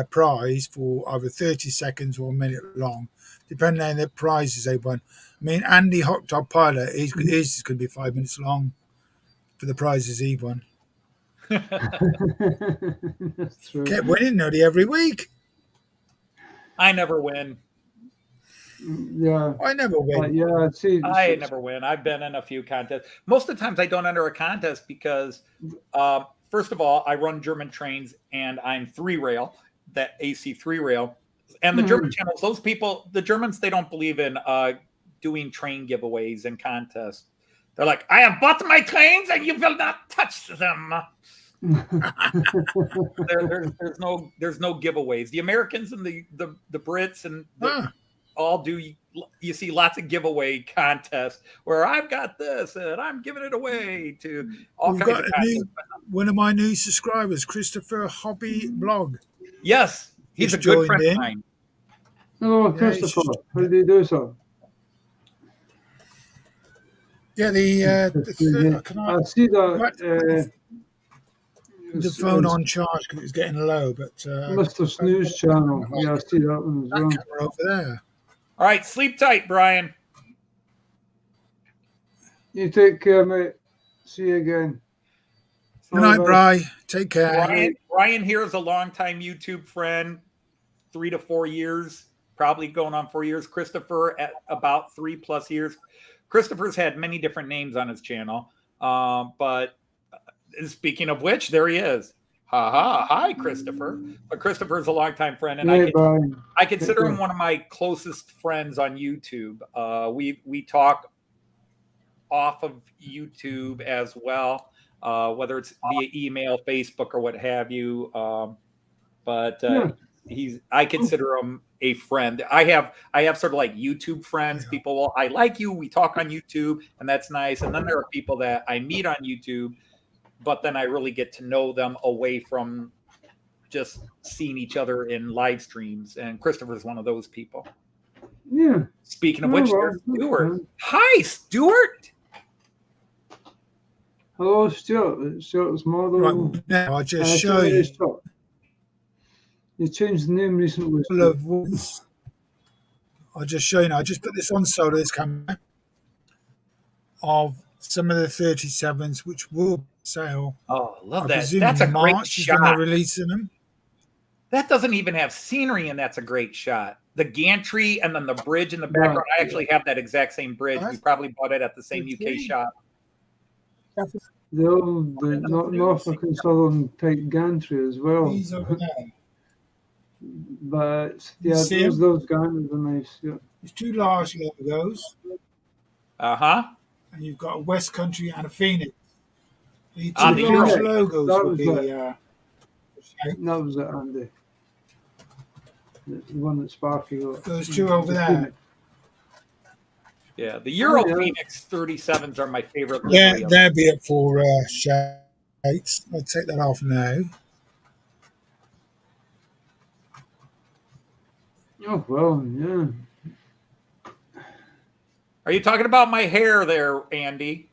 prize for either 30 seconds or a minute long, depending on the prizes they won. I mean, Andy Hot Top Pilot, his is going to be 5 minutes long for the prizes he won. That's true. Kept winning nearly every week. I never win. Yeah. I never win. I never win. I've been in a few contests. Most of the times I don't enter a contest because, first of all, I run German trains and I'm 3-rail, that AC 3-rail. And the German channels, those people, the Germans, they don't believe in doing train giveaways and contests. They're like, I have bought my trains and you will not touch them. There's no giveaways. The Americans and the Brits and all do. You see lots of giveaway contests where I've got this and I'm giving it away to all We've kinds got of contests. one of my new subscribers, Christopher Hobby Blog. Yes, he's a good friend of mine. Hello, Christopher. How do you do so? Yeah, I see that. The phone on charge because it's getting low, but Mr. Snooze channel. Yeah, I see that one as well. That camera over there. All right, sleep tight, Brian. You take care, mate. See you again. Good night, Bri. Take care. Brian here is a longtime YouTube friend, 3 to 4 years, probably going on 4 years. Christopher at about 3+ years. Christopher's had many different names on his channel, but speaking of which, there he is. Hi, Christopher. But Christopher's a longtime friend, and I consider him one of my closest friends on YouTube. We talk off of YouTube as well, whether it's via email, Facebook, or what have you. I consider him a friend. I have sort of like YouTube friends. Yeah. People, well, I like you. We talk on YouTube, and that's nice. And then there are people that I meet on YouTube, but then I really get to know them away from just seeing each other in live streams. And Christopher's one of those people. Yeah. Speaking of Oh, which, well, there's Stuart. okay. Hi, Stuart. Hello, Stuart. Stuart's model. Right now, I'll just show Stuart you is top. You changed the name recently. a couple of ones. I'll just show you now. I just put this on Solar's camera of some of the 37s, which will sale. Oh, love I that. presume That's a in great March is when they're shot. releasing them. That doesn't even have scenery, and that's a great shot. The gantry and then the bridge in the background. I actually have that exact same bridge. We probably bought it at the same UK shop. The old Norfolk and Southern type gantry as well. These over there. But You yeah, see 'em? those gantries are nice. Yeah. There's two large logos, Uh-huh. and you've got a West Country and a Phoenix. The Ah, two the large Euro. logos That will was be. That was it, Andy. The one that Sparky got. Those two over there. Yeah, the Euro Oh, yeah. Phoenix 37s are my favorite livery. They'll be up for shades. I'll take that off now. Oh well, yeah. Are you talking about my hair there, Andy?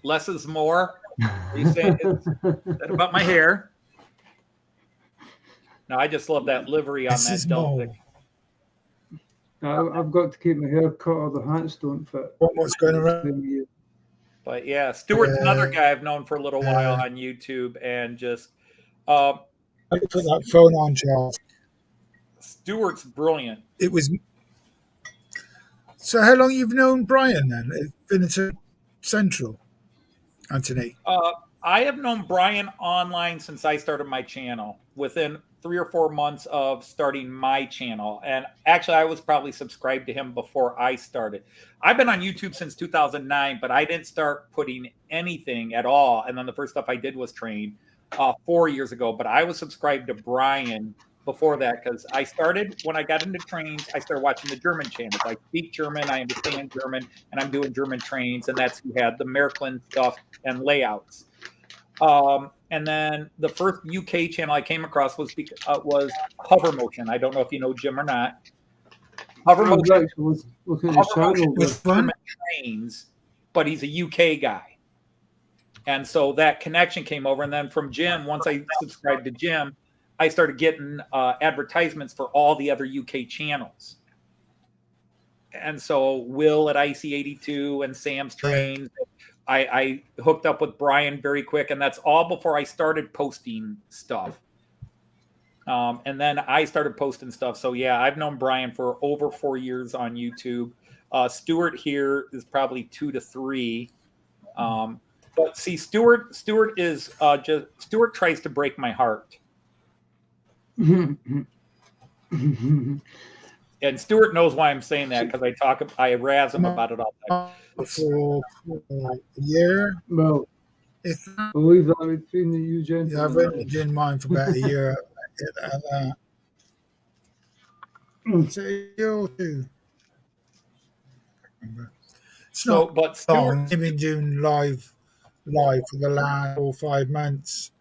Less is more. Are you saying is that about my hair? No, I just love that livery on This that is more. Delta. I've got to keep my hair cut or the hats don't fit. What's going around? But yeah, Stuart's another guy I've known for a little while on YouTube, and just I put that phone on, Charles. Stuart's brilliant. It was. So, how long you've known Brian then? Infinity Central, Anthony. I have known Brian online since I started my channel. Within 3 or 4 months of starting my channel, and actually, I was probably subscribed to him before I started. I've been on YouTube since 2009, but I didn't start putting anything at all. And then the first stuff I did was train 4 years ago. But I was subscribed to Brian before that because I started when I got into trains. I started watching the German channels. I speak German, I understand German, and I'm doing German trains, and that's who had the Märklin stuff and layouts. And then the first UK channel I came across was Hover Motion. I don't know if you know Jim or not. Hover Motion was German trains, but he's a UK guy. And so that connection came over. And then from Jim, once I subscribed to Jim, I started getting advertisements for all the other UK channels. And so Will at IC82 and Sam's Trains. I hooked up with Brian very quick, and that's all before I started posting stuff. And then I started posting stuff. So yeah, I've known Brian for over 4 years on YouTube. Stuart here is probably 2 to 3. But see, Stuart is Stuart tries to break my heart. And Stuart knows why I'm saying that because I razz him about it all the time. For a year. Well, I believe that between you gentlemen. Yeah, I've only been mine for about a year. So you're two. It's not but long. I've been doing live for the last 4 or 5 months.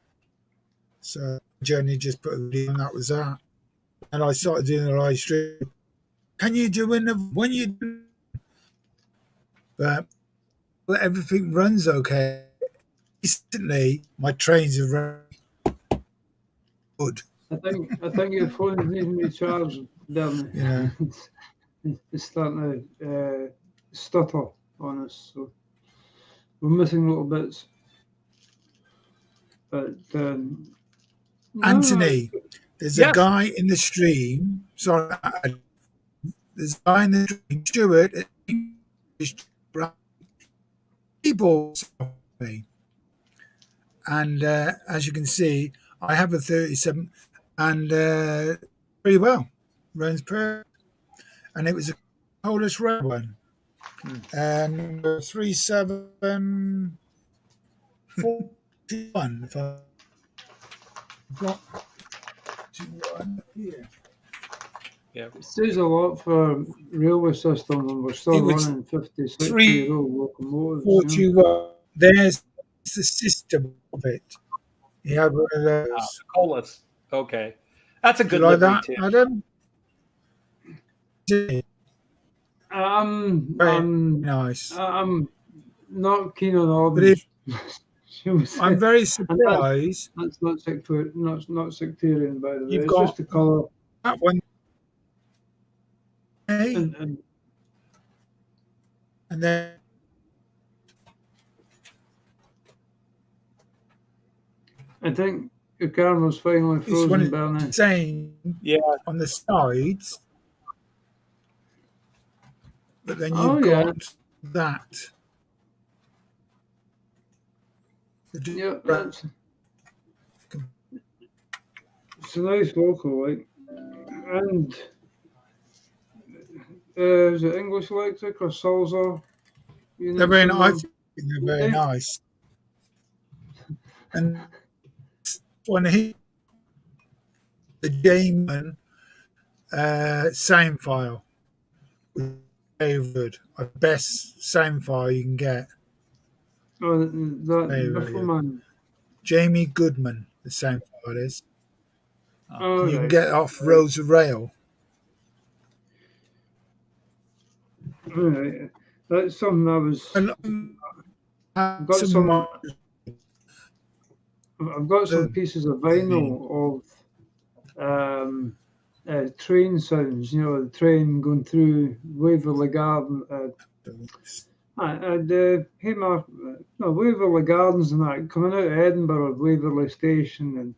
So Jenny just put a video and that was that. And I started doing a live stream. Can you do when you do? But everything runs okay. Recently, my trains have run good. I think your phone needs to be charged, down Yeah. It's starting to stutter on us, so we're missing little bits. But Anthony, there's a guy in the stream. Sorry, there's a guy in the stream. Stuart, he bought me, and as you can see, I have a 37, and pretty well runs per, and it was a Polish red one, and 3741. If I've got to run up here. It says a lot for railway system when we're still It was running 50, 60-year-old locomotives. You know? 41. There's the system of it. He had one of those. Colas. Okay. That's a Do good you like livery, that, too. Adam? Very nice. I'm not keen on But if orange. I'm very And surprised that's not sectarian, by the way. you've It's just got the colour. that one. Hey, And and then I think your camera's finally this frozen, one Bernie. is saying Yeah. on the sides, but then Oh, you've yeah. got that. Yeah, it's a nice local, like. And is it English Electric or Sulzer? They're very nice. They're very Yeah. nice. And when he the Damon sound file, very good. Best sound file you can get. Oh, that Very, very good. Rifleman. Jamie Goodman, the sound file is. Oh, You can right. get it off Roads of Rail. All right. That's something I was. I've got some- I've got some pieces of vinyl of train sounds. You know, the train going through Waverley Garden. Waverley Gardens and that, coming out of Edinburgh, Waverley Station, and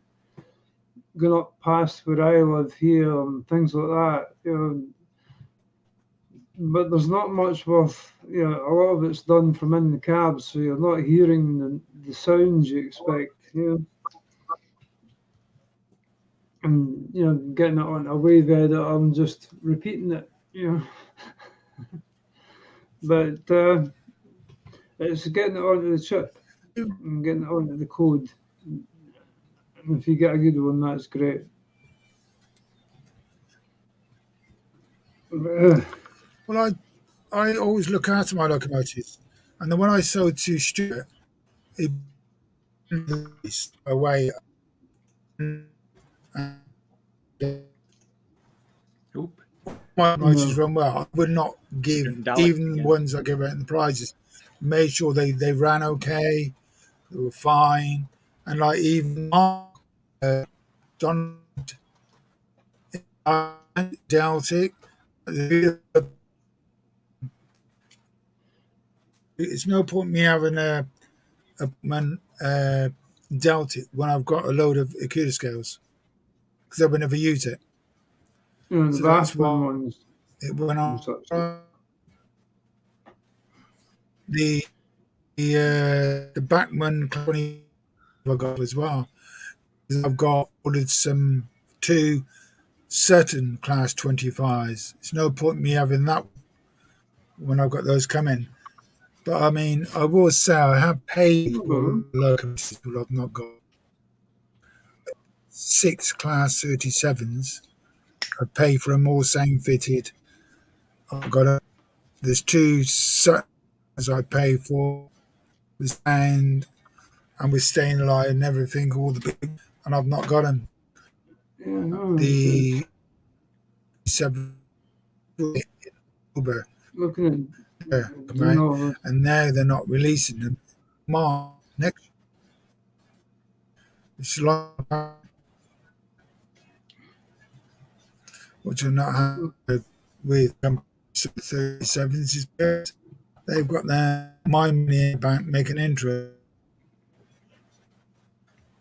going up past where I live here and things like that. You know, but there's not much worth. You know, a lot of it's done from in the cab, so you're not hearing the sounds you expect. You know. And you know, getting it on a wave editor and just repeating it, you know. But it's getting it onto the chip and getting it onto the code. And if you get a good one, that's great. Well, I always look after my locomotives, and the one I sold to Stuart, it away. Oop. My motors run well. I would not give even the ones I give out in the prizes. Made sure they ran okay, they were fine, and like even John Deltic, it's no point me having a Deltic when I've got a load of Akuta scales because I would never use it. You know, the So that's Bathman why ones. it went on. Such. The Backman 20 I got as well. I've got ordered two certain class 25s. It's no point me having that when I've got those coming. But I mean, I will say I have paid for locomotives, but I've not got 6 class 37s. I pay for them all same fitted. I've got there's 2 certain I pay for with sound and with staying alive and everything, all the big, and I've not got them. Yeah, no, The 7 Uber, looking at and now they're not releasing them. March next, it's long, which are not happy with 37s. Is best. They've got their my money in the bank making interest.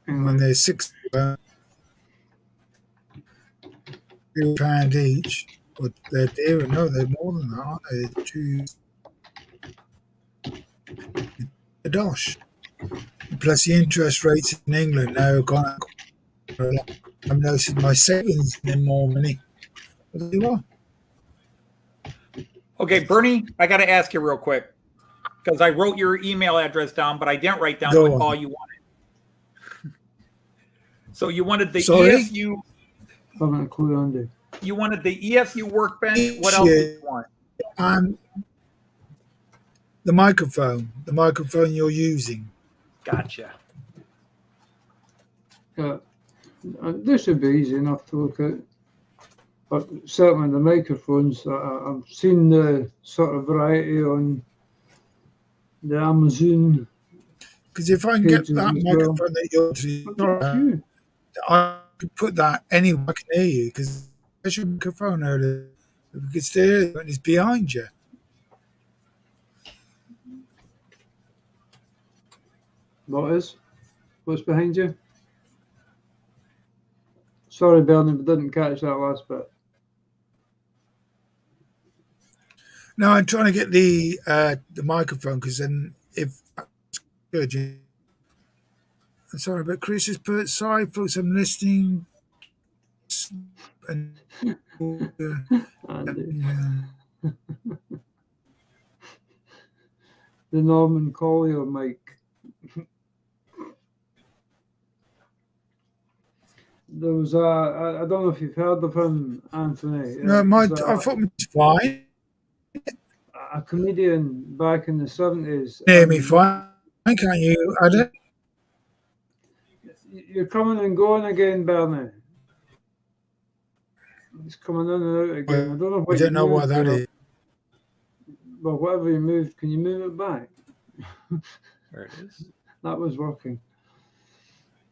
When they're £6 each, but they're dearer. No, they're more than that, aren't they? They're a dosh. Plus the interest rates in England now have gone up. I'm noticing my savings in more money. What do you want? Okay, Bernie, I got to ask you real quick because I wrote your email address down, but I didn't write down what call you wanted. So you wanted the ESU. Haven't a clue, Andy. You wanted the ESU workbench. What else did you want? And the microphone you're using. Gotcha. Yeah, this should be easy enough to look at. But certainly the microphones, I've seen the sort of variety on the Amazon. Because if I can get pages that as microphone well. that you're using, I could put that anywhere I can hear you. Because there's your microphone earlier. If we could still hear you and it's behind you. What is? What's behind you? Sorry, Bernie, but didn't catch that last bit. No, I'm trying to get the microphone because then if that's good, I'm sorry, but Chris has put sorry folks, I'm listening and Andy. yeah. The Norman Collier mic. There was I don't know if you've heard of him, Anthony. No, I thought it was fine. A comedian back in the 70s. Hear me fine, can't you, Adam? You're coming and going again, Bernie. It's coming in and out again. I don't know what I don't know moved, what that is. Well, whatever you moved, can you move it back? There it is. That was working.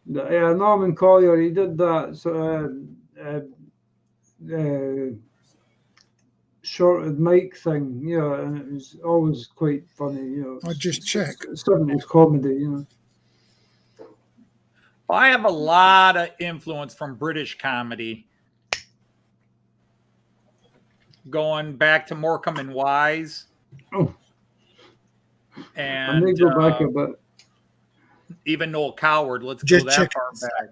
Yeah, Norman Collier, he did that sort of shorted mic thing, you know, and it was always quite funny, you know. I'll just check. 70s comedy, you know. Well, I have a lot of influence from British comedy. Going back to Morecambe and Wise. Oh. And I may go back a bit. Even Noel Coward. Let's Just go that far back.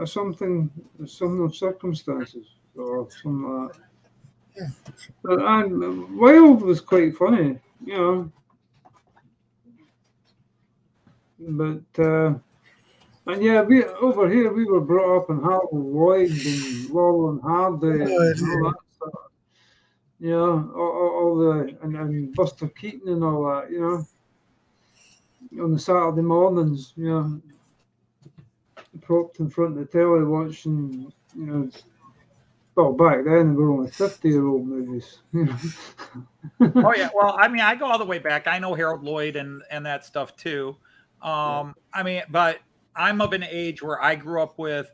Something of circumstances or something like that. Yeah. But Wild was quite funny, you know. But and yeah, we over here we were brought up in Harold Lloyd and Laurel and Hardy and all that stuff. You know, all the and Buster Keaton and all that, you know. On the Saturday mornings, you know, propped in front of the telly watching, you know, well, back then we were only 50-year-old movies. You know? Oh yeah, well, I mean, I go all the way back. I know Harold Lloyd and that stuff too. I mean, but I'm of an age where I grew up with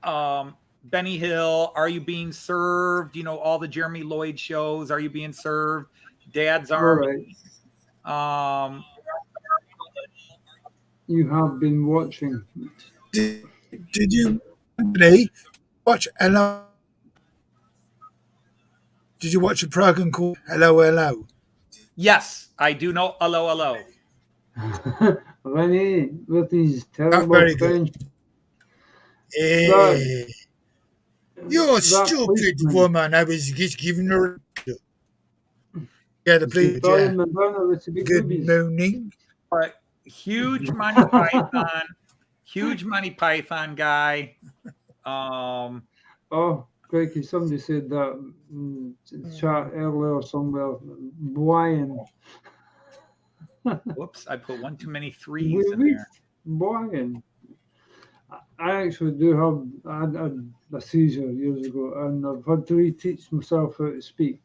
Benny Hill, Are You Being Served? You know, all the Jeremy Lloyd shows, Are You Being Served? Dad's Army. Right. You have been watching. Did you watch Hello? Did you watch a program called Hello Hello? Yes, I do know Hello Hello. Rennie with his terrible French. Hey, you're a stupid woman. I was just giving her. Yeah, the police. Good morning. But huge Monty Python, huge Monty Python guy. Oh, crikey, somebody said that in chat earlier somewhere. Brian. Whoops, I put one too many threes in there. Brian. I actually do have, I had a seizure years ago, and I've had to reteach myself how to speak.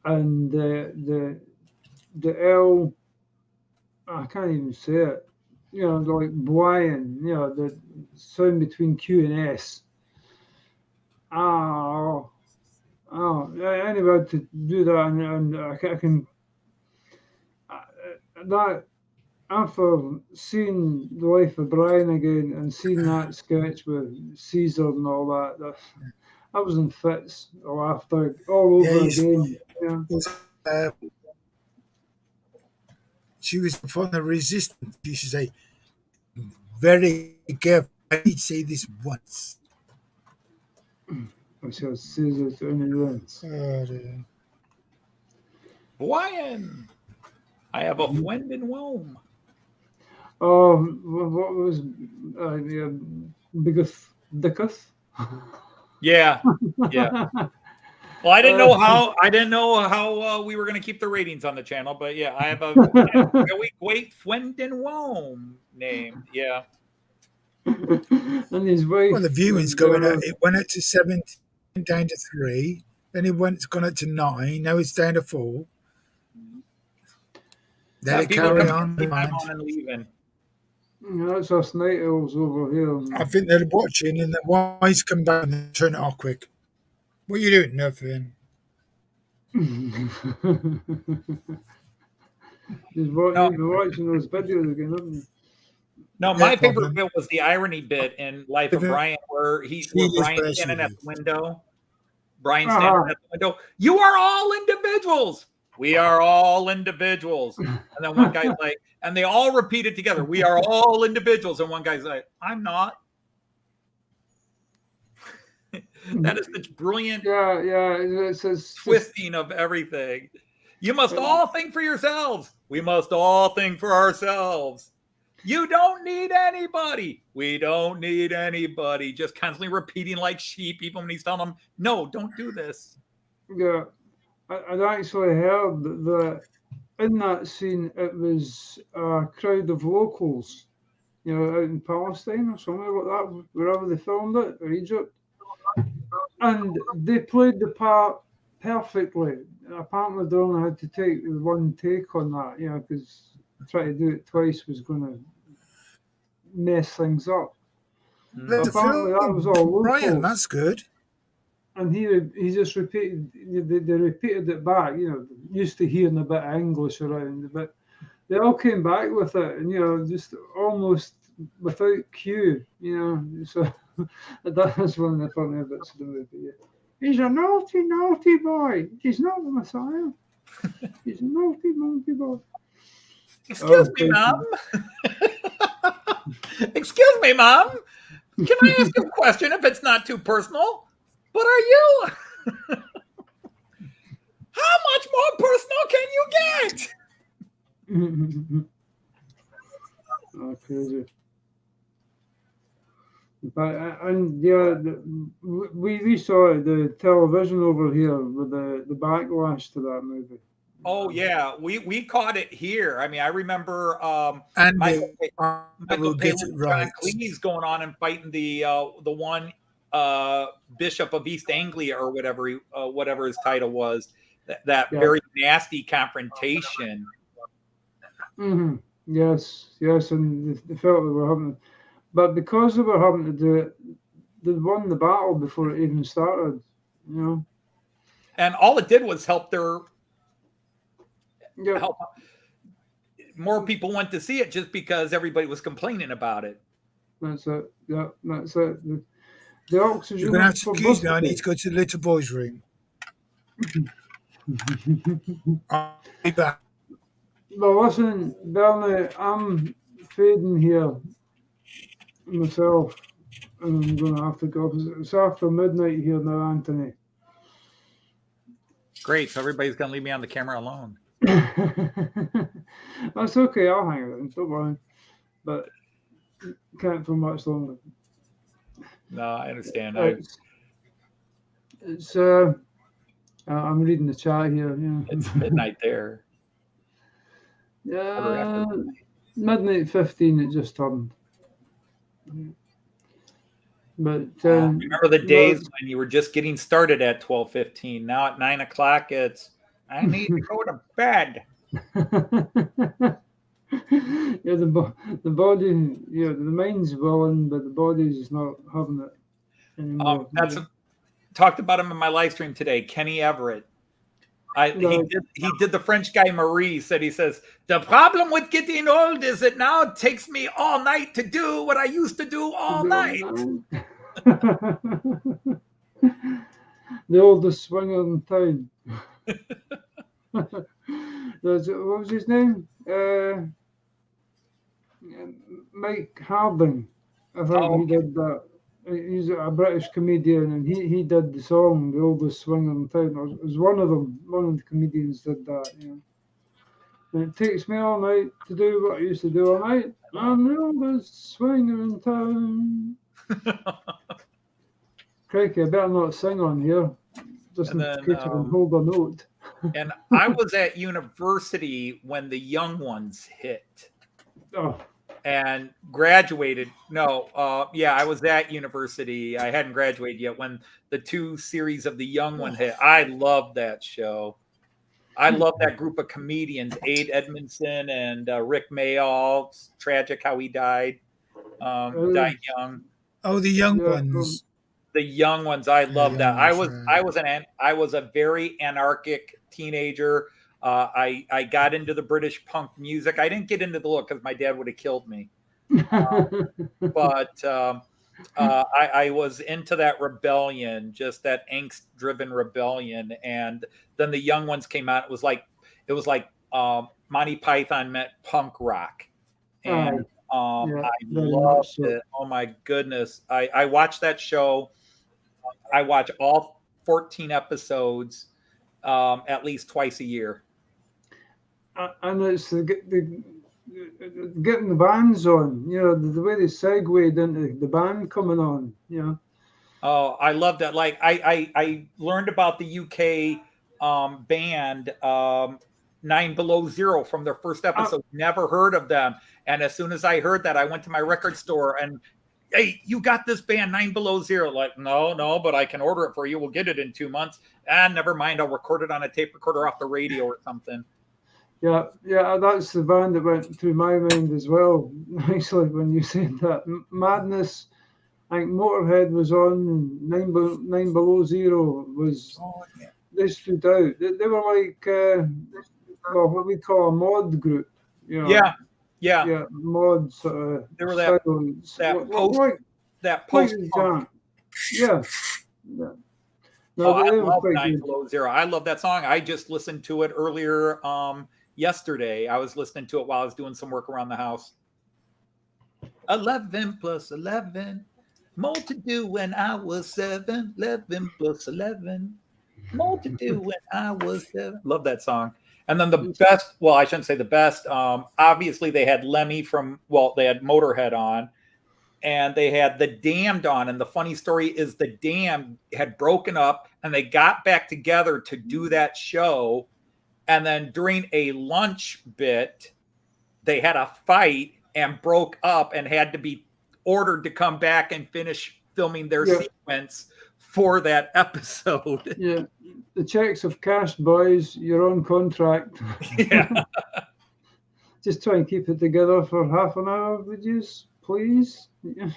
And the L, I can't even say it, you know, like Brian, you know, the sound between Q and S. Anyway, to do that, and I can that after seeing The Life of Brian again and seeing that sketch with Caesar and all that, I was in fits after all over again. Yeah. She was from the resistance. She should say, very careful. I need to say this once. I shall Caesar to any lengths. Brian, I have a friend in Rome. What was yeah, biggest dickus? Yeah. Yeah. Well, I didn't know how we were going to keep the ratings on the channel, but yeah, I have a really great friend in Rome named. Yeah. And his wife. Well, the viewing's going up. It went up to 7, down to 3. Then it's gone up to 9. Now it's down to 4. Let it People carry coming on. on and leaving. That's us night owls over here. I think they're watching, and the wise come back and turn it off quick. What are you doing? Nothing. He's watching those videos again, haven't you? No, my favorite bit was the irony bit in Life of Brian, where Brian's standing at the window. Brian's standing at the window. You are all individuals. We are all individuals. And then one guy's like, and they all repeat it together. We are all individuals. And one guy's like, I'm not. That is such brilliant it's twisting of everything. You must all think for yourselves. We must all think for ourselves. You don't need anybody. We don't need anybody. Just constantly repeating like sheep, even when he's telling them, no, don't do this. Yeah. I'd actually heard that in that scene, it was a crowd of locals, out in Palestine or somewhere like that, wherever they filmed it, or Egypt. And they played the part perfectly. Apparently, they only had to take one take on that, because trying to do it twice was going to mess things up. Apparently, that was all local. Brian, that's good. And he just repeated. They repeated it back. Used to hearing a bit of English around, but they all came back with it, and just almost without cue. So that's one of the funny bits of the movie. Yeah. He's a naughty, naughty boy. He's not the Messiah. He's a naughty, naughty boy. Excuse me, Mom. Excuse me, Mom. Can I ask you a question if it's not too personal? What are you? How much more personal can you get? Oh, crazy. But we saw the television over here with the backlash to that movie. Oh yeah, we caught it here. I mean, I remember and Michael get it right. John Cleese going on and fighting the one Bishop of East Anglia or whatever his title was. That very nasty confrontation. Mm-hmm. Yes, and they felt they were having, but because they were having to do it, they won the battle before it even started. And all it did was help their. Help. More people went to see it just because everybody was complaining about it. That's it. Yeah, that's it. The oxygen. You're going to have to excuse me. I need to go to the little boy's room. I'll be back. Well, listen, Bernie, I'm fading here myself, and I'm going to have to go. It's after midnight here now, Anthony. Great. So everybody's going to leave me on the camera alone. That's okay. I'll hang around. Don't worry. But can't for much longer. No, I understand. It's I'm reading the chat here. Yeah. It's midnight there. Midnight 15. It just turned. But remember the days when you were just getting started at 12:15. Now at 9 o'clock, it's I need to go to bed. Yeah, the body, the mind's willing, but the body's not having it anymore. Talked about him in my live stream today. Kenny Everett. He did the French guy Marie. He says the problem with getting old is that now it takes me all night to do what I used to do all night. The oldest swinger in town. What was his name? Mike Harding. I think he did that. He's a British comedian, and he did the song "The Oldest Swinger in Town." It was one of them. One of the comedians did that. And it takes me all night to do what I used to do all night. I'm the oldest swinger in town. Crikey, I better not sing on here. Just in then, case I can hold a note. And I was at university when the Young Ones hit. Oh, And graduated. No, yeah, I was at university. I hadn't graduated yet when the 2 series of the Young One hit. I loved that show. I love that group of comedians, Ade Edmondson and Rick Mayall. It's tragic how he died. Died young. Oh, the young Yeah, ones. The Young Ones, I love Young that. Ones, I was a very anarchic teenager. I got into the British punk music. I didn't get into the look because my dad would have killed me. But I was into that rebellion, just that angst-driven rebellion. And then the Young Ones came out. It was like Monty Python met punk rock, and yeah, I very loved much so. it. Oh my goodness! I watched that show. I watch all 14 episodes at least twice a year. And it's the getting the bands on, you know, the way they segued into the band coming on, you know. Oh, I love that. Like I learned about the UK band 9 Below Zero from their first episode. Never heard of them. And as soon as I heard that, I went to my record store and, hey, you got this band 9 Below Zero? Like, no, but I can order it for you. We'll get it in 2 months. And never mind, I'll record it on a tape recorder off the radio or something. Yeah, that's the band that went through my mind as well. Nicely when you said that. Madness, I think Motorhead was on. 9 Below Zero was. Oh, yeah. They stood out. They were like, well, what we call a mod group. You know? Yeah. Mod. They were that post punk. Yeah. No, I they were love quite 9 good. Below Zero. I love that song. I just listened to it earlier yesterday. I was listening to it while I was doing some work around the house. 11 plus 11, more to do when I was 7. 11 plus 11, more to do when I was 7. Love that song. And then the best, well, I shouldn't say the best. Obviously, they had Lemmy they had Motorhead on. And they had the Damned on. And the funny story is the Damned had broken up and they got back together to do that show. And then during a lunch bit, they had a fight and broke up and had to be ordered to come back and finish filming their sequence for that episode. Yeah, the checks have cashed, boys. You're on contract. Yeah. Just try and keep it together for half an hour, would you, please? Yeah.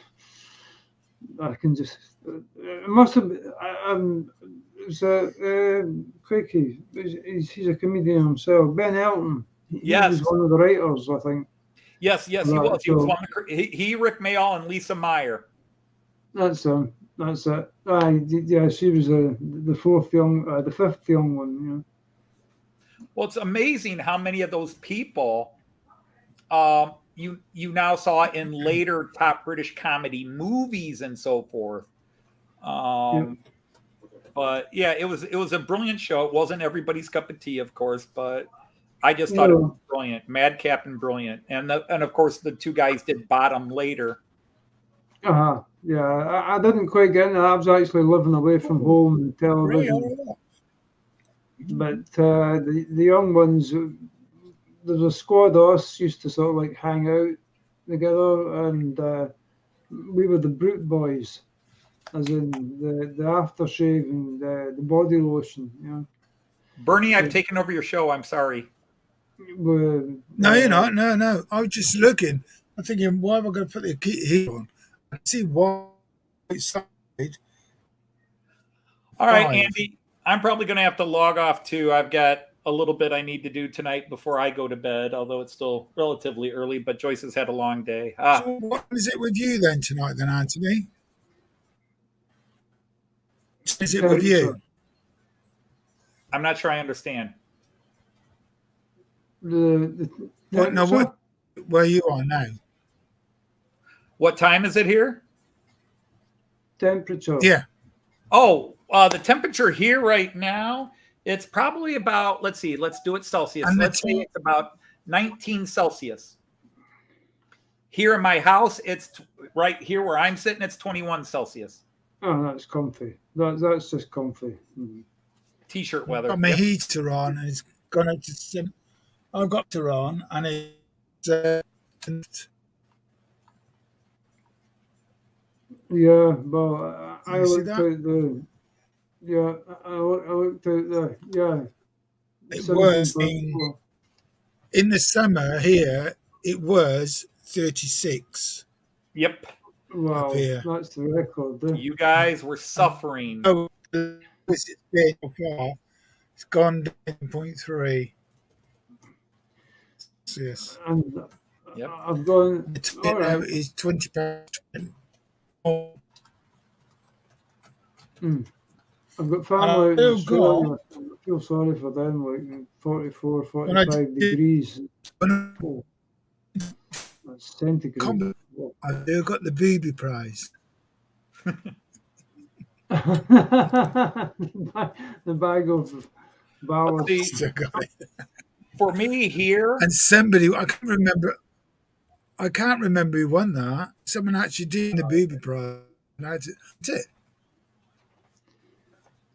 I can just. It must have. It's Quickie. He's a comedian himself. Ben Elton. He was one of the writers, I think. Yes, he was. He was one of he, Rick Mayall, and Lisa Meyer. That's it. Yeah, she was the fifth young one. Yeah. Well, it's amazing how many of those people you now saw in later top British comedy movies and so forth. But yeah, it was a brilliant show. It wasn't everybody's cup of tea, of course, but I just thought it was brilliant, madcap and brilliant. And of course the 2 guys did Bottom later. Yeah, I didn't quite get into that. I was actually living away from home and television. But the young ones, there's a squad of us used to sort of like hang out together, and we were the Brute Boys, as in the aftershave and the body lotion. You know. Bernie, I've taken over your show. I'm sorry. No, you're not. No. I was just looking. I'm thinking, why am I going to put the heat on? I can see why it's all right, Andy, I'm probably going to have to log off too. I've got a little bit I need to do tonight before I go to bed, although it's still relatively early, but Joyce has had a long day. So what is it with you then tonight, then, Anthony? Is it with you? I'm not sure I understand. What where you are now? What time is it here? Temperature. Yeah. Oh, the temperature here right now, it's probably about, let's do it Celsius. Let's say it's about 19 Celsius. Here in my house, it's right here where I'm sitting, it's 21 Celsius. Oh, that's comfy. That's just comfy. Mm. T-shirt weather. I've got my heater on and it's gone up to. I've got it on and it's. Yeah, well, I You see looked that? out the. Yeah, I looked out the. Yeah. It was 17.4. in the summer here. It was 36 Yep. Wow, up here. that's the record. You guys were suffering. Oh, it's been so far. It's gone down 0.3. Yes. And Yep. I've gone. All right. It's 20 pounds. Oh, I've got family out in Oh, Australia. I feel sorry for them, like 44, When I 45 did- degrees. when Oh, that's centigrade. Come- Whoa. I do got the booby prize. The bag of ballast. See, Still got it. for me here, And somebody, I can't remember who won that. Someone actually did the booby prize. That's it.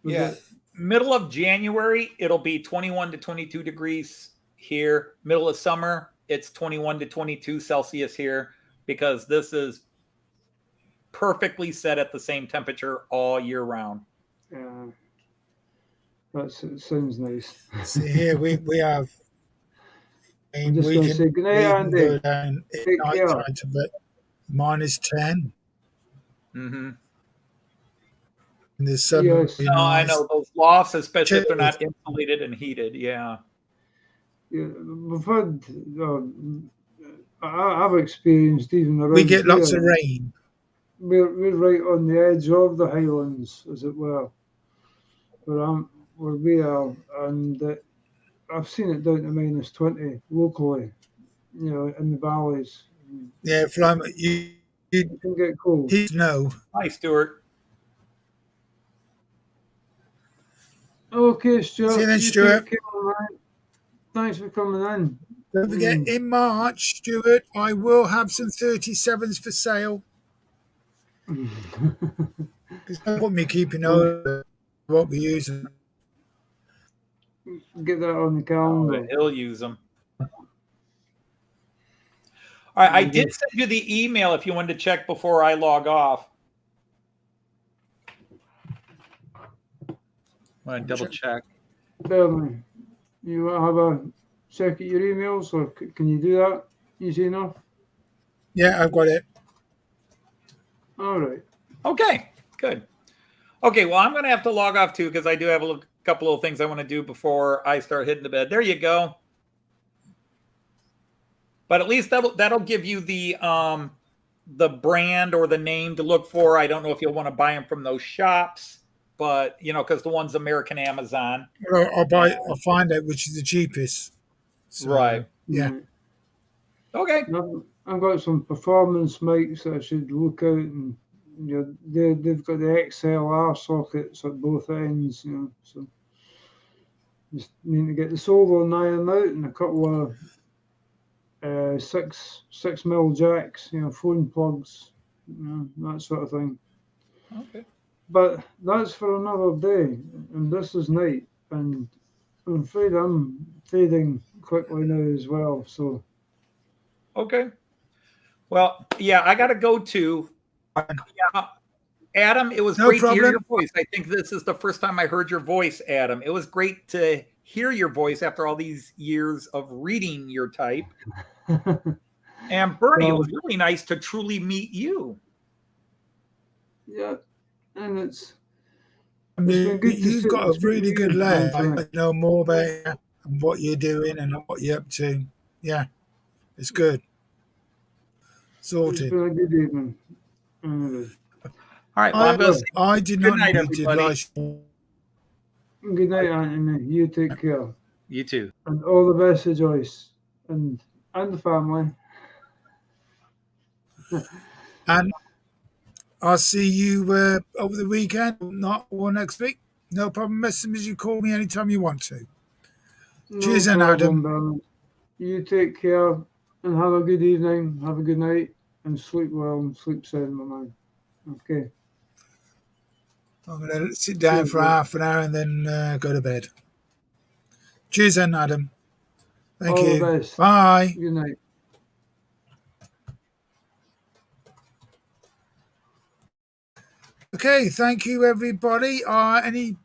Was yeah, it- middle of January, it'll be 21 to 22 degrees here. Middle of summer, it's 21 to 22 Celsius here because this is perfectly set at the same temperature all year round. Yeah, it sounds nice. See here we have. I'm just going to say good night, Andy. Go down at Take night care. time to about -10 Mm-hmm. in the summer. Yes. it'd be No, I nice. know those lofts, especially if they're Cheers. not insulated and heated. Yeah. Yeah, we've had. I've experienced even around We get lots here, of rain. We're right on the edge of the Highlands, as it were, where we are, and I've seen it down to -20 locally, in the valleys. Yeah, Flymochairman, you It can get cold. know. Hi, Stuart. Okay, Stuart. See you then, take Stuart. care, man. Thanks for coming in. Don't forget, in March, Stuart, I will have some 37s for sale. There's no point me keeping over what we use. Get that on the Oh, calendar. he'll use them. All right, I did send you the email if you wanted to check before I log off. Want to double check? Bernard, you want to have a check at your emails, or can you do that easy enough? Yeah, I've got it. All right. Okay, good. Okay, well, I'm going to have to log off too because I do have a couple of things I want to do before I start hitting the bed. There you go. But at least that'll give you the brand or the name to look for. I don't know if you'll want to buy them from those shops, but because the one's American Amazon. Well, I'll find out which is the cheapest. So, Right. Yeah. Right. Okay. I've got some performance mics that I should look out, and they've got the XLR sockets at both ends, so just need to get the solder and iron out, and a couple of 6mm jacks, phone plugs, that sort of thing. Okay. But that's for another day, and this is night, and I'm afraid I'm fading quickly now as well. So Okay. Well, yeah, I got to go too. Yeah, Adam, it was No great to hear problem. your voice. I think this is the first time I heard your voice, Adam. It was great to hear your voice after all these years of reading your type. And Bernie, it was really nice to truly meet you. yeah, and it's I mean, been good to you've sit got and a speak really to good you laugh. tonight. I know more about you and what you're doing and what you're up to. Yeah, it's good. It's Sorted. been a good evening. Anyway, All right. Well, I'm going to say I did good not night, need to everybody. live. good night, Anthony. You take care, you too. and all the best to Joyce and the family. And I'll see you over the weekend, not or next week. No problem. Message you call me anytime you want to. No Cheers, then, problem, Adam. Bernard. You take care and have a good evening, have a good night, and sleep well and sleep sound, my man. Okay. I'm going to sit down Cheers, for mate. half an hour and then go to bed. Cheers then, Adam. Thank All you. the best. Bye. Good night. Okay, thank you, everybody. I'm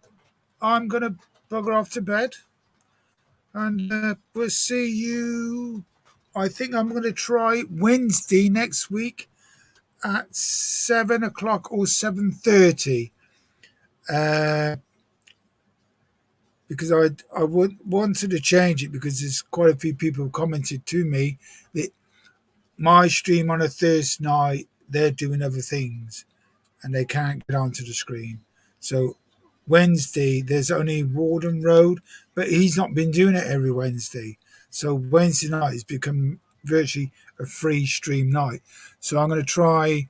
going to bugger off to bed. And we'll see you. I think I'm going to try Wednesday next week at 7 o'clock or 7:30. Because wanted to change it because there's quite a few people commented to me that my stream on a Thursday night, they're doing other things and they can't get onto the screen. So Wednesday, there's only Warden Road, but he's not been doing it every Wednesday. So Wednesday night has become virtually a free stream night. So I'm going to try,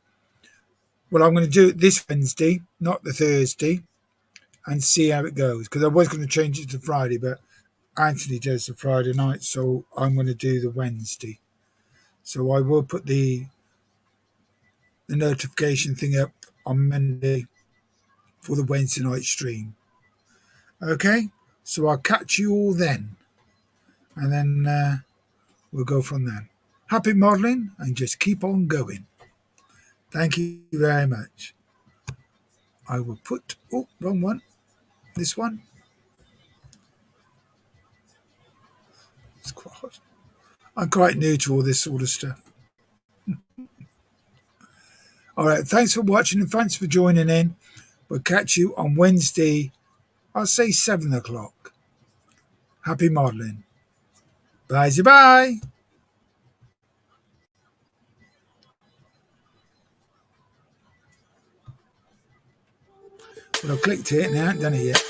I'm going to do it this Wednesday, not the Thursday, and see how it goes. Because I was going to change it to Friday, but Anthony does the Friday night, so I'm going to do the Wednesday. So I will put the notification thing up on Monday for the Wednesday night stream. Okay, so I'll catch you all then, and then we'll go from there. Happy modelling and just keep on going. Thank you very much. I will put, wrong one, this one. I'm quite new to all this sort of stuff. All right, thanks for watching and thanks for joining in. We'll catch you on Wednesday, I'll say 7 o'clock. Happy modelling. Bye. Well, I've clicked it and I haven't done it yet.